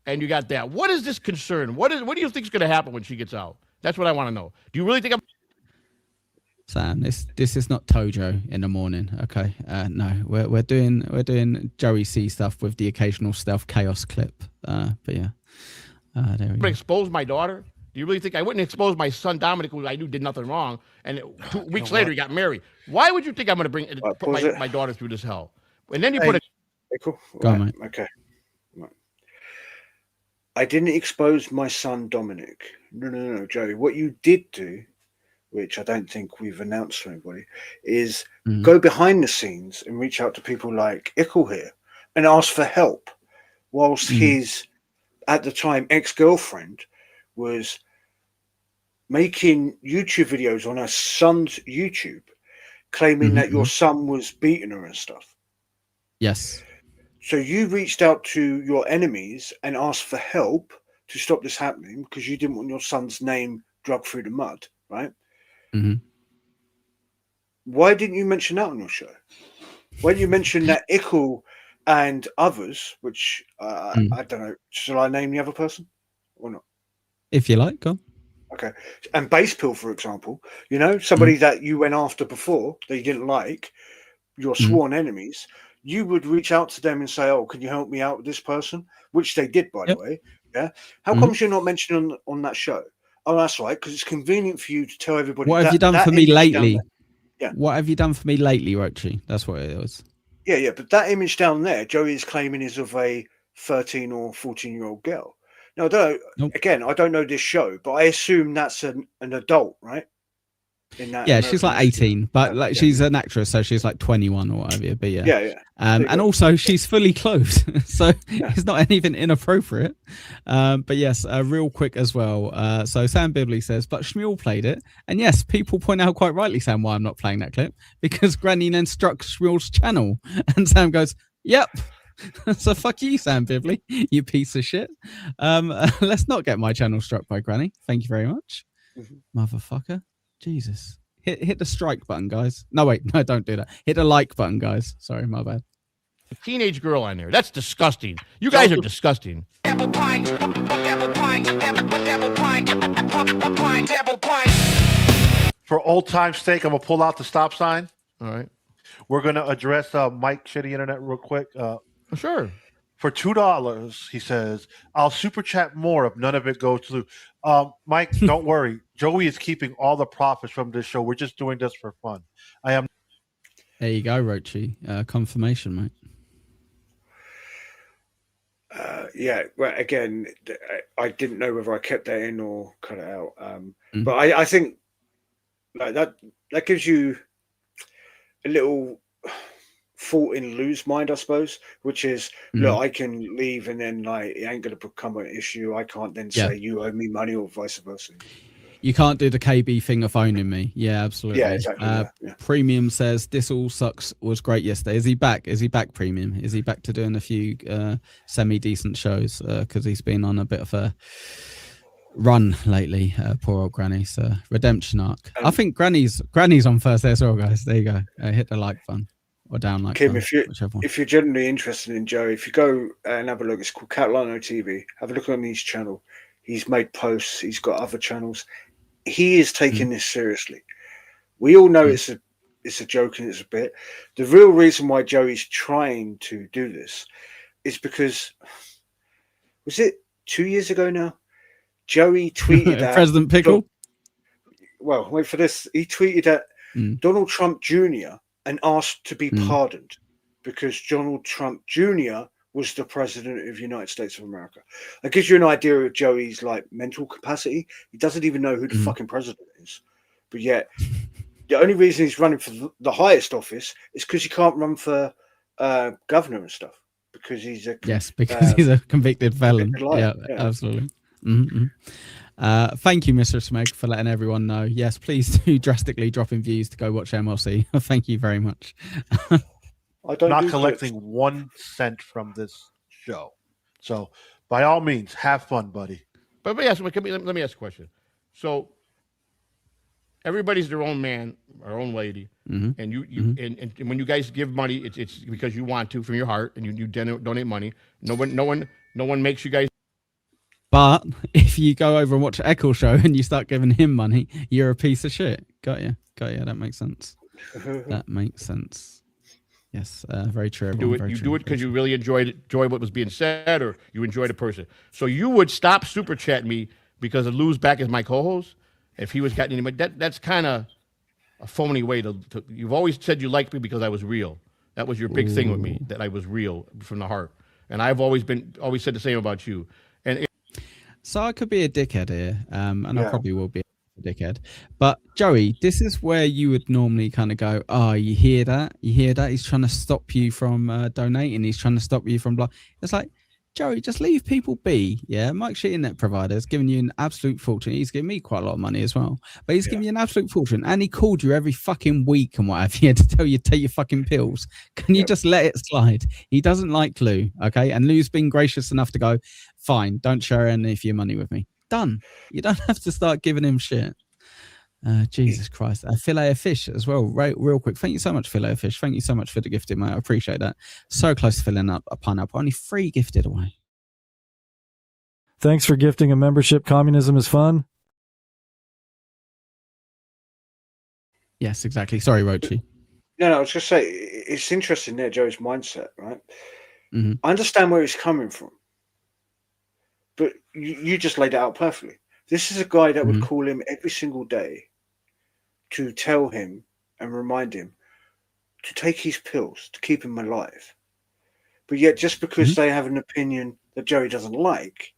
and you got that. What is this concern? What do you think is going to happen when she gets out? That's what I want to know. Do you really think Sam, this is not Tojo in the morning, okay? No, we're doing Joey C stuff with the occasional stealth chaos clip. But yeah, there we go. Expose my daughter? Do you really think I wouldn't expose my son Dominic, who I knew did nothing wrong, and 2 weeks later he got married? Why would you think I'm going to put my daughter through this hell? And then you put it. Cool. Go on, mate. Okay. Right. I didn't expose my son Dominic. No, Joey. What you did do, which I don't think we've announced to anybody, is go behind the scenes and reach out to people like Ickle here and ask for help, whilst his, at the time, ex-girlfriend was making YouTube videos on her son's YouTube, claiming that your son was beating her and stuff. Yes. So you reached out to your enemies and asked for help to stop this happening because you didn't want your son's name dragged through the mud, right? Why didn't you mention that on your show? Why didn't you mention that Ickle and others, which I don't know, shall I name the other person or not? If you like, go on. Okay. And Base Pill, for example, somebody that you went after before that you didn't like, your sworn enemies, you would reach out to them and say, "Oh, can you help me out with this person?" Which they did, by the way. Yeah. How come you're not mentioned on that show? Oh, that's right, because it's convenient for you to tell everybody. What have you done for me lately? Yeah. What have you done for me lately, Roachy? That's what it was. Yeah. But that image down there, Joey is claiming is of a 13 or 14-year-old girl. Now, again, I don't know this show, but I assume that's an adult, right? In that, Yeah, she's like American 18, but like she's yeah. an actress, so she's like 21 or whatever. But yeah, Yeah. And also she's fully clothed, so it's not anything inappropriate. But yes, real quick as well. So Sam Bibley says, but Shmuel played it, and yes, people point out quite rightly, Sam, why I'm not playing that clip, because Granny then struck Shmuel's channel, and Sam goes, "Yep." So fuck you, Sam Bibley, you piece of shit. Let's not get my channel struck by Granny. Thank you very much, motherfucker. Jesus. Hit the strike button, guys. No, wait. No, don't do that. Hit the like button, guys. Sorry, my bad. A teenage girl on there. That's disgusting. You guys are disgusting. For old time's sake, I'm gonna pull out the stop sign. All right. We're gonna address Mike Shitty Internet real quick. Sure. For $2, he says, I'll super chat more if none of it goes through. Mike, don't worry. Joey is keeping all the profits from this show. We're just doing this for fun. I am. There you go, Roachy. Confirmation, mate. Yeah. Well, again, I didn't know whether I kept that in or cut it out. But I think like that gives you a little thought in Lou's mind, I suppose, which is, look, I can leave and then like it ain't going to become an issue. I can't then say you owe me money or vice versa. You can't do the KB thing of owning me. Yeah, absolutely. Yeah, exactly. Premium says, this all sucks was great yesterday. Is he back? Is he back, Premium? Is he back to doing a few semi-decent shows? Because he's been on a bit of a run lately. Poor old Granny. So redemption arc. I think Granny's on first there as well, guys. There you go. Hit the like button. Or down like Kim, button, if you're generally interested in Joe, if you go and have a look, it's called Catalano TV. Have a look on his channel. He's made posts. He's got other channels. He is taking this seriously. We all know it's a joke and it's a bit. The real reason why Joey's trying to do this is because, was it 2 years ago now? Joey tweeted at President Pickle. Well, wait for this. He tweeted at Donald Trump Jr. and asked to be pardoned because Donald Trump Jr. was the president of the United States of America. That gives you an idea of Joey's like mental capacity. He doesn't even know who the fucking president is. But yet, the only reason he's running for the highest office is because he can't run for governor and stuff. Because he's a because he's a convicted felon. Yeah, absolutely. Thank you, Mr. Smeg, for letting everyone know. Yes, please do drastically drop in views to go watch MLC. Thank you very much. I'm not collecting 1 cent from this show. So by all means, have fun, buddy. But let me ask a question. So everybody's their own man or own lady, and and when you guys give money, it's because you want to from your heart, and you donate money. No one makes you guys. But if you go over and watch an Echo show and you start giving him money, you're a piece of shit. Got you. That makes sense. That makes sense. Yes, very true. You do it because you really enjoy what was being said, or you enjoy the person. So you would stop super chatting me because of Lou's back as my co-host. If he was getting any money, that's kind of a phony way to. You've always said you liked me because I was real. That was your big thing with me, that I was real from the heart. And I've always said the same about you. And so I could be a dickhead here, and I probably will be a dickhead. But Joey, this is where you would normally kind of go, oh, you hear that? He's trying to stop you from donating. He's trying to stop you from blah. It's like, Joey, just leave people be. Yeah, Mike Shit Internet Provider has given you an absolute fortune. He's given me quite a lot of money as well, but he's given you an absolute fortune, and he called you every fucking week and what have you to tell you to take your fucking pills. Can you just let it slide? He doesn't like Lou, okay? And Lou's been gracious enough to go, fine, don't share any of your money with me. Done. You don't have to start giving him shit. Jesus Christ. Fillet of fish as well, right? Real quick. Thank you so much, Fillet of fish. Thank you so much for the gifting, mate. I appreciate that. So close to filling up a pineapple. Only 3 gifted away. Thanks for gifting a membership. Communism is fun. Yes, exactly. Sorry, Roachy. No, I was just say it's interesting there, Joe's mindset, right? I understand where he's coming from, but you just laid it out perfectly. This is a guy that would call him every single day to tell him and remind him to take his pills to keep him alive. But yet, just because they have an opinion that Joey doesn't like,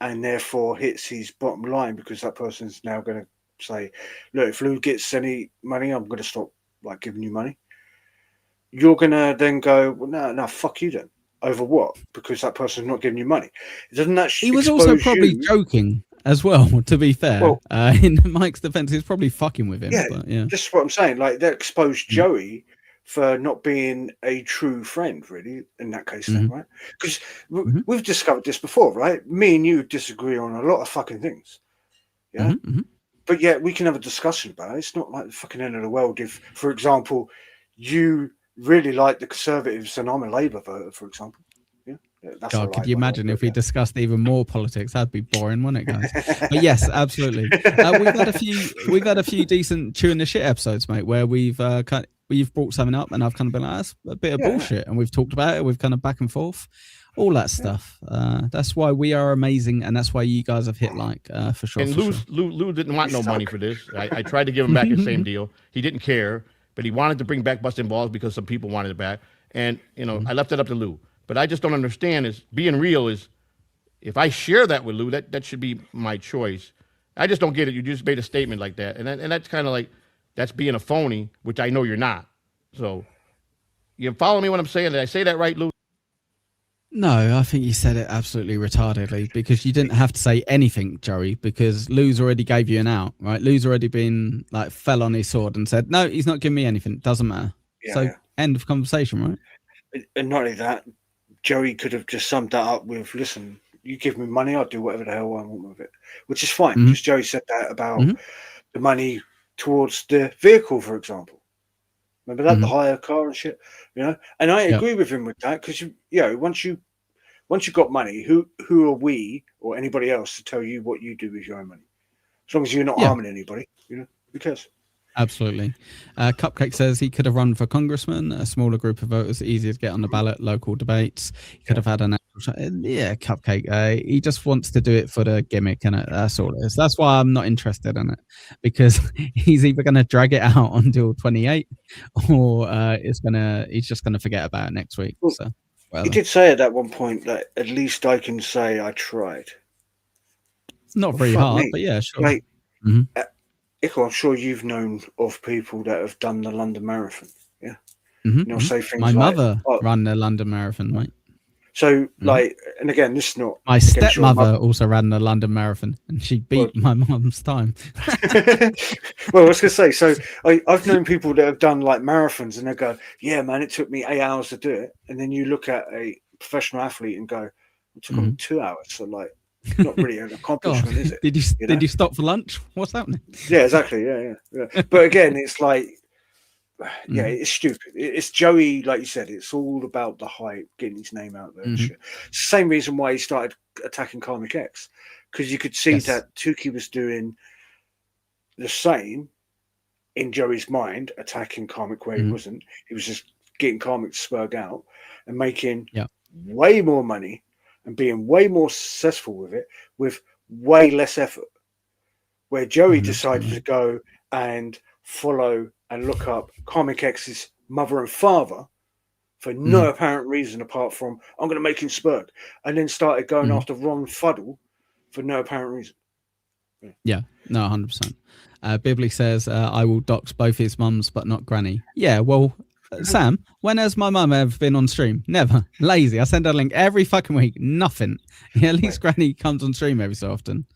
and therefore hits his bottom line, because that person's now going to say, look, if Lou gets any money, I'm going to stop like giving you money. You're going to then go, well, no, fuck you then. Over what? Because that person's not giving you money. Doesn't that he was also probably joking as well, to be fair. Well, in Mike's defense, he's probably fucking with him. Yeah, but yeah. just what I'm saying. Like, they exposed Joey for not being a true friend, really, in that case, then, right? Because we've discovered this before, right? Me and you disagree on a lot of fucking things. Yeah. But yet we can have a discussion about it. It's not like the fucking end of the world if, for example, you really like the Conservatives and I'm a Labour voter, for example. Yeah. That's God, could you imagine if we discussed even more politics? That'd be boring, wouldn't it, guys? But yes, absolutely. We've had a few decent chewing the shit episodes, mate, where you've brought something up and I've kind of been like, that's a bit of bullshit, and we've talked about it. We've kind of back and forth, all that stuff. That's why we are amazing, and that's why you guys have hit for sure. And Lou didn't want no money for this. I tried to give him back the same deal. He didn't care, but he wanted to bring back Busting Balls because some people wanted it back. And, I left it up to Lou. But I just don't understand is being real is if I share that with Lou, that should be my choice. I just don't get it. You just made a statement like that. And that's kind of like, that's being a phony, which I know you're not. So you follow me when I'm saying? Did I say that right, Lou? No, I think you said it absolutely retardedly, because you didn't have to say anything, Joey, because Lou's already gave you an out, right? Lou's already been fell on his sword and said, no, he's not giving me anything. Doesn't matter. End of conversation, right? And not only that, Joey could have just summed that up with, listen, you give me money, I'll do whatever the hell I want with it, which is fine, because Joey said that about the money towards the vehicle, for example. Remember that, the hire car and shit, And I agree with him with that, because once you got money, who are we or anybody else to tell you what you do with your own money? As long as you're not harming anybody, who cares? Absolutely. Cupcake says he could have run for congressman, a smaller group of voters, easier to get on the ballot, local debates. He could have had an actual Cupcake. He just wants to do it for the gimmick, and that's all it is. That's why I'm not interested in it, because he's either going to drag it out until 28, or he's just going to forget about it next week. Well, so he did say at one point that at least I can say I tried. It's not very hard, but yeah, sure. Mate, Ickle, I'm sure you've known of people that have done the London Marathon. Yeah. Say things my like, mother ran the London Marathon, mate. So, and again, this is not. My stepmother also ran the London Marathon, and she beat my mum's time. Well, I was going to say, so I've known people that have done marathons, and they go, yeah, man, it took me 8 hours to do it. And then you look at a professional athlete and go, it took them 2 hours. So, not really an accomplishment, is it? Did you stop for lunch? What's happening? Yeah, exactly. Yeah. But again, it's it's stupid. It's Joey, like you said. It's all about the hype, getting his name out there. And shit. It's the same reason why he started attacking Karmic X, because you could see that Tukey was doing the same in Joey's mind, attacking Karmic where he wasn't. He was just getting Karmic to spurg out and making way more money and being way more successful with it with way less effort. Where Joey decided to go and follow and look up Karmic X's mother and father for no apparent reason apart from, I'm going to make him spurg. And then started going after Ron Fuddle for no apparent reason. Yeah, no, 100%. Bibley says, I will dox both his mums, but not Granny. Yeah, well, Sam, when has my mum ever been on stream? Never. Lazy. I send her a link every fucking week. Nothing. Yeah, at least Granny comes on stream every so often.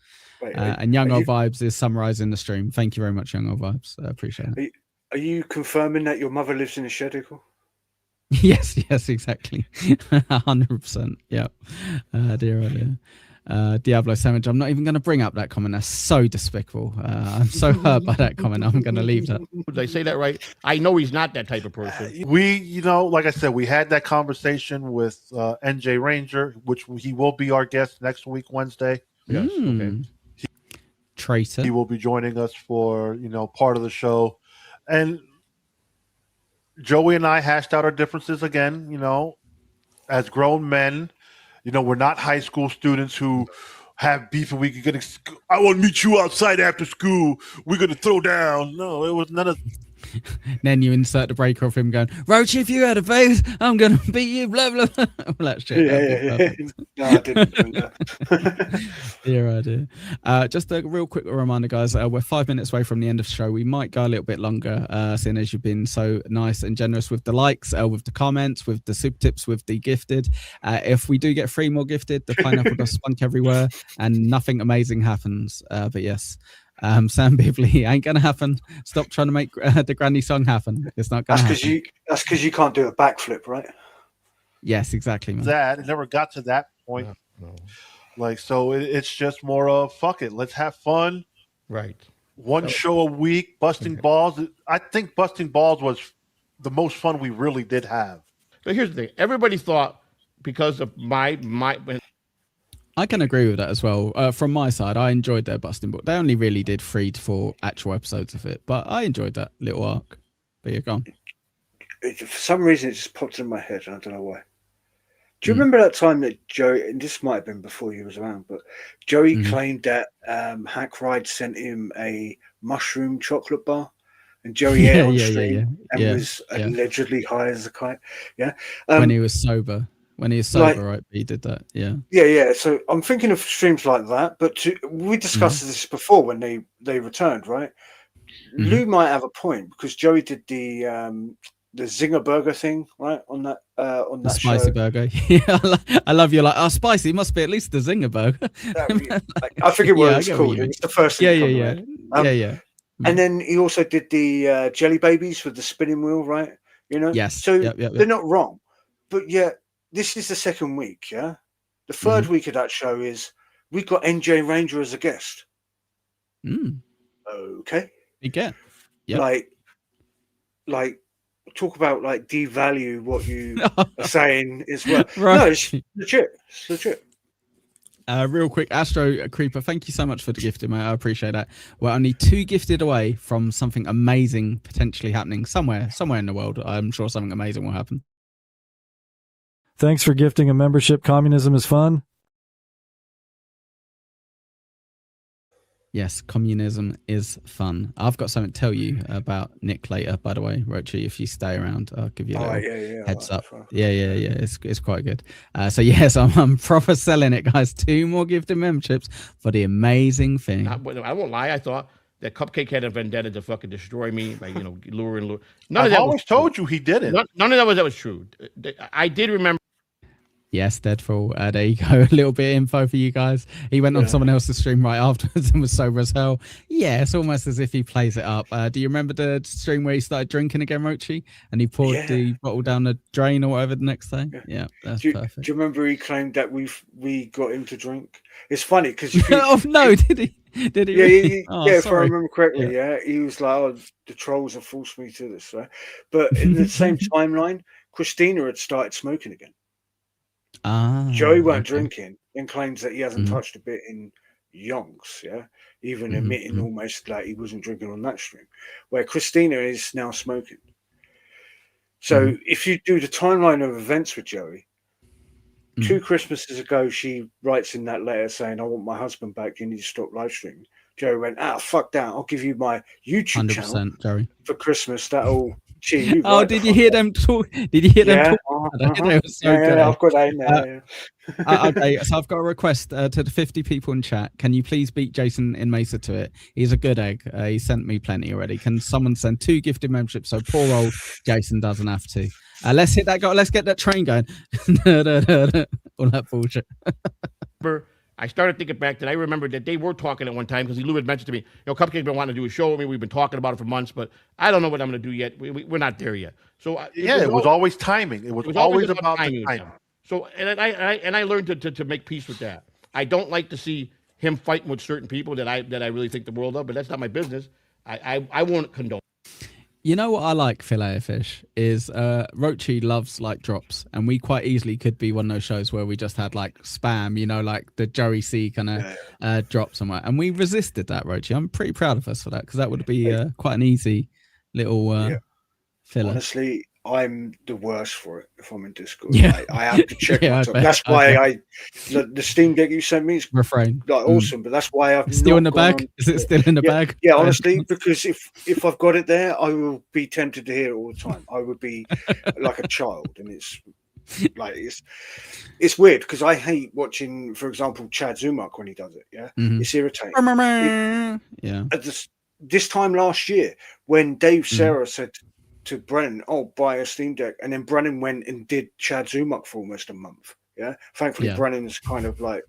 And Young Old Vibes is summarizing the stream. Thank you very much, Young Old Vibes. I appreciate it. Are you confirming that your mother lives in a shed, Ickle? Yes, exactly. 100%. Yeah. Dear. Diablo Sandwich, I'm not even going to bring up that comment. That's so despicable. I'm so hurt by that comment. I'm going to leave that. Did I say that right? I know he's not that type of person. We, like I said, we had that conversation with NJ Ranger, which he will be our guest next week, Wednesday. Yes. Okay. Traitor. He will be joining us for, part of the show. And Joey and I hashed out our differences again, as grown men. We're not high school students who have beef and we can I want to meet you outside after school. We're going to throw down. No, it was none of Then you insert the breaker of him going, Roachy, if you had a Vegas, I'm gonna beat you, blah blah blah. All that shit. Yeah. No, I didn't do that. Dear idea. Just a real quick reminder, guys. We're 5 minutes away from the end of the show. We might go a little bit longer, seeing as you've been so nice and generous with the likes, with the comments, with the super tips, with the gifted. If we do get 3 more gifted, the pineapple does spunk everywhere and nothing amazing happens. But yes. Sam Bivley, ain't gonna happen. Stop trying to make the Granny song happen. It's not gonna happen. That's because you can't do a backflip, right? Yes, exactly, man. That it never got to that point. No. Like, so it's just more of fuck it. Let's have fun. Right. One show a week, busting balls. I think busting balls was the most fun we really did have. But here's the thing: everybody thought because of my. I can agree with that as well. From my side, I enjoyed their busting book. They only really did 3 to 4 actual episodes of it, but I enjoyed that little arc. But you're gone. For some reason, it just popped in my head, and I don't know why. Do you remember that time that Joey, and this might have been before you was around, but Joey claimed that Hack Ride sent him a mushroom chocolate bar, and Joey ate on stream and was allegedly high as a kite. Yeah. When he was sober. When he was sober, right? He did that. Yeah. Yeah. So I'm thinking of streams like that, but we discussed this before when they returned, right? Lou might have a point because Joey did the Zinger Burger thing, right? On that spicy show. burger. Yeah, I love you. Like, spicy. It must be at least the Zinger Burger. I forget what it's called. It was the first thing. Yeah. And then he also did the jelly babies with the spinning wheel, right? You know. Yes. So they're not wrong, but yet this is the second week. Yeah. The third week of that show is we got NJ Ranger as a guest. Okay. You get. Yeah. Like. Talk about like devalue what you are saying is right. No, it's legit. It's legit. Real quick, Astro Creeper, thank you so much for the gifting, mate. I appreciate that. We're only 2 gifted away from something amazing potentially happening somewhere in the world. I'm sure something amazing will happen. Thanks for gifting a membership. Communism is fun. Yes, communism is fun. I've got something to tell you about Nick later, by the way, Roachy. If you stay around, I'll give you a little heads up. Yeah. It's quite good. So yes, I'm proper selling it, guys. 2 more gifted memberships for the amazing thing. I won't lie. I thought that Cupcake had a vendetta to fucking destroy me by lure. I've always told you he didn't. None of that was true. I did remember. Yes, Deadfall. There you go. A little bit of info for you guys. He went on someone else's stream right afterwards and was sober as hell. Yeah, it's almost as if he plays it up. Do you remember the stream where he started drinking again, Roachy? And he poured the bottle down the drain or whatever the next day? Yeah, that's perfect. Do you remember he claimed that we got him to drink? It's funny because oh no, did he? Did he? Yeah, oh, if I remember correctly, he was like, "Oh, the trolls have forced me to this." Right? But in the same timeline, Christina had started smoking again. Joey weren't drinking and claims that he hasn't touched a bit in yonks, even admitting almost like he wasn't drinking on that stream, where Christina is now smoking. So if you do the timeline of events with Joey, 2 Christmases ago, she writes in that letter saying, "I want my husband back. You need to stop live streaming." Joey went, fuck that. I'll give you my YouTube channel Joey. for Christmas. That'll cheer you. Oh, did you hear them talk? Did you hear them talk? It was so good. I've got that in there. Okay, so I've got a request to the 50 people in chat. Can you please beat Jason in Mesa to it? He's a good egg. He sent me plenty already. Can someone send 2 gifted memberships so poor old Jason doesn't have to? Let's hit that guy. Let's get that train going. All that bullshit. I started thinking back that I remember that they were talking at one time because Lou had mentioned to me, Cupcake's been wanting to do a show with me. We've been talking about it for months, but I don't know what I'm going to do yet. We're not there yet. So it was always timing. It was always about the timing. So and I learned to make peace with that. I don't like to see him fighting with certain people that I really think the world of, but that's not my business. I won't condone. You know what I like, Filet of Fish, is Roachy loves like drops, and we quite easily could be one of those shows where we just had like spam, like the Joey C kind of drop somewhere, and we resisted that, Roachy. I'm pretty proud of us for that because that would be quite an easy little filler. I'm the worst for it if I'm in Discord. Yeah. Like, I have to check Yeah, myself. I bet, That's why the Steam Deck you sent me is refrain. like awesome, but that's why I've Still not in the gone bag? on Is it to still in the bag? Yeah, honestly, because if I've got it there, I will be tempted to hear it all the time. I would be like a child, and it's like it's weird because I hate watching, for example, Chad Zumach when he does it. Yeah, it's irritating. Yeah. At this time last year, when Dave Serra said to Brennan, "Oh, buy a Steam Deck," and then Brennan went and did Chad Zumach for almost a month. Yeah, thankfully Brennan's kind of like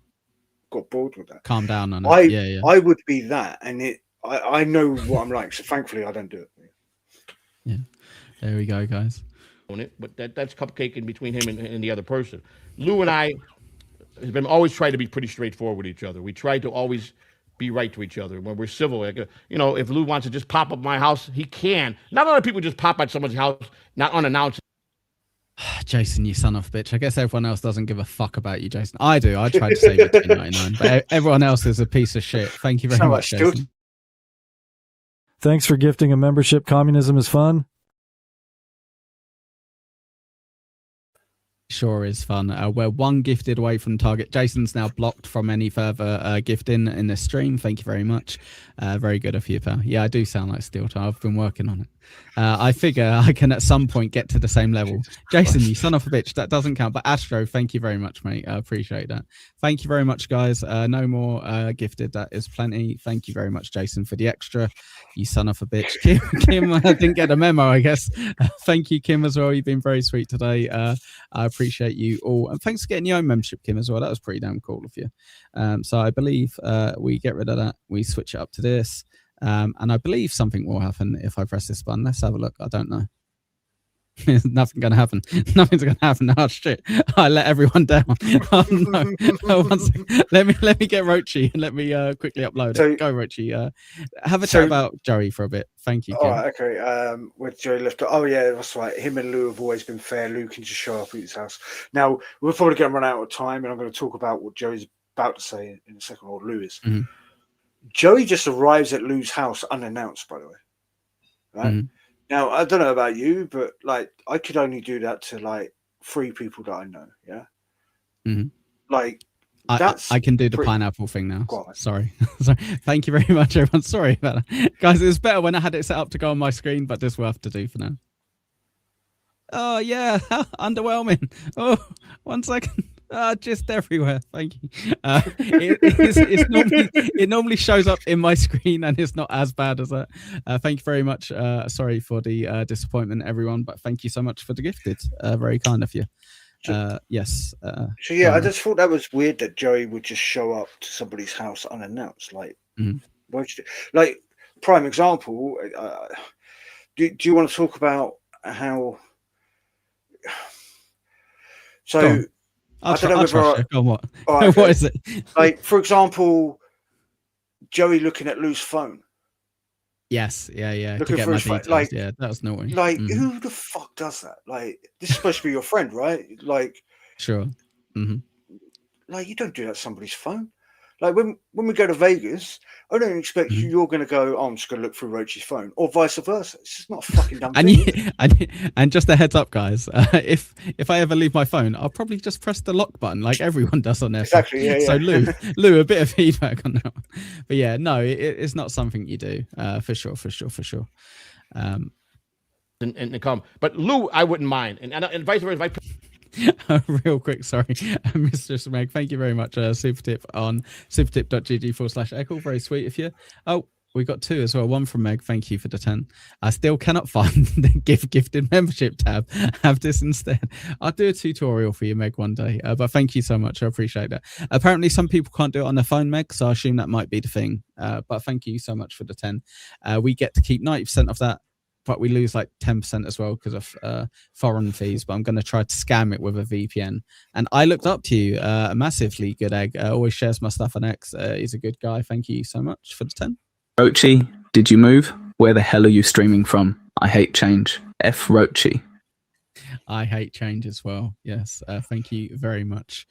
got bored with that. Calm down on it. I would be that, and I know what I'm like, so thankfully I don't do it. Yeah, there we go, guys. On it, but that's cupcaking between him and the other person. Lou and I have been always trying to be pretty straightforward with each other. We try to always be right to each other when we're civil. Like, if Lou wants to just pop up my house, he can. Not a lot of people just pop at someone's house, not unannounced. Jason, you son of a bitch. I guess everyone else doesn't give a fuck about you, Jason. I do. I tried to save you $10.99, but everyone else is a piece of shit. Thank you very much, Jason. Thanks for gifting a membership. Communism is fun. Sure is fun. We're one gifted away from target. Jason's now blocked from any further gifting in this stream. Thank you very much. Very good of you, pal. Yeah, I do sound like Steel Toe. I've been working on it. I figure I can at some point get to the same level. Jason, you son of a bitch. That doesn't count. But Astro, thank you very much, mate. I appreciate that. Thank you very much, guys. No more gifted. That is plenty. Thank you very much, Jason, for the extra. You son of a bitch. Kim I didn't get a memo, I guess. Thank you, Kim, as well. You've been very sweet today. I appreciate you all. And thanks for getting your own membership, Kim, as well. That was pretty damn cool of you. So I believe we get rid of that. We switch it up to this. And I believe something will happen if I press this button. Let's have a look. I don't know. There's nothing going to happen. Nothing's going to happen. Oh shit! I let everyone down. Oh no! Oh, one second. Let me get Roachy and let me quickly upload it. Go Roachy. Have a chat about Joey for a bit. Thank you. All right, okay. With Joey left. Oh yeah, that's right. Him and Lou have always been fair. Lou can just show up at his house. Now we're probably going to run out of time, and I'm going to talk about what Joey's about to say in a second. Or Lou is. Mm-hmm. Joey just arrives at Lou's house unannounced, by the way. Right? Mm-hmm. Now, I don't know about you, but like I could only do that to like 3 people that I know. Yeah. Mm-hmm. Like I can do the pineapple thing now. Sorry. Sorry. Thank you very much, everyone. Sorry about that. Guys, it was better when I had it set up to go on my screen, but this will have to do for now. Oh yeah, underwhelming. Oh, 1 second. Just everywhere. Thank you. It normally shows up in my screen and it's not as bad as that. Thank you very much. Sorry for the disappointment, everyone, but thank you so much for the gifted. Very kind of you. Yes. So yeah, I just thought that was weird that Joey would just show up to somebody's house unannounced. Like, like prime example. Do you want to talk about how? So. I don't know whether what? Right, what is it? Like, for example, Joey looking at Lou's phone. Yes, yeah. Looking to get for my his details. like, yeah, that was naughty. Like, who the fuck does that? Like, this is supposed to be your friend, right? Like, sure. Mm-hmm. Like, you don't do that to somebody's phone. Like, when we go to Vegas, I don't expect you're going to go, oh, I'm just going to look through Roachy's phone, or vice versa. It's just not a fucking dumb thing. And just a heads up, guys, if I ever leave my phone, I'll probably just press the lock button like everyone does on their phone. Yeah. So Lou, a bit of feedback on that one. But yeah, no, it's not something you do, for sure. And the come, but Lou, I wouldn't mind, and vice versa. Real quick, sorry, Mr. Meg, thank you very much. Super tip on supertip.gg/echo. Very sweet of you. Oh, we got 2 as well. 1 from Meg. Thank you for the 10. I still cannot find the gifted membership tab. Have this instead. I'll do a tutorial for you, Meg, one day. But thank you so much. I appreciate that. Apparently, some people can't do it on their phone, Meg, so I assume that might be the thing. But thank you so much for the 10. We get to keep 90% of that, but we lose like 10% as well because of foreign fees. But I'm going to try to scam it with a VPN. And I looked up to you massively, Good Egg. Always shares my stuff on X. He's a good guy. Thank you so much for the 10. Roachy, did you move? Where the hell are you streaming from? I hate change. F Roachy. I hate change as well. Yes. Thank you very much.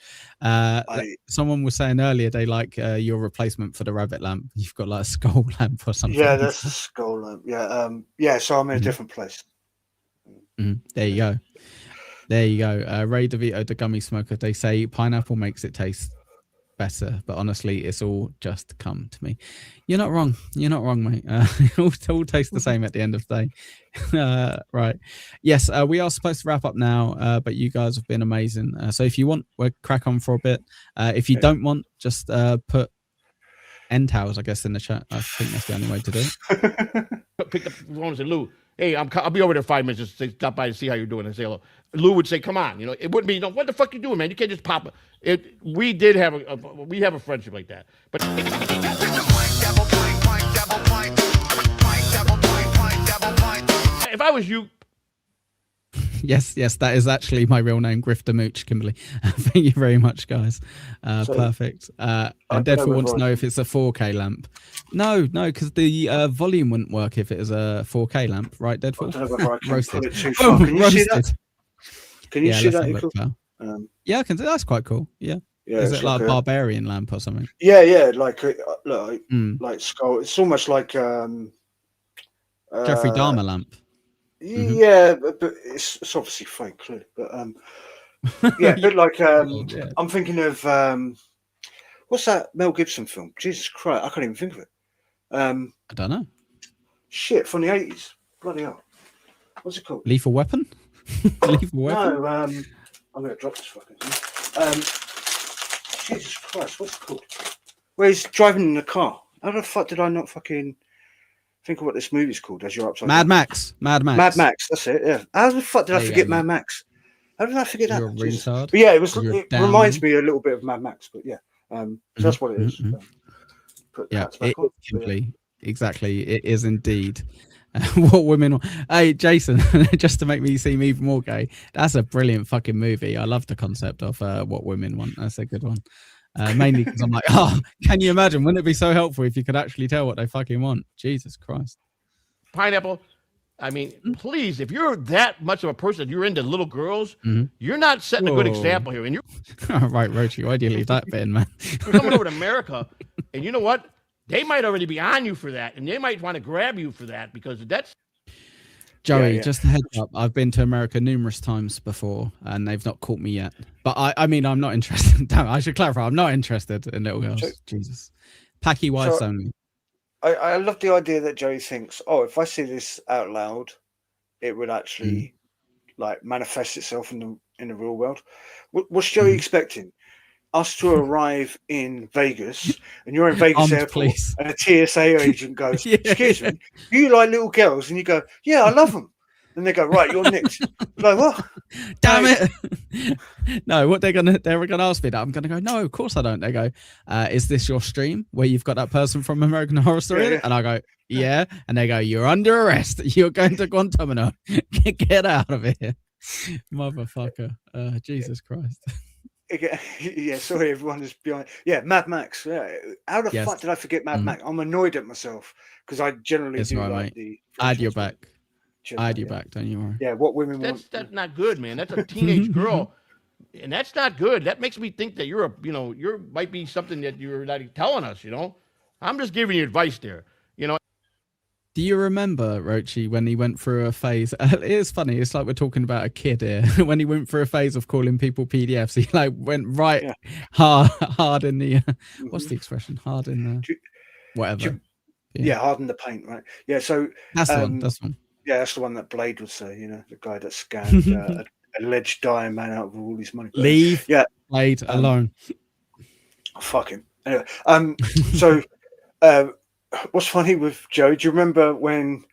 Someone was saying earlier they like your replacement for the rabbit lamp. You've got like a skull lamp or something. Yeah, that's a skull lamp. Yeah. So I'm in a different place. There you go. There you go. Ray DeVito, the gummy smoker. They say pineapple makes it taste better, but honestly, it's all just come to me. You're not wrong. You're not wrong, mate. It all tastes the same at the end of the day. Right. Yes, we are supposed to wrap up now, but you guys have been amazing. So if you want, we'll crack on for a bit. If you don't want, just put end towels, I guess, in the chat. I think that's the only way to do it. Pick up the phone and say, Lou, hey, I'll be over there 5 minutes just to stop by to see how you're doing and say hello. Lou would say, come on. It wouldn't be, what the fuck you doing, man? You can't just pop it. We did have we have a friendship like that. But if I was you. Yes, that is actually my real name, Grifter Mooch, Kimberly. Thank you very much, guys. Perfect. And Deadpool wants to know if it's a 4K lamp. No, because the volume wouldn't work if it is a 4K lamp, right, Deadpool? Roasted. Can you see that? Can you see that? Yeah, I can see. That's quite cool. Yeah. Is it like a barbarian lamp or something? Yeah, like skull. It's almost like Jeffrey Dahmer lamp. Yeah, but it's obviously fake, clearly. But yeah, a bit like I'm thinking of what's that Mel Gibson film? Jesus Christ, I can't even think of it. I don't know. Shit, from the 80s. Bloody hell. What's it called? Lethal Weapon? Lethal Weapon? No, I'm gonna drop this fucking thing. Jesus Christ, what's it called? Where he's driving in the car. How the fuck did I not fucking think of what this movie's called as you're upside Mad down? Max. Mad Max, that's it, yeah. How the fuck did I forget Mad Max? How did I forget that? You're a retard. But yeah, it reminds me a little bit of Mad Max, but yeah. So that's what it is. Yeah, it is simply, exactly. It is indeed what women want. Hey, Jason, just to make me seem even more gay, that's a brilliant fucking movie. I love the concept of what women want. That's a good one. Mainly because I'm like, can you imagine? Wouldn't it be so helpful if you could actually tell what they fucking want? Jesus Christ. Pineapple, I mean, please, if you're that much of a person, you're into little girls, you're not setting a good example here. And you're right, Roachy, why do you leave that bit in, man? You're coming over to America, and you know what? They might already be on you for that, and they might want to grab you for that because that's. Joey, just a heads up. I've been to America numerous times before, and they've not caught me yet. But I mean, I'm not interested. Damn, I should clarify. I'm not interested in little girls. Jesus, packy wives only. I love the idea that Joey thinks, if I say this out loud, it would actually like manifest itself in the real world. What's Joey expecting? Us to arrive in Vegas, and you're in Vegas airport, and a TSA agent goes, "Excuse me, you like little girls?" And you go, "Yeah, I love them." And they go, "Right, you're next." Like, what? Damn it! No, what they're gonna ask me that. I'm gonna go, "No, of course I don't." They go, "Is this your stream where you've got that person from American Horror Story?" And I go, "Yeah." And they go, "You're under arrest. You're going to Guantanamo. Get out of here, motherfucker!" Jesus Christ. Yeah, sorry, everyone is behind. Yeah, Mad Max. Yeah, how the fuck did I forget Mad Max? I'm annoyed at myself because I generally do like the. I had your back. I had your back. Don't you worry. Yeah, what women want. That's not good, man. That's a teenage girl, and that's not good. That makes me think that you're might be something that you're not telling us. I'm just giving you advice there. Do you remember, Roachy, when he went through a phase? It is funny. It's like we're talking about a kid here. When he went through a phase of calling people PDFs, he went hard in the. What's the expression? Hard in the. Whatever. Yeah, hard in the paint, right? Yeah, so that's the one. That's one. Yeah, that's the one that Blade would say. The guy that scammed an alleged dying man out of all his money. Leave Blade alone. Fuck him. Anyway, so. What's funny with Joe? Do you remember when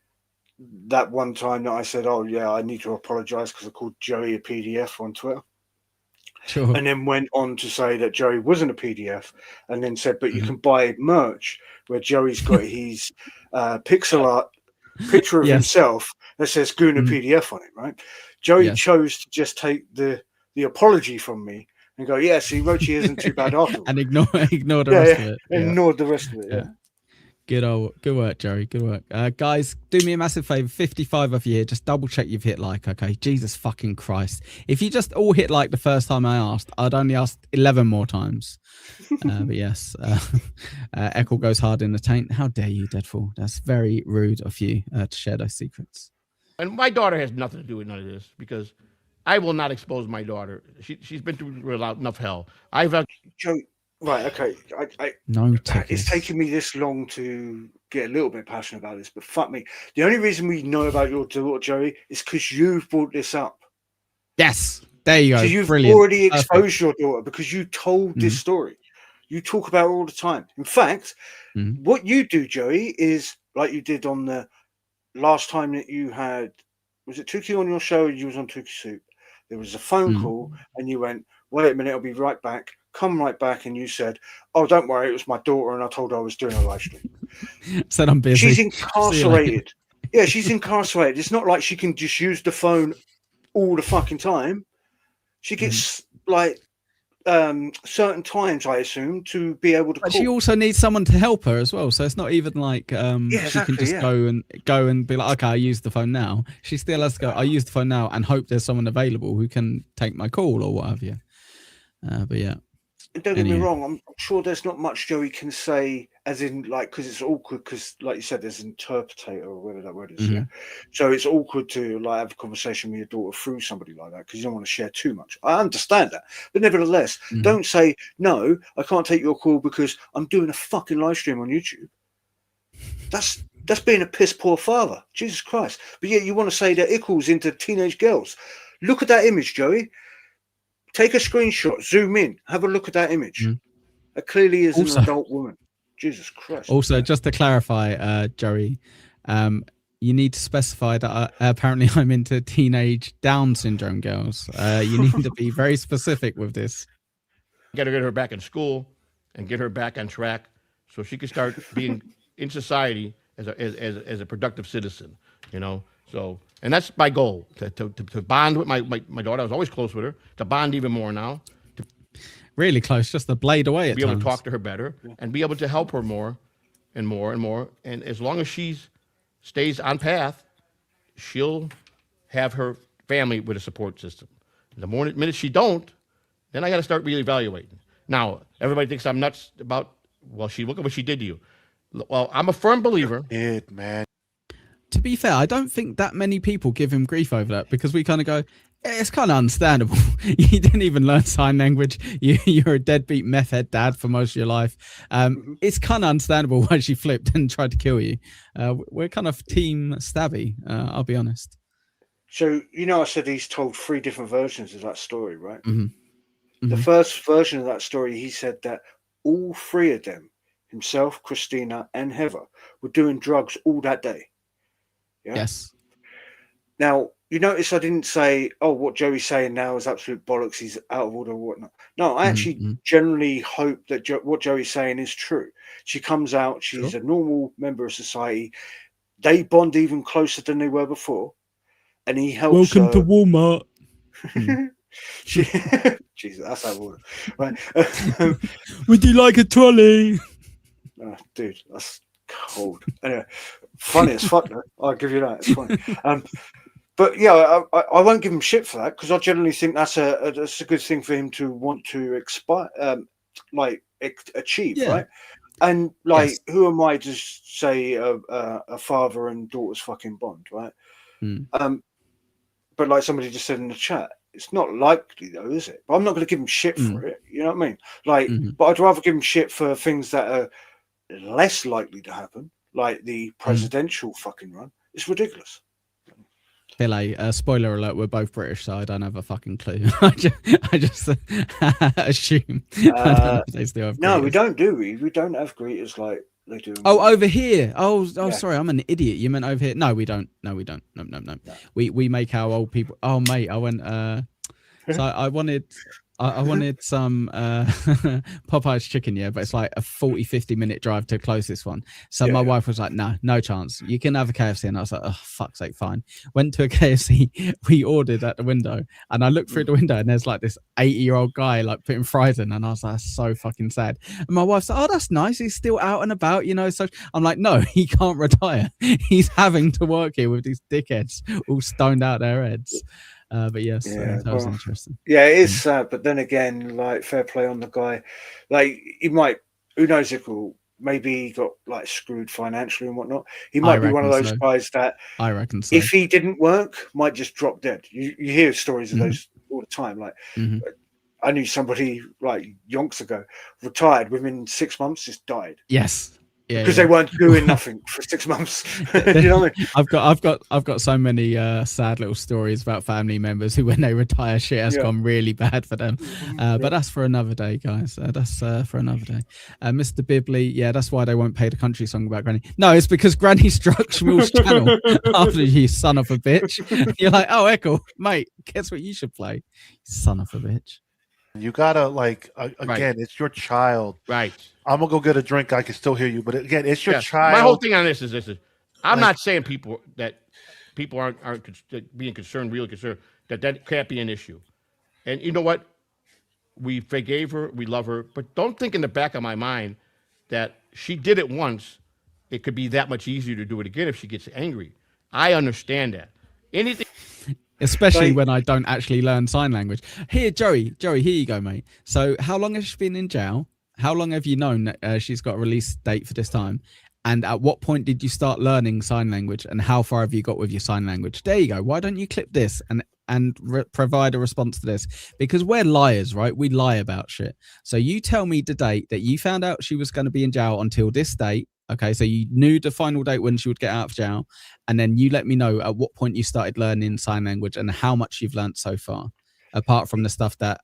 that one time that I said, I need to apologize because I called Joey a PDF on Twitter? Sure. And then went on to say that Joey wasn't a PDF, and then said, but you can buy merch where Joey's got his pixel art picture of himself that says Guna PDF on it, right? Joey chose to just take the apology from me and go, see, Roachy isn't too bad after all. And ignore the rest of it. Ignored the rest of it, yeah. Good work, Jerry. Good work. Guys, do me a massive favor. 55 of you here. Just double check you've hit like, okay? Jesus fucking Christ. If you just all hit like the first time I asked, I'd only ask 11 more times. But yes, Echo goes hard in the taint. How dare you, Deadfall? That's very rude of you to share those secrets. and my daughter has nothing to do with none of this because I will not expose my daughter. She's been through enough hell. Joe, right, okay. No It's taken me this long to get a little bit passionate about this, but fuck me. The only reason we know about your daughter, Joey, is because you've brought this up. Yes, there you go. So you've Brilliant. already exposed your daughter because you told this story. You talk about it all the time. In fact, what you do, Joey, is like you did on the last time that you had, was it Tukey on your show? You was on Tukey Soup. There was a phone call and you went, wait a minute, I'll be right back. Come right back. And you said, oh, don't worry, it was my daughter. And I told her I was doing a live stream. Said I'm busy. She's incarcerated. Yeah, she's incarcerated. It's not like she can just use the phone all the fucking time. She gets like certain times, I assume, to be able to but call. she also needs someone to help her as well, so it's not even like she can just go and be like, okay, I use the phone now. She still has to go, I use the phone now and hope there's someone available who can take my call or what have you. But yeah, don't get me wrong, I'm sure there's not much Joey can say, as in like, because it's awkward, because like you said, there's an interpreter or whatever that word is. Yeah, so it's awkward to like have a conversation with your daughter through somebody like that because you don't want to share too much. I understand that, but nevertheless, don't say no, I can't take your call because I'm doing a fucking live stream on YouTube. That's being a piss poor father. Jesus Christ! But yeah, you want to say that Ickles into teenage girls. Look at that image, Joey. Take a screenshot, zoom in, have a look at that image. That clearly is an adult woman. Jesus Christ. Also, just to clarify, Joey, you need to specify that apparently I'm into teenage Down syndrome girls. You need to be very specific with this. Got to get her back in school and get her back on track so she can start being in society as a productive citizen, you know? So, and that's my goal, to bond with my daughter. I was always close with her, to bond even more now. Really close, just the blade away at be able times. to talk to her better and be able to help her more and more and more. And as long as she stays on path, she'll have her family with a support system. The minute she don't, then I got to start reevaluating. Now, everybody thinks I'm nuts about, well, look at what she did to you. Well, I'm a firm believer. Man. To be fair, I don't think that many people give him grief over that because we kind of go, it's kind of understandable. You didn't even learn sign language. You're a deadbeat meth head dad for most of your life. It's kind of understandable why she flipped and tried to kill you. We're kind of team Stabby, I'll be honest. So, you know, I said he's told 3 different versions of that story, right? The first version of that story, he said that all 3 of them, himself, Christina, and Heather, were doing drugs all that day. Yeah? Yes. Now, you notice I didn't say, oh, what Joey's saying now is absolute bollocks, he's out of order or whatnot. No, I actually generally hope that what Joey's saying is true. She comes out, she's a normal member of society. They bond even closer than they were before. And he helps Welcome to Walmart. Jesus, that's out of order. Right. Would you like a trolley? Oh, dude, that's cold. Anyway, funny as fuck, though. I'll give you that. It's funny. But yeah, I won't give him shit for that because I generally think that's a good thing for him to want to achieve, right? And like, who am I to say a father and daughter's fucking bond, right? But like somebody just said in the chat, it's not likely though, is it? But I'm not going to give him shit for it. You know what I mean? Like, but I'd rather give him shit for things that are less likely to happen, like the presidential fucking run. It's ridiculous. Billy, spoiler alert, we're both British, so I don't have a fucking clue. I just assume. No, we don't, do we? We don't have greeters like they do. Oh, over here. Oh, sorry, I'm an idiot. You meant over here. No, we don't. No. We make our old people. Oh, mate, I went. So I wanted some Popeye's chicken, but it's like a 40-50 minute drive to the closest one. So my wife was like, no chance. You can have a KFC. And I was like, oh, fuck's sake, fine. Went to a KFC. We ordered at the window. And I looked through the window and there's like this 80-year-old guy like putting fries in. And I was like, that's so fucking sad. And my wife's like, oh, that's nice. He's still out and about, So I'm like, no, he can't retire. He's having to work here with these dickheads all stoned out their heads. But yes, that was interesting. Yeah, it is sad, but then again, like, fair play on the guy. Like, he might, who knows if maybe he got like screwed financially and whatnot. He might be one of those guys that I reckon so. If he didn't work, might just drop dead. You hear stories of those all the time. Like I knew somebody like yonks ago retired within 6 months, just died. Yes. Yeah, because they weren't doing nothing for 6 months. You know what I mean? I've got so many sad little stories about family members who, when they retire, shit has gone really bad for them. But that's for another day, guys. That's for another day. Mr. Bibley, yeah, that's why they won't play the country song about Granny. No, it's because Granny struck Shmuel's channel after you son of a bitch. You're like, oh, Echo, mate, guess what you should play? You son of a bitch. You gotta again. It's your child, right? I'm gonna go get a drink. I can still hear you, but again, it's your child. My whole thing on this is I'm not saying people aren't being concerned, really concerned that can't be an issue. And you know what? We forgave her, we love her, but don't think in the back of my mind that she did it once. It could be that much easier to do it again if she gets angry. I understand that. Anything. Especially when I don't actually learn sign language. Here, Joey, here you go, mate. So how long has she been in jail? How long have you known that she's got a release date for this time? And at what point did you start learning sign language? And how far have you got with your sign language? There you go. Why don't you clip this and provide a response to this? Because we're liars, right? We lie about shit. So you tell me the date that you found out she was going to be in jail until this date. Okay, so you knew the final date when she would get out of jail, and then you let me know at what point you started learning sign language and how much you've learned so far, apart from the stuff that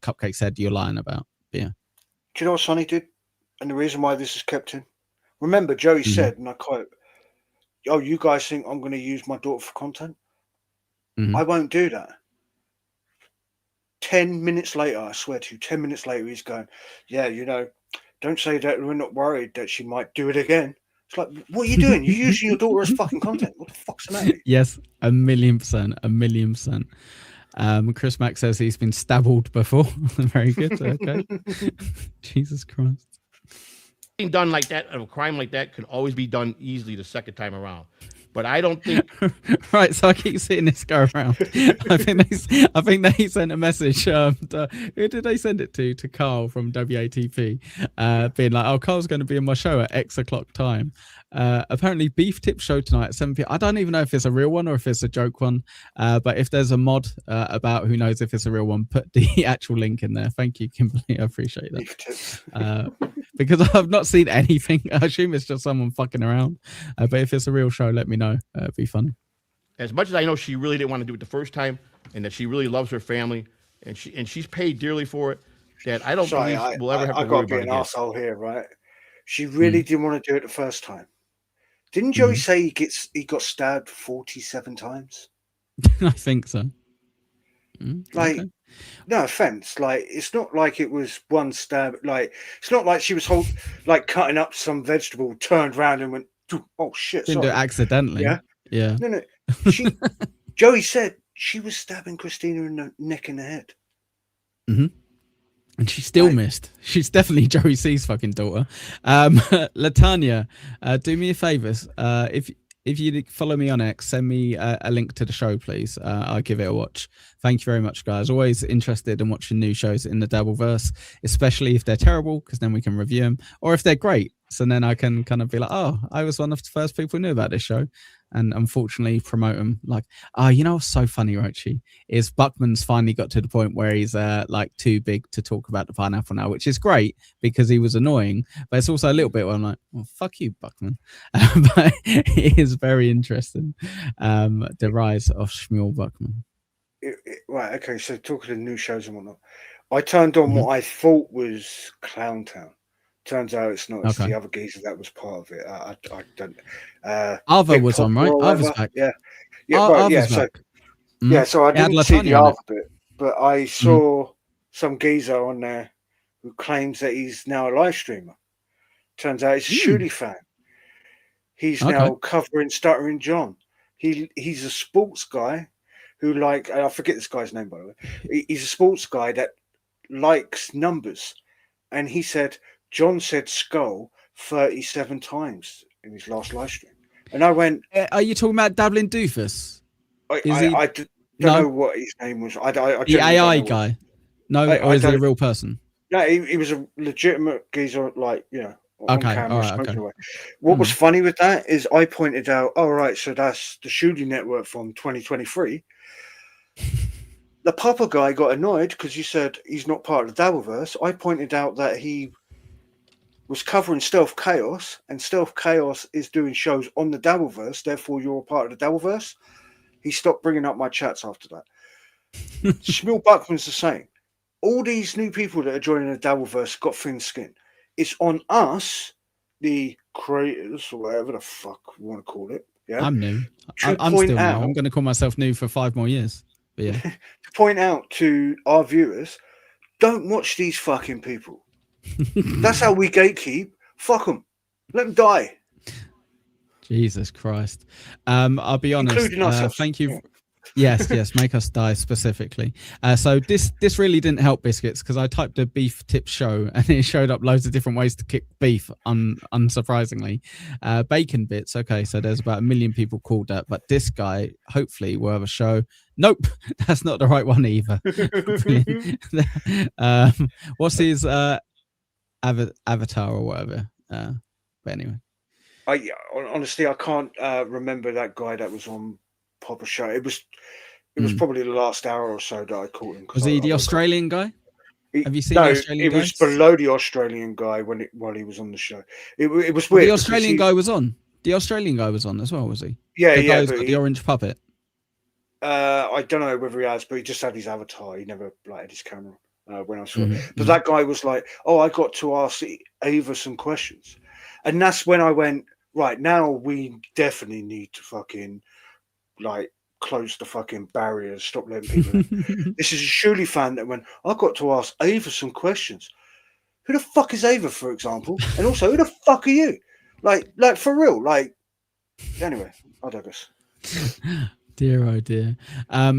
Cupcake said you're lying about. Yeah. Do you know what Sonny did? And the reason why this is kept in? Remember, Joey said, and I quote, "Oh, you guys think I'm going to use my daughter for content? I won't do that." 10 minutes later, I swear to you, 10 minutes later, he's going, "Yeah, you know, don't say that we're not worried that she might do it again." It's like, what are you doing? You're using your daughter as fucking content. What the fuck's the matter? Yes, 1,000,000%. 1,000,000%. Chris Mack says he's been stabbled before. Very good. Okay. Jesus Christ. Done like that, a crime like that could always be done easily the second time around. But I don't think. Right, so I keep seeing this go around. I think they sent a message. Who did they send it to? To Carl from WATP, being like, "Oh, Carl's going to be in my show at X o'clock time." Apparently, Beef Tip show tonight at 7 p.m. I don't even know if it's a real one or if it's a joke one. But if there's a mod about who knows if it's a real one, put the actual link in there. Thank you, Kimberly. I appreciate that. Because I've not seen anything. I assume it's just someone fucking around. But if it's a real show, let me know. It'd be funny. As much as I know she really didn't want to do it the first time, and that she really loves her family, and she's paid dearly for it, that I don't believe we'll ever have to worry about it. I've got to be an asshole here, right? She really didn't want to do it the first time. Didn't Joey say he got stabbed 47 times? I think so. Okay. No offense, like it's not like it was one stab. Like it's not like she was cutting up some vegetable, turned around and went, "Oh shit!" Didn't do it accidentally. Yeah. No. Joey said she was stabbing Christina in the neck and the head. And she still missed. She's definitely Joey C's fucking daughter. Latanya, do me a favor. If you follow me on X, send me a link to the show, please. I'll give it a watch. Thank you very much, guys. Always interested in watching new shows in the Dabbleverse, especially if they're terrible, because then we can review them, or if they're great. So then I can kind of be like, oh, I was one of the first people who knew about this show. And unfortunately promote them like, you know what's so funny, Roachy, is Buckman's finally got to the point where he's like too big to talk about the pineapple now, which is great because he was annoying, but it's also a little bit where I'm like, well, fuck you, Buckman. But it is very interesting. The rise of Shmuel Buckman. Right, okay, so talking of new shows and whatnot, I turned on what I thought was Clown Town. Turns out it's not. It's the other geezer that was part of it. I don't. Arva was on, right? Arva's back. Yeah. Arva's so, back. So I didn't see the Arva bit, but I saw some geezer on there who claims that he's now a live streamer. Turns out he's a Shooty fan. He's now covering Stuttering John. He's a sports guy who I forget this guy's name, by the way. He's a sports guy that likes numbers, and he said John said skull 37 times in his last live stream. And I went, are you talking about Dabbling Doofus? I don't know what his name was. The AI guy? No, or is he a real person? No, he was a legitimate geezer, on camera, smoking away. What was funny with that is I pointed out, all right, so that's the Shooting Network from 2023. The Papa guy got annoyed because you said he's not part of the Dabbleverse. I pointed out that he was covering Stealth Chaos, and Stealth Chaos is doing shows on the Dabbleverse, therefore you're a part of the Dabbleverse. He stopped bringing up my chats after that. Shmuel Buckman's the same. All these new people that are joining the Dabbleverse got thin skin. It's on us, the creators, or whatever the fuck you want to call it. Yeah, I'm new. I'm still new. I'm going to call myself new for 5 more years. But yeah, to point out to our viewers, don't watch these fucking people. That's how we gatekeep. Fuck them. Let them die. Jesus Christ. I'll be honest. Thank you. Yes, make us die specifically. So this really didn't help Biscuits because I typed a beef tip show and it showed up loads of different ways to cook beef. Unsurprisingly, bacon bits. Okay, so there's about 1 million people called that, but this guy hopefully will have a show. Nope, that's not the right one either. What's his avatar or whatever? But anyway, honestly I can't remember that guy that was on Papa show. It was probably the last hour or so that I caught him. Was he the Australian guy? Have you seen the Australian guy? It was below the Australian guy while he was on the show. It was weird. The Australian guy was on. The Australian guy was on as well, was he? Yeah, the guy who's got the orange puppet. I don't know whether he has, but he just had his avatar. He never had his camera when I saw it. But that guy was like, "Oh, I got to ask Ava some questions," and that's when I went, right, now we definitely need to fucking close the fucking barriers, stop letting people in. This is a Shuli fan that went, I got to ask Ava some questions. Who the fuck is Ava, for example? And also, who the fuck are you? Like for real, anyway, I digress. Dear, oh dear.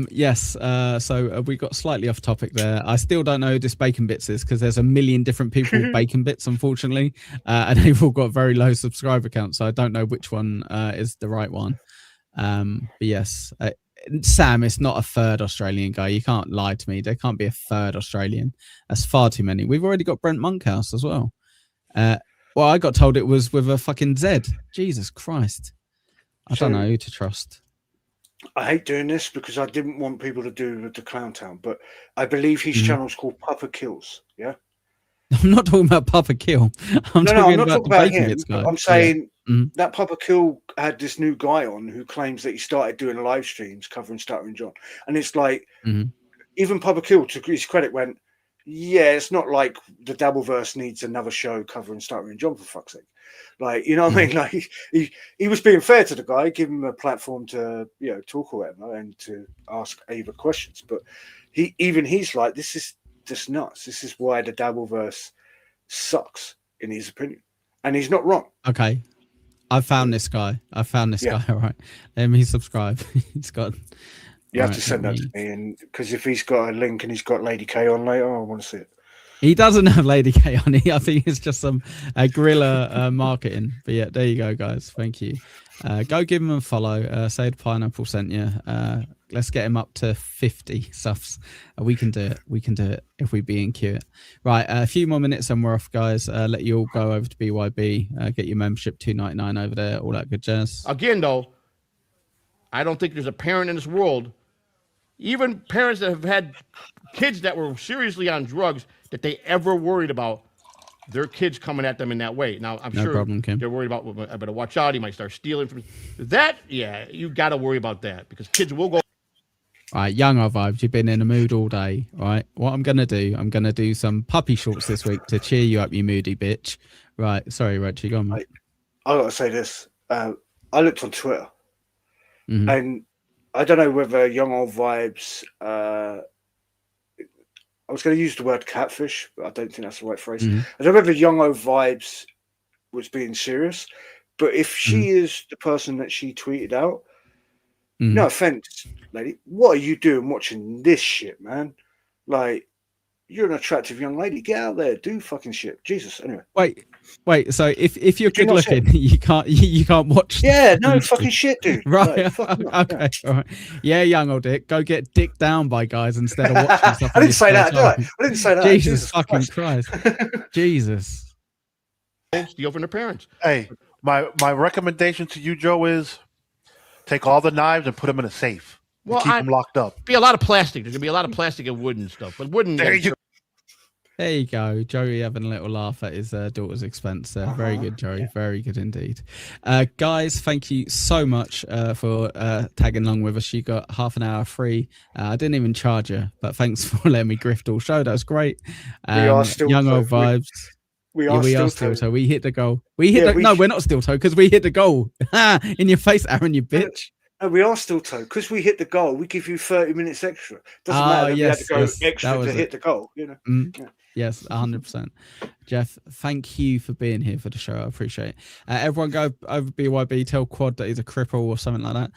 Yes, so we got slightly off topic there. I still don't know who this Bacon Bits is because there's 1 million different people with Bacon Bits, unfortunately. And they've all got very low subscriber counts, so I don't know which one is the right one. But yes, Sam, it's not a third Australian guy. You can't lie to me. There can't be a third Australian. That's far too many. We've already got Brent Monkhouse as well. Well, I got told it was with a fucking Z. Jesus Christ. I don't know who to trust. I hate doing this because I didn't want people to do with the Clown Town, but I believe his channel's called Papa Kills. Yeah. I'm not talking about Papa Kill. I'm talking about the Bacon Bits guy. I'm saying that Papa Kill had this new guy on who claims that he started doing live streams covering Stuttering John. And it's like, even Papa Kill, to his credit, went, yeah, it's not like the Dabbleverse needs another show covering Stuttering John, for fuck's sake. You know what I mean? Like, he was being fair to the guy, give him a platform to, talk or whatever and to ask Ava questions. But he's like, this is just nuts. This is why the Dabbleverse sucks, in his opinion. And he's not wrong. Okay. I found this guy. Guy. All right. Let me subscribe. He's got. You have to send that to me, and because if he's got a link and he's got Lady K on later, I want to see it. He doesn't have Lady K on it. I think it's just some guerrilla marketing. But yeah, there you go, guys. Thank you. Go give him a follow. Say the Pineapple sent you. Let's get him up to 50 subs. We can do it. We can do it if we be in queue. Right, a few more minutes and we're off, guys. Let you all go over to BYB. Get your membership $2.99 over there. All that good jazz. Again, though, I don't think there's a parent in this world, even parents that have had kids that were seriously on drugs, that they ever worried about their kids coming at them in that way. Now, I'm sure they're worried about, I better watch out, he might start stealing from that. Yeah, you got to worry about that because kids will go. All right, Young O Vibes, you've been in a mood all day. All right, what I'm going to do some puppy shorts this week to cheer you up, you moody bitch. Right, sorry, Roachy, go on, mate. I got to say this. I looked on Twitter and I don't know whether Young Old Vibes, I was going to use the word catfish, but I don't think that's the right phrase. I don't know whether Young Old Vibes was being serious, but if she is the person that she tweeted out, no offense, lady, what are you doing watching this shit, man? Like, you're an attractive young lady. Get out there, do fucking shit. Jesus. Anyway. Wait. So if you're good looking, you can't watch. Yeah, no fucking shit, dude. Right. Okay. All right. Yeah, Young Old Dick, go get dicked down by guys instead of watching stuff. I didn't say that, did I? I didn't say that. Jesus fucking Christ. Jesus. steal from their parents. Hey, my recommendation to you, Joe, is take all the knives and put them in a safe. Well, keep them locked up. Be a lot of plastic. There's gonna be a lot of plastic and wood and stuff. But wooden. There you go. Joey having a little laugh at his daughter's expense there. Very good, Joey. Yeah. Very good indeed. Guys, thank you so much for tagging along with us. You got half an hour free. I didn't even charge you, but thanks for letting me grift all show. That was great. We are still young old vibes. We are still toe. We hit the goal. No, we're not still toe because we hit the goal. In your face, Aaron, you bitch. No, we are still toe because we hit the goal. We give you 30 minutes extra. Doesn't matter that we had to go extra to hit the goal. You know. Yeah. Yes, 100%. Jeff, thank you for being here for the show. I appreciate it. Everyone go over BYB, tell Quad that he's a cripple or something like that.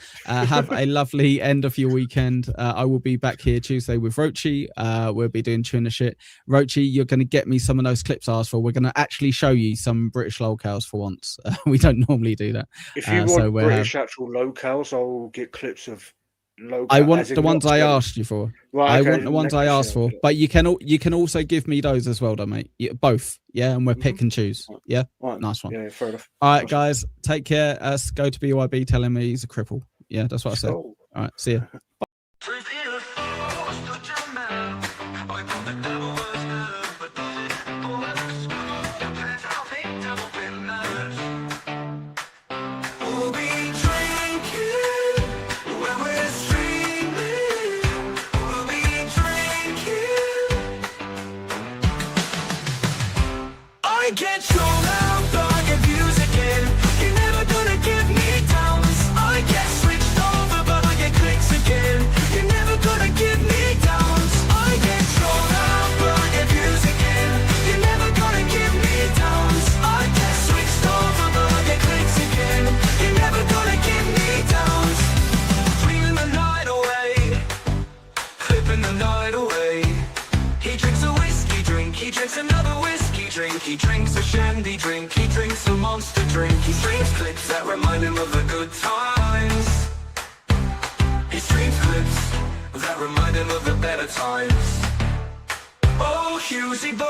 Have a lovely end of your weekend. I will be back here Tuesday with Roachy. We'll be doing tuna shit. Roachy, you're going to get me some of those clips I asked for. We're going to actually show you some British locales for once. We don't normally do that. If you want British actual locales, I'll get clips of local. I want the ones I asked you for. Right, okay. I want the ones I asked for, but you can also give me those as well, though, mate. Both, yeah, and we'll pick and choose. Yeah, right. Nice one. Yeah, fair enough. All right, guys, take care. Go to BYB, tell him he's a cripple. Yeah, that's what I said. All right, see ya. I get so loud, but I get views again. You're never gonna give me downs. I get switched over, but I get clicks again. You're never gonna give me downs. I get so loud, but I get views again. You're never gonna give me downs. I get switched over, but I get clicks again. You're never gonna give me downs. Cleaning the night away, clipping the night away. He drinks a whiskey drink, he drinks another whiskey drink. He drinks a shandy drink, he drinks a monster drink. He streams clips that remind him of the good times. He streams clips that remind him of the better times. Oh, Hughesy boy,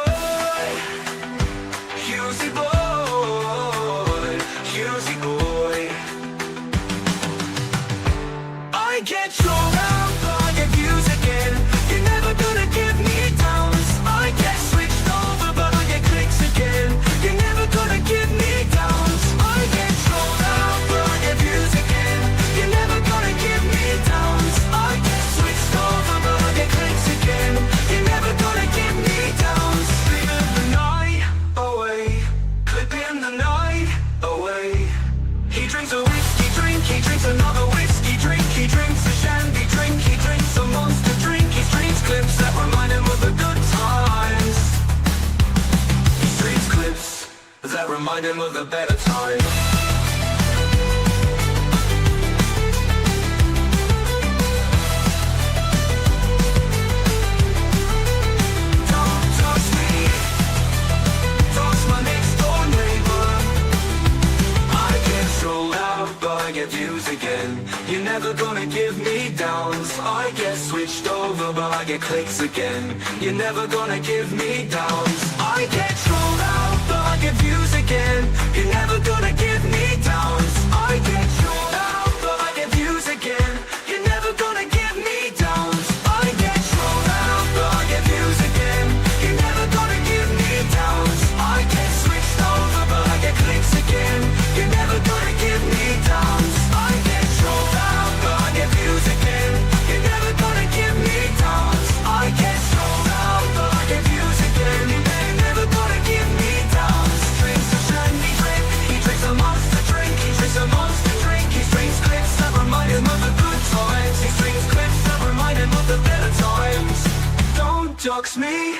Hughesy boy, Hughesy boy. I get so loud, but I get views again. You're never gonna give me downs. I get switched over, but I get clicks again. You're never gonna give me downs. I get so loud, but I get views again. You're never gonna give me downs. I get switched over, but I get clicks again. You're never gonna give me downs. Leaving the night away, clipping the night away. He drinks a whiskey drink, he drinks another whiskey drink. He drinks a shandy drink, he drinks a monster drink. He streams clips that remind him of the good times. He streams clips that remind him of the better times. Don't touch me, touch my next door neighbor. I get so loud, but I get views again. You're never gonna give me downs. I get switched over, but I get clicks again. You're never gonna give me downs. I get so loud, but I get views again. You're never gonna give me downs. I get so loud, but I get views again. You're never gonna give me downs. I get so loud, but I get views again. You're never gonna give me downs. I get switched over, but I get clicks again. You're never gonna give me downs. I get so loud, but I get views again. You're never gonna give me downs. I get so loud, but I get views again. You're never gonna give me downs. Drinks a shandy drink, he drinks a monster drink. He drinks a monster drink. He drinks clips that remind him of the good times. He drinks clips that remind him of the better times. Don't dox me.